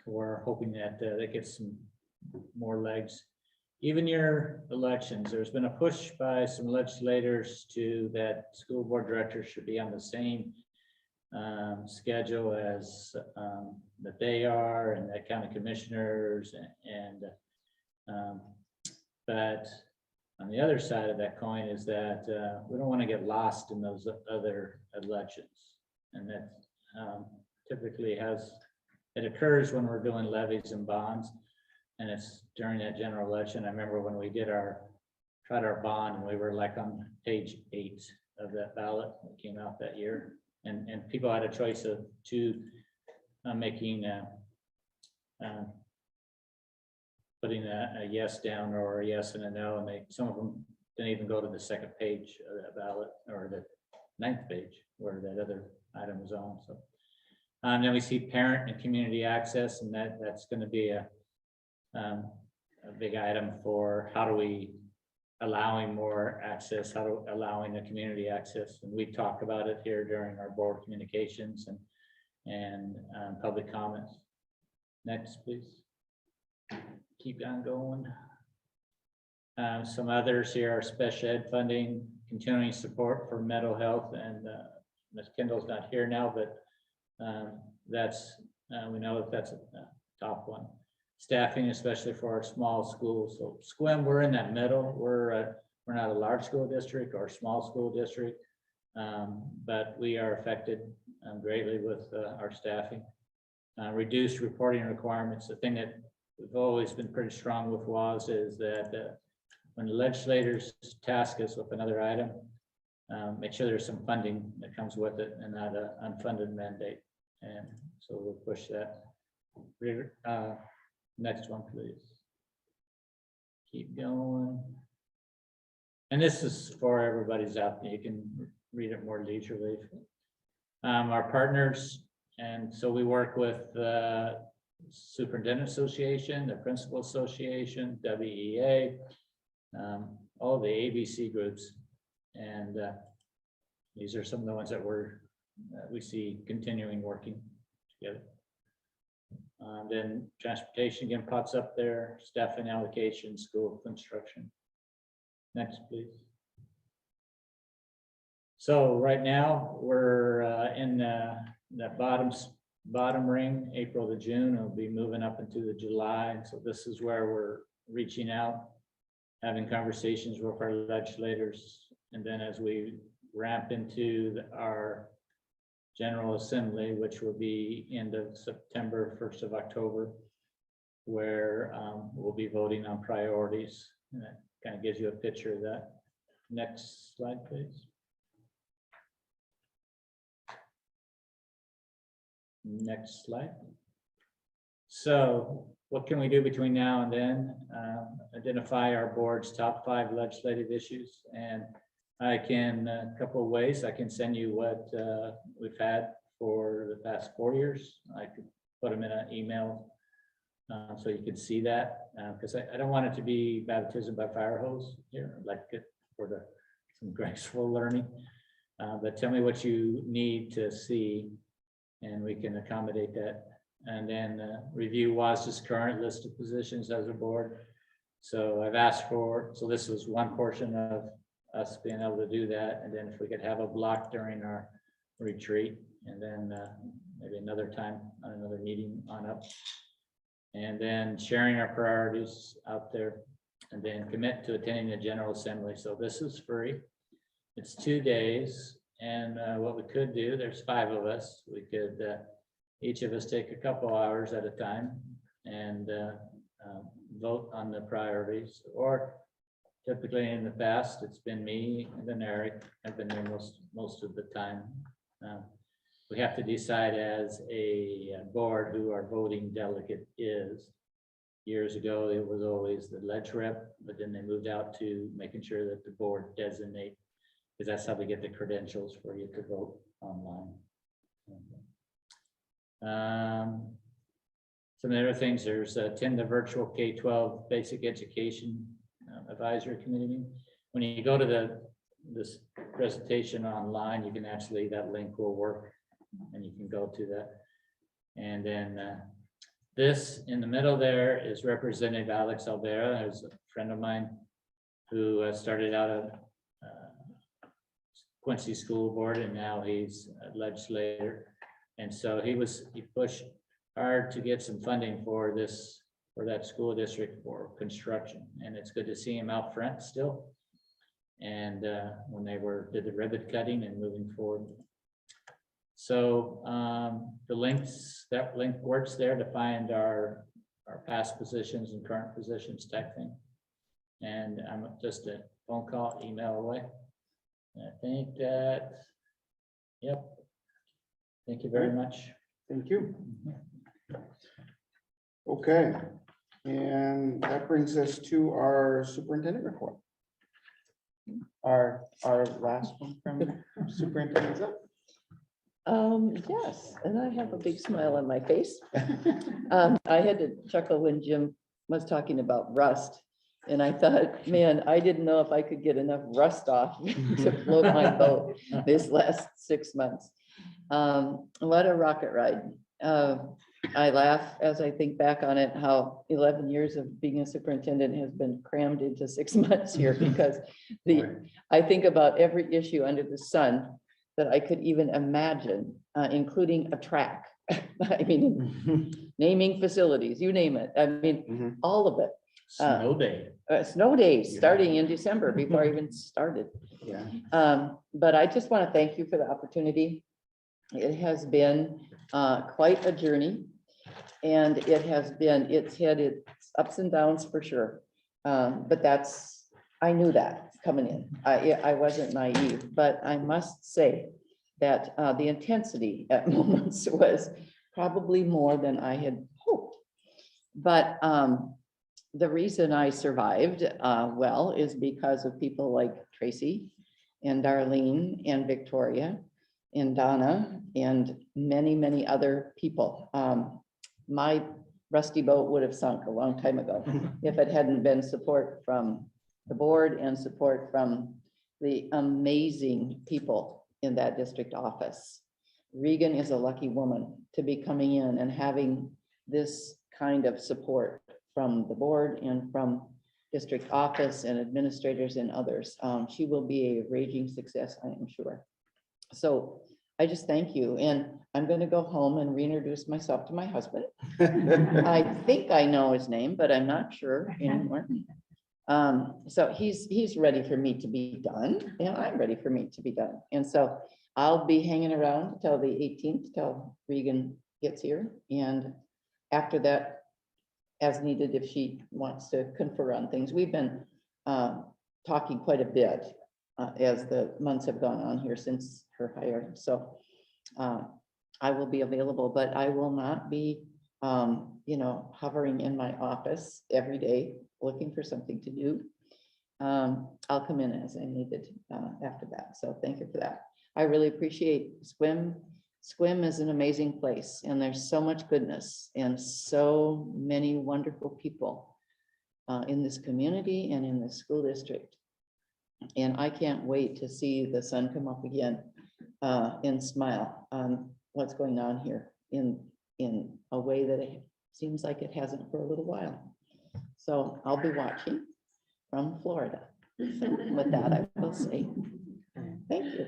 we're hoping that that gets some more legs. Even your elections, there's been a push by some legislators to that school board directors should be on the same schedule as that they are, and that county commissioners but on the other side of that coin is that we don't want to get lost in those other elections, and that typically it occurs when we're doing levies and bonds, and it's during that general election. I remember when we tried our bond, and we were like on page 8 of that ballot that came out that year, and people had a choice of making putting a yes down or a yes and a no, and some of them didn't even go to the second page of that ballot, or the 9th page where that other item was on. So then we see parent and community access, and that's going to be a big item for how do we allowing more access, allowing the community access, and we talk about it here during our board communications and public comments. Next, please. Keep on going. Some others here are special ed funding, continuing support for mental health, and Ms. Kendall's not here now, but that's we know that that's a top one. Staffing, especially for our small schools. So SQUIM, we're in that middle. We're not a large school district or a small school district, but we are affected greatly with our staffing. Reduced reporting requirements. The thing that we've always been pretty strong with WAS is that when the legislators task us with another item, make sure there's some funding that comes with it and not an unfunded mandate. And so we'll push that. Next one, please. Keep going. And this is for everybody's out there. You can read it more leisurely. Our partners, and so we work with the Superintendent Association, the Principal Association, WEA, all the ABC groups, and these are some of the ones that we see continuing working together. Then transportation again pops up there, staffing allocation, school construction. Next, please. So right now we're in that bottom ring, April to June. It'll be moving up into the July. So this is where we're reaching out, having conversations with our legislators, and then as we ramp into our General Assembly, which will be end of September, 1st of October, where we'll be voting on priorities. And that kind of gives you a picture of that. Next slide, please. Next slide. So what can we do between now and then? Identify our board's top 5 legislative issues, and I can, a couple of ways, I can send you what we've had for the past 4 years. I could put them in an email so you can see that, because I don't want it to be baptism by fire hose here. I'd like it for some graceful learning. But tell me what you need to see, and we can accommodate that. And then review WASD's current list of positions as a board. So I've asked for, so this was one portion of us being able to do that, and then if we could have a block during our retreat, and then maybe another time on another meeting on up, and then sharing our priorities out there, and then commit to attending the General Assembly. So this is free. It's 2 days, and what we could do, there's 5 of us. We could each of us take a couple hours at a time and vote on the priorities, or typically in the past, it's been me and then Eric. I've been there most of the time. We have to decide as a board who our voting delegate is. Years ago, it was always the ledge rep, but then they moved out to making sure that the board designate, because that's how they get the credentials for you to vote online. Some other things, there's attend the virtual K-12 basic education advisory committee. When you go to this presentation online, you can actually, that link will work and you can go to that. And then This in the middle there is Representative Alex Alvera, who's a friend of mine who started out of Quincy School Board, and now he's a legislator. And so he pushed hard to get some funding for that school district for construction. And it's good to see him out front still. And when they did the ribbon cutting and moving forward. So the links, that link works there to find our past positions and current positions type thing. And I'm just a phone call, email away. And I think that, yep. Thank you very much. Thank you. Okay, and that brings us to our superintendent report. Our last one from superintendent's up. Yes, and I have a big smile on my face. I had to chuckle when Jim was talking about rust. And I thought, man, I didn't know if I could get enough rust off to float my boat this last 6 months. What a rocket ride. I laugh as I think back on it, how 11 years of being a superintendent has been crammed into 6 months here, because I think about every issue under the sun that I could even imagine, including a track. I mean, naming facilities, you name it. I mean, all of it. Snow day. Snow days starting in December before I even started. Yeah. But I just want to thank you for the opportunity. It has been quite a journey, and it's had its ups and downs for sure. But I knew that coming in. I wasn't naive, but I must say that the intensity at moments was probably more than I had hoped. But the reason I survived well is because of people like Tracy and Darlene and Victoria and Donna and many, many other people. My rusty boat would have sunk a long time ago if it hadn't been support from the board and support from the amazing people in that district office. Regan is a lucky woman to be coming in and having this kind of support from the board and from district office and administrators and others. She will be a raging success, I am sure. So I just thank you. And I'm going to go home and reintroduce myself to my husband. I think I know his name, but I'm not sure anymore. So he's ready for me to be done, and I'm ready for me to be done. And so I'll be hanging around till the 18th, till Regan gets here. And after that, as needed, if she wants to confer on things. We've been talking quite a bit as the months have gone on here since her hire. So I will be available, but I will not be, hovering in my office every day looking for something to do. I'll come in as I needed after that. So thank you for that. I really appreciate SWIM. SWIM is an amazing place, and there's so much goodness and so many wonderful people in this community and in the school district. And I can't wait to see the sun come up again and smile on what's going on here in a way that it seems like it hasn't for a little while. So I'll be watching from Florida. So with that, I will say thank you.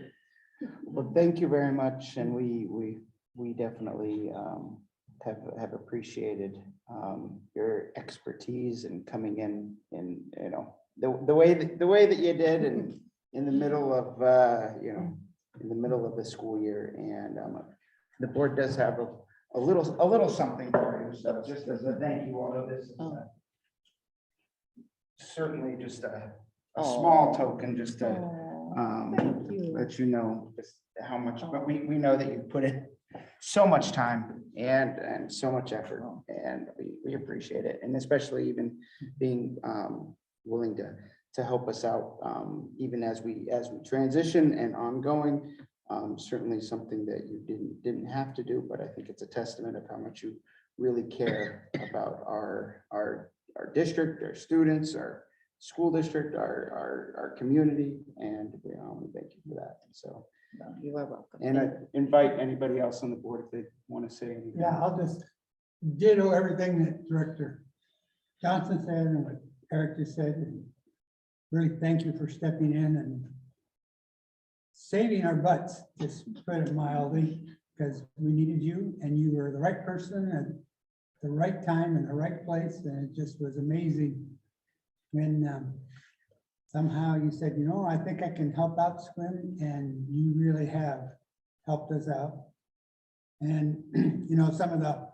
Well, thank you very much, and we definitely have appreciated your expertise and coming in, and the way that you did, and in the middle of the school year, and the board does have a little something for you. So just as a thank you, although this is certainly just a small token, just to let you know just how much, but we know that you put in so much time and so much effort, and we appreciate it, and especially even being willing to help us out even as we transition and ongoing. Certainly something that you didn't have to do, but I think it's a testament of how much you really care about our district, our students, our school district, our community, and we thank you for that. So you are welcome. And I invite anybody else on the board if they want to say anything. Yeah, I'll just ditto everything that Director Johnson said and what Eric just said. And really thank you for stepping in and saving our butts, just put it mildly, because we needed you and you were the right person at the right time in the right place. And it just was amazing when somehow you said, you know, I think I can help out SWIM, and you really have helped us out. And, you know, some of the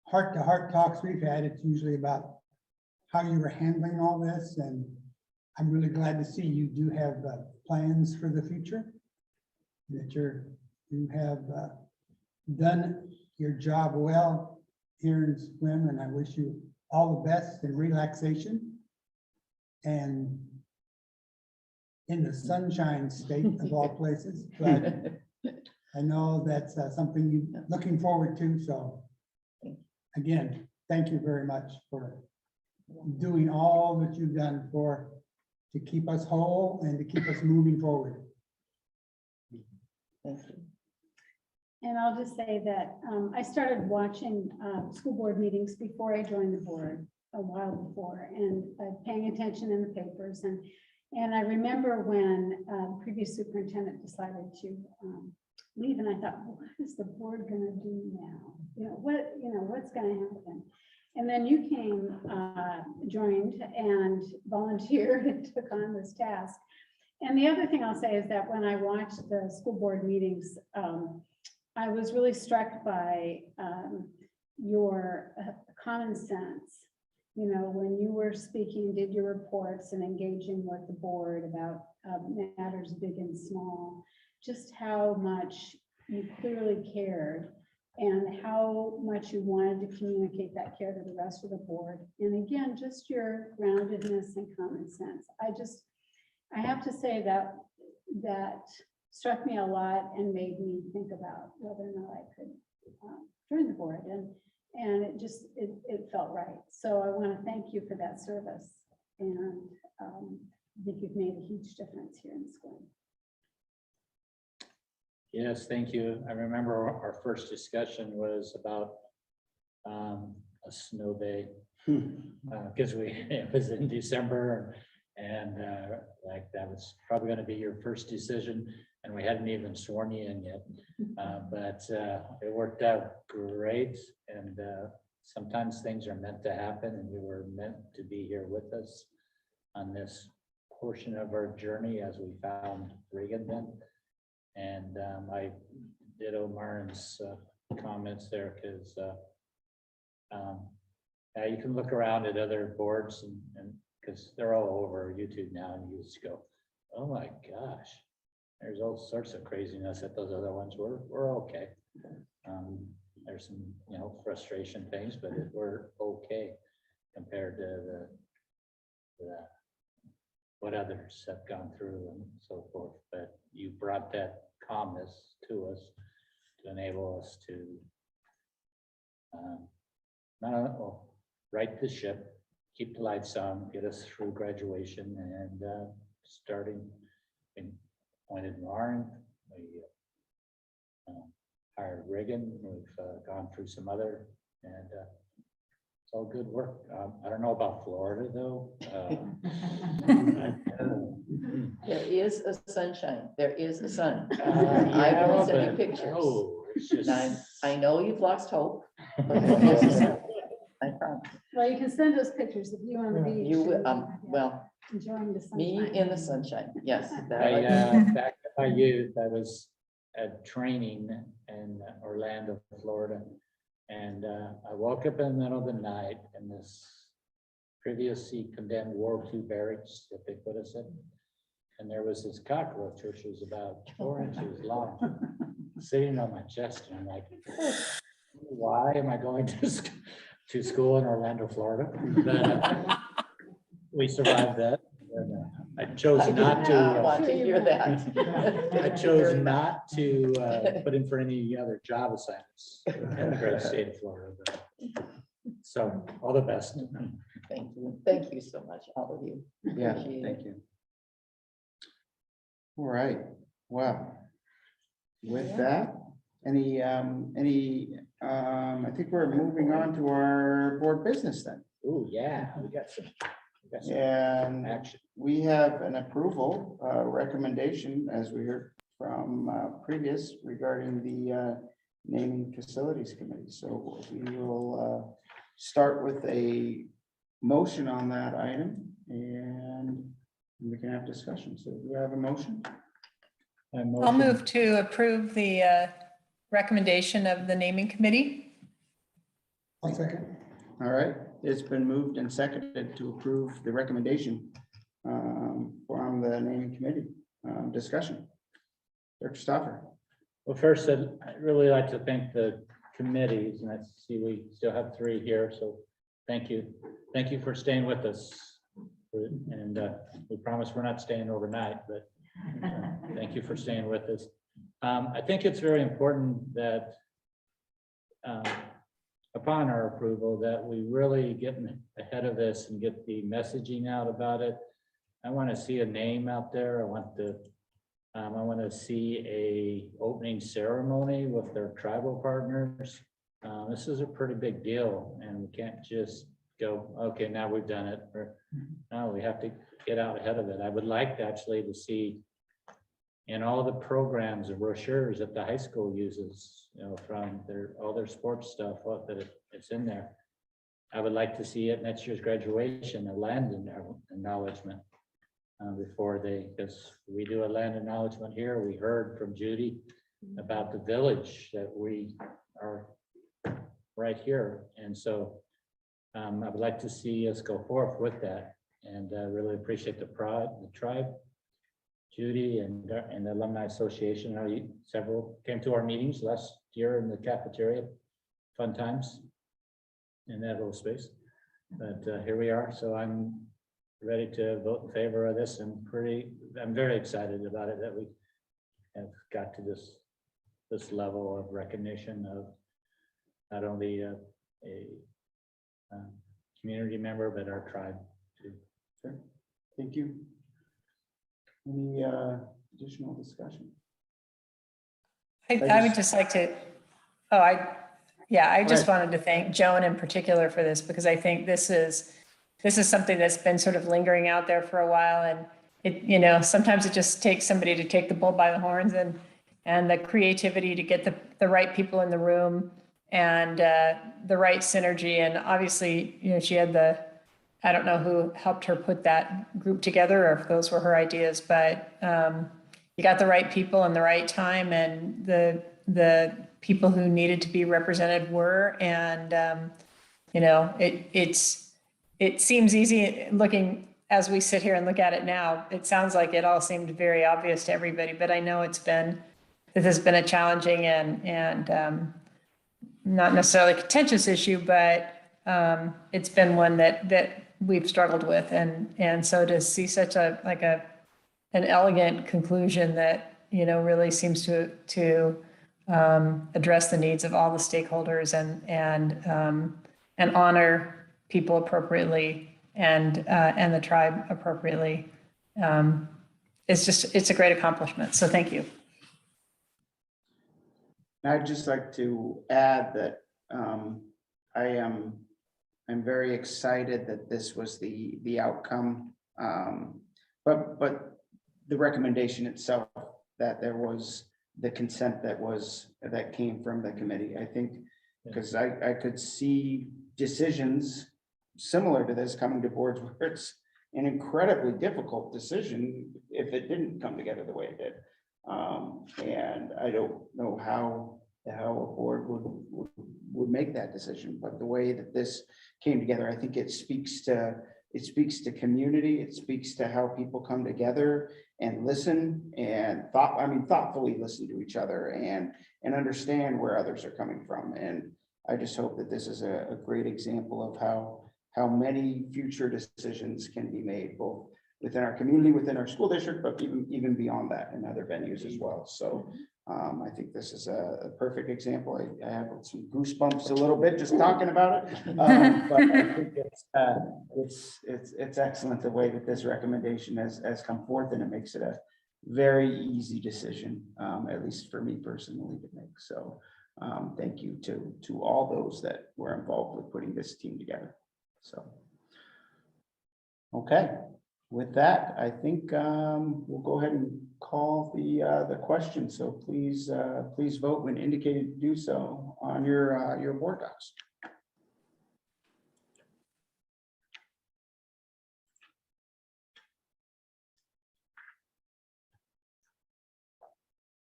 heart-to-heart talks we've had, it's usually about how you were handling all this. And I'm really glad to see you do have plans for the future, that you have done your job well here in SWIM, and I wish you all the best and relaxation. And in the sunshine state of all places, but I know that's something you're looking forward to. So again, thank you very much for doing all that you've done to keep us whole and to keep us moving forward. Thank you. And I'll just say that I started watching school board meetings before I joined the board, a while before, and paying attention in the papers. And I remember when the previous superintendent decided to leave, and I thought, what is the board going to do now? What's going to happen? And then you came, joined and volunteered and took on this task. And the other thing I'll say is that when I watched the school board meetings, I was really struck by your common sense. You know, when you were speaking, did your reports and engaging with the board about matters big and small, just how much you clearly cared and how much you wanted to communicate that care to the rest of the board. And again, just your groundedness and common sense. I have to say that struck me a lot and made me think about whether or not I could join the board. And it felt right. So I want to thank you for that service. And I think you've made a huge difference here in the school. Yes, thank you. I remember our first discussion was about a snow day, because it was in December, and like that was probably going to be your first decision, and we hadn't even sworn you in yet. But it worked out great, and sometimes things are meant to happen, and you were meant to be here with us on this portion of our journey as we found Reagan then. And I ditto Marin's comments there, because you can look around at other boards and because they're all over YouTube now, and you just go, oh my gosh, there's all sorts of craziness at those other ones. We're okay. There's some, frustration things, but we're okay compared to the what others have gone through and so forth. But you brought that calmness to us to enable us to right the ship, keep the lights on, get us through graduation, and starting in appointed Lauren. We hired Reagan. We've gone through some other, and it's all good work. I don't know about Florida though. There is a sunshine. There is a sun. I will send you pictures. Oh, it's just... I know you've lost hope. But there's a sun. I promise. Well, you can send us pictures if you want to be. You will, well, enjoying the sunshine. me in the sunshine. Yes. Back in my youth, I was at training in Orlando, Florida. And I woke up in the middle of the night in this previously condemned World War II barracks that they put us in. And there was this cockroach, which was about 4 inches long, sitting on my chest. And I'm like, why am I going to school in Orlando, Florida? But, we survived that. And, I chose not to. I want to hear that. I chose not to put in for any other job assignments in the great state of Florida. So all the best. Thank you. Thank you so much, all of you. Yeah, Appreciate thank it. you. All right, well, with that, I think we're moving on to our board business then. Oh, yeah, we got some And action. we have an approval recommendation, as we heard from previous, regarding the naming facilities committee. So we will start with a motion on that item, and we can have discussion. So do we have a motion? I'll move to approve the recommendation of the naming committee. I'll second. All right, it's been moved and seconded to approve the recommendation from the naming committee. Discussion. Dr. Stoffer. Well, first, I'd really like to thank the committees, and I see we still have 3 here, so thank you. Thank you for staying with us. And we promise we're not staying overnight, but thank you for staying with us. I think it's very important that upon our approval that we really get ahead of this and get the messaging out about it. I want to see a name out there. I want to see a opening ceremony with their tribal partners. This is a pretty big deal, and we can't just go, okay, now we've done it. No, we have to get out ahead of it. I would like actually to see in all the programs and brochures that the high school uses, from all their sports stuff, that it's in there. I would like to see it next year's graduation, a land acknowledgement because we do a land acknowledgement here. We heard from Judy about the village that we are right here. And so I would like to see us go forth with that, and really appreciate the tribe, Judy, and the Alumni Association. Several came to our meetings last year in the cafeteria. Fun times in that little space. But here we are. So I'm ready to vote in favor of this, and I'm very excited about it that we have got to this level of recognition of not only a community member, but our tribe too. Sure. Thank you. Any additional discussion? I would just like to, I just wanted to thank Joan in particular for this, because I think this is something that's been sort of lingering out there for a while. And it, sometimes it just takes somebody to take the bull by the horns and the creativity to get the right people in the room and the right synergy. And obviously, she had I don't know who helped her put that group together or if those were her ideas, but you got the right people in the right time, and the people who needed to be represented were, and it seems easy looking as we sit here and look at it now. It sounds like it all seemed very obvious to everybody, but I know this has been a challenging and not necessarily contentious issue, but it's been one that we've struggled with, and so to see such an elegant conclusion that really seems to address the needs of all the stakeholders and honor people appropriately and the tribe appropriately. It's a great accomplishment. So thank you. I'd just like to add that I'm very excited that this was the outcome, but the recommendation itself, that there was the consent that came from the committee. I think because I could see decisions similar to this coming to boards where it's an incredibly difficult decision if it didn't come together the way it did. And I don't know how a board would make that decision, but the way that this came together, I think it speaks to community. It speaks to how people come together and listen and thoughtfully listen to each other and understand where others are coming from. And I just hope that this is a great example of how many future decisions can be made, both within our community, within our school district, but even beyond that in other venues as well. So I think this is a perfect example. I have some goosebumps a little bit just talking about it, but I think it's excellent the way that this recommendation has come forth, and it makes it very easy decision, at least for me personally to make. So thank you to all those that were involved with putting this team together. So, okay, with that, I think we'll go ahead and call the question. So please vote when indicated to do so on your board docs.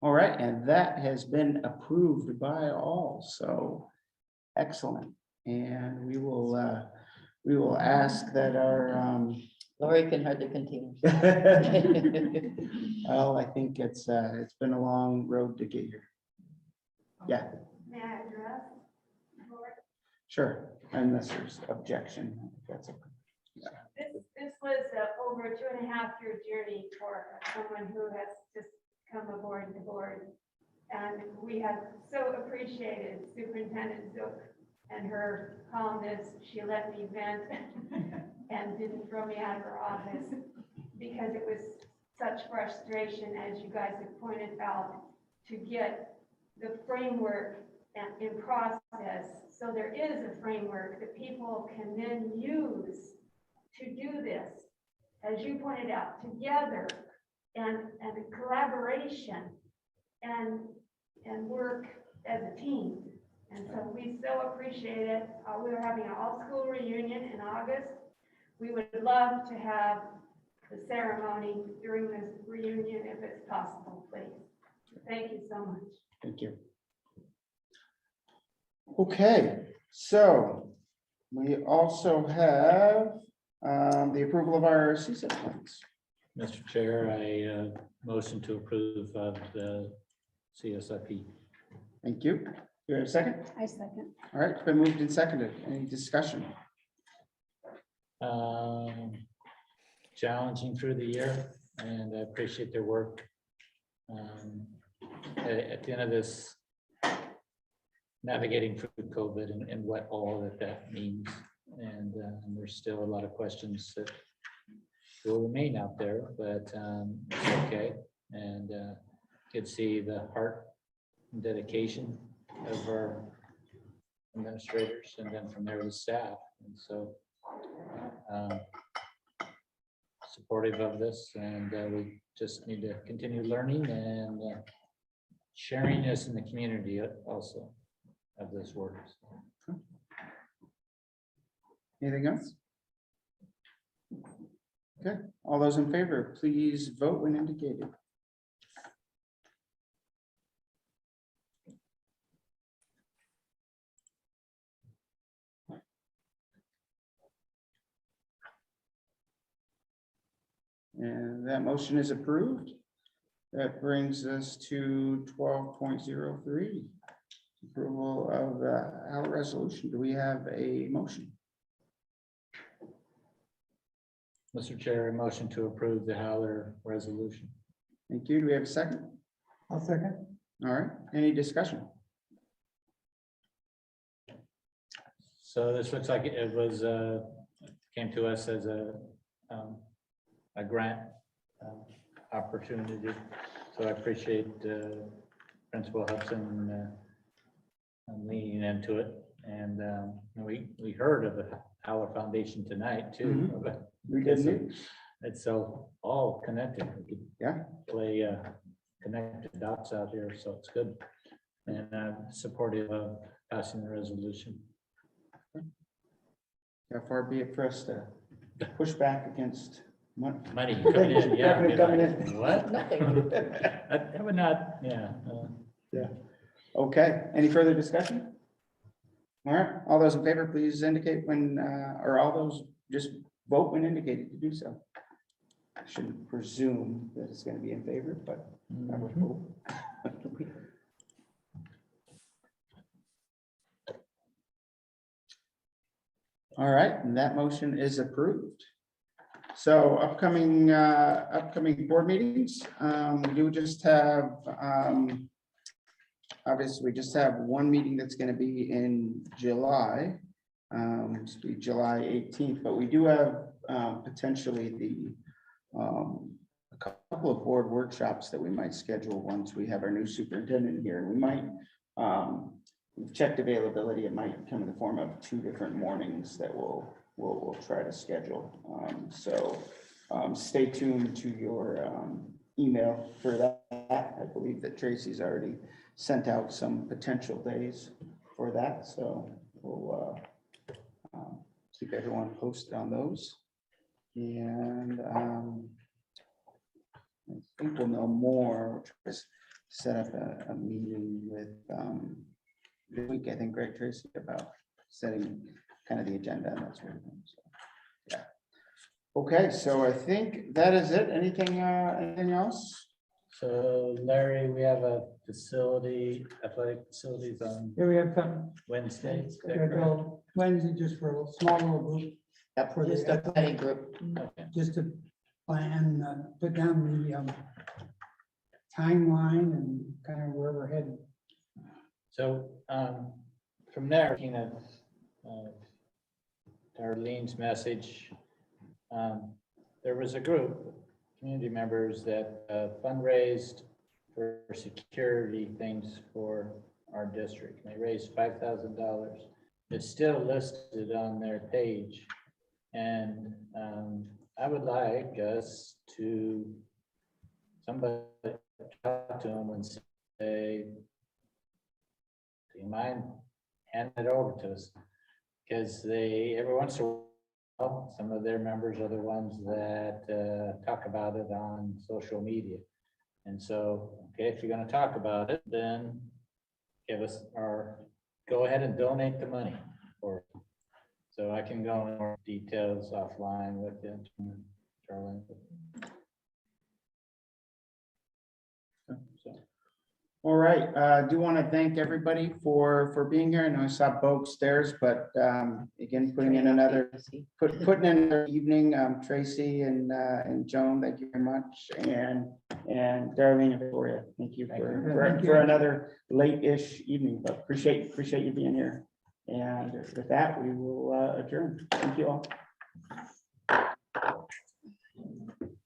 All right, and that has been approved by all, so excellent. And we will ask that our Lori can hardly contain. well, I think it's been a long road to get here. Yeah, May I address? sure, unless there's objection. That's okay. This was over a 2.5-year journey for someone who has just come aboard the board. And we have so appreciated Superintendent Zook and her calmness. She let me vent and didn't throw me out of her office because it was such frustration, as you guys have pointed out, to get the framework in process. So there is a framework that people can then use to do this, as you pointed out, together and collaboration and work as a team. And so we so appreciate it. We're having an all-school reunion in August. We would love to have the ceremony during this reunion if it's possible, please. Thank you so much. Thank you. Okay, so we also have the approval of our CSIP plans. Mr. Chair, I motion to approve of the CSIP. Thank you. Do you have a second? I second. All right, it's been moved and seconded. Any discussion? Challenging through the year, and I appreciate their work. At the end of this, navigating through COVID and what all that means. And there's still a lot of questions that will remain out there, but it's okay. And could see the heart and dedication of our administrators, and then from there the staff. And so supportive of this, and we just need to continue learning and sharing this in the community also of this work. Anything else? Okay, all those in favor, please vote when indicated. And that motion is approved. That brings us to 12.03. Approval of our resolution. Do we have a motion? Mr. Chair, a motion to approve the Howler resolution. Thank you. Do we have a second? I'll second. All right, any discussion? So this looks like it was came to us as a grant opportunity. So I appreciate Principal Hudson leaning into it. And we heard of the Howler Foundation tonight too. But we did. It's so all connected. We could play connected dots out here, so it's good. And supportive of passing the resolution. How far be it for us to push back against money coming in? Yeah, revenue coming like, in. what? Nothing. That would not. Yeah. Yeah. Okay. Any further discussion? All right. All those in favor, please indicate when, or all those just vote when indicated to do so. I shouldn't presume that it's going to be in favor, but I would hope. All right, and that motion is approved. So upcoming board meetings, we do just have, obviously, we just have one meeting that's going to be in July, it's be July 18th, but we do have potentially a couple couple of board workshops that we might schedule once we have our new superintendent here. We might, we've checked availability. It might come in the form of 2 different mornings that we'll try to schedule. So stay tuned to your email for that. I believe that Tracy's already sent out some potential days for that. So we'll keep everyone posted on those. And I think we'll know more. We'll try to set up a meeting with this week, I think, Greg, Tracy, about setting kind of the agenda and that sort of thing. So, yeah. Okay, so I think that is it. Anything else? So Larry, we have a facility, athletic facilities on Here we have some, Wednesday. is that we're gonna correct? go Wednesday just for a small little group. Yep, For the just a planning group. Okay. Just to plan, put down the timeline and kind of where we're headed. So from there, looking at Darlene's message, there was a group, community members that fundraised for security things for our district. They raised $5,000. It's still listed on their page. And I would like us to, somebody talk to them and say, do you mind handing it over to us? Because they, every once in a while, some of their members are the ones that talk about it on social media. And so, okay, if you're gonna talk about it, then give us, or go ahead and donate the money. Or so I can go into more details offline with you, Charlene. So. All right, I do want to thank everybody for being here. I know I saw Bo upstairs, but again, putting in another evening, Tracy and Joan, thank you very much. And Darlene and Victoria, thank you for another late-ish evening, but appreciate you being here. And with that, we will adjourn. Thank you all.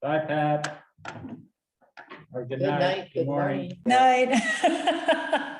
Bye, Pat. Or good Good night. night, good morning. Night.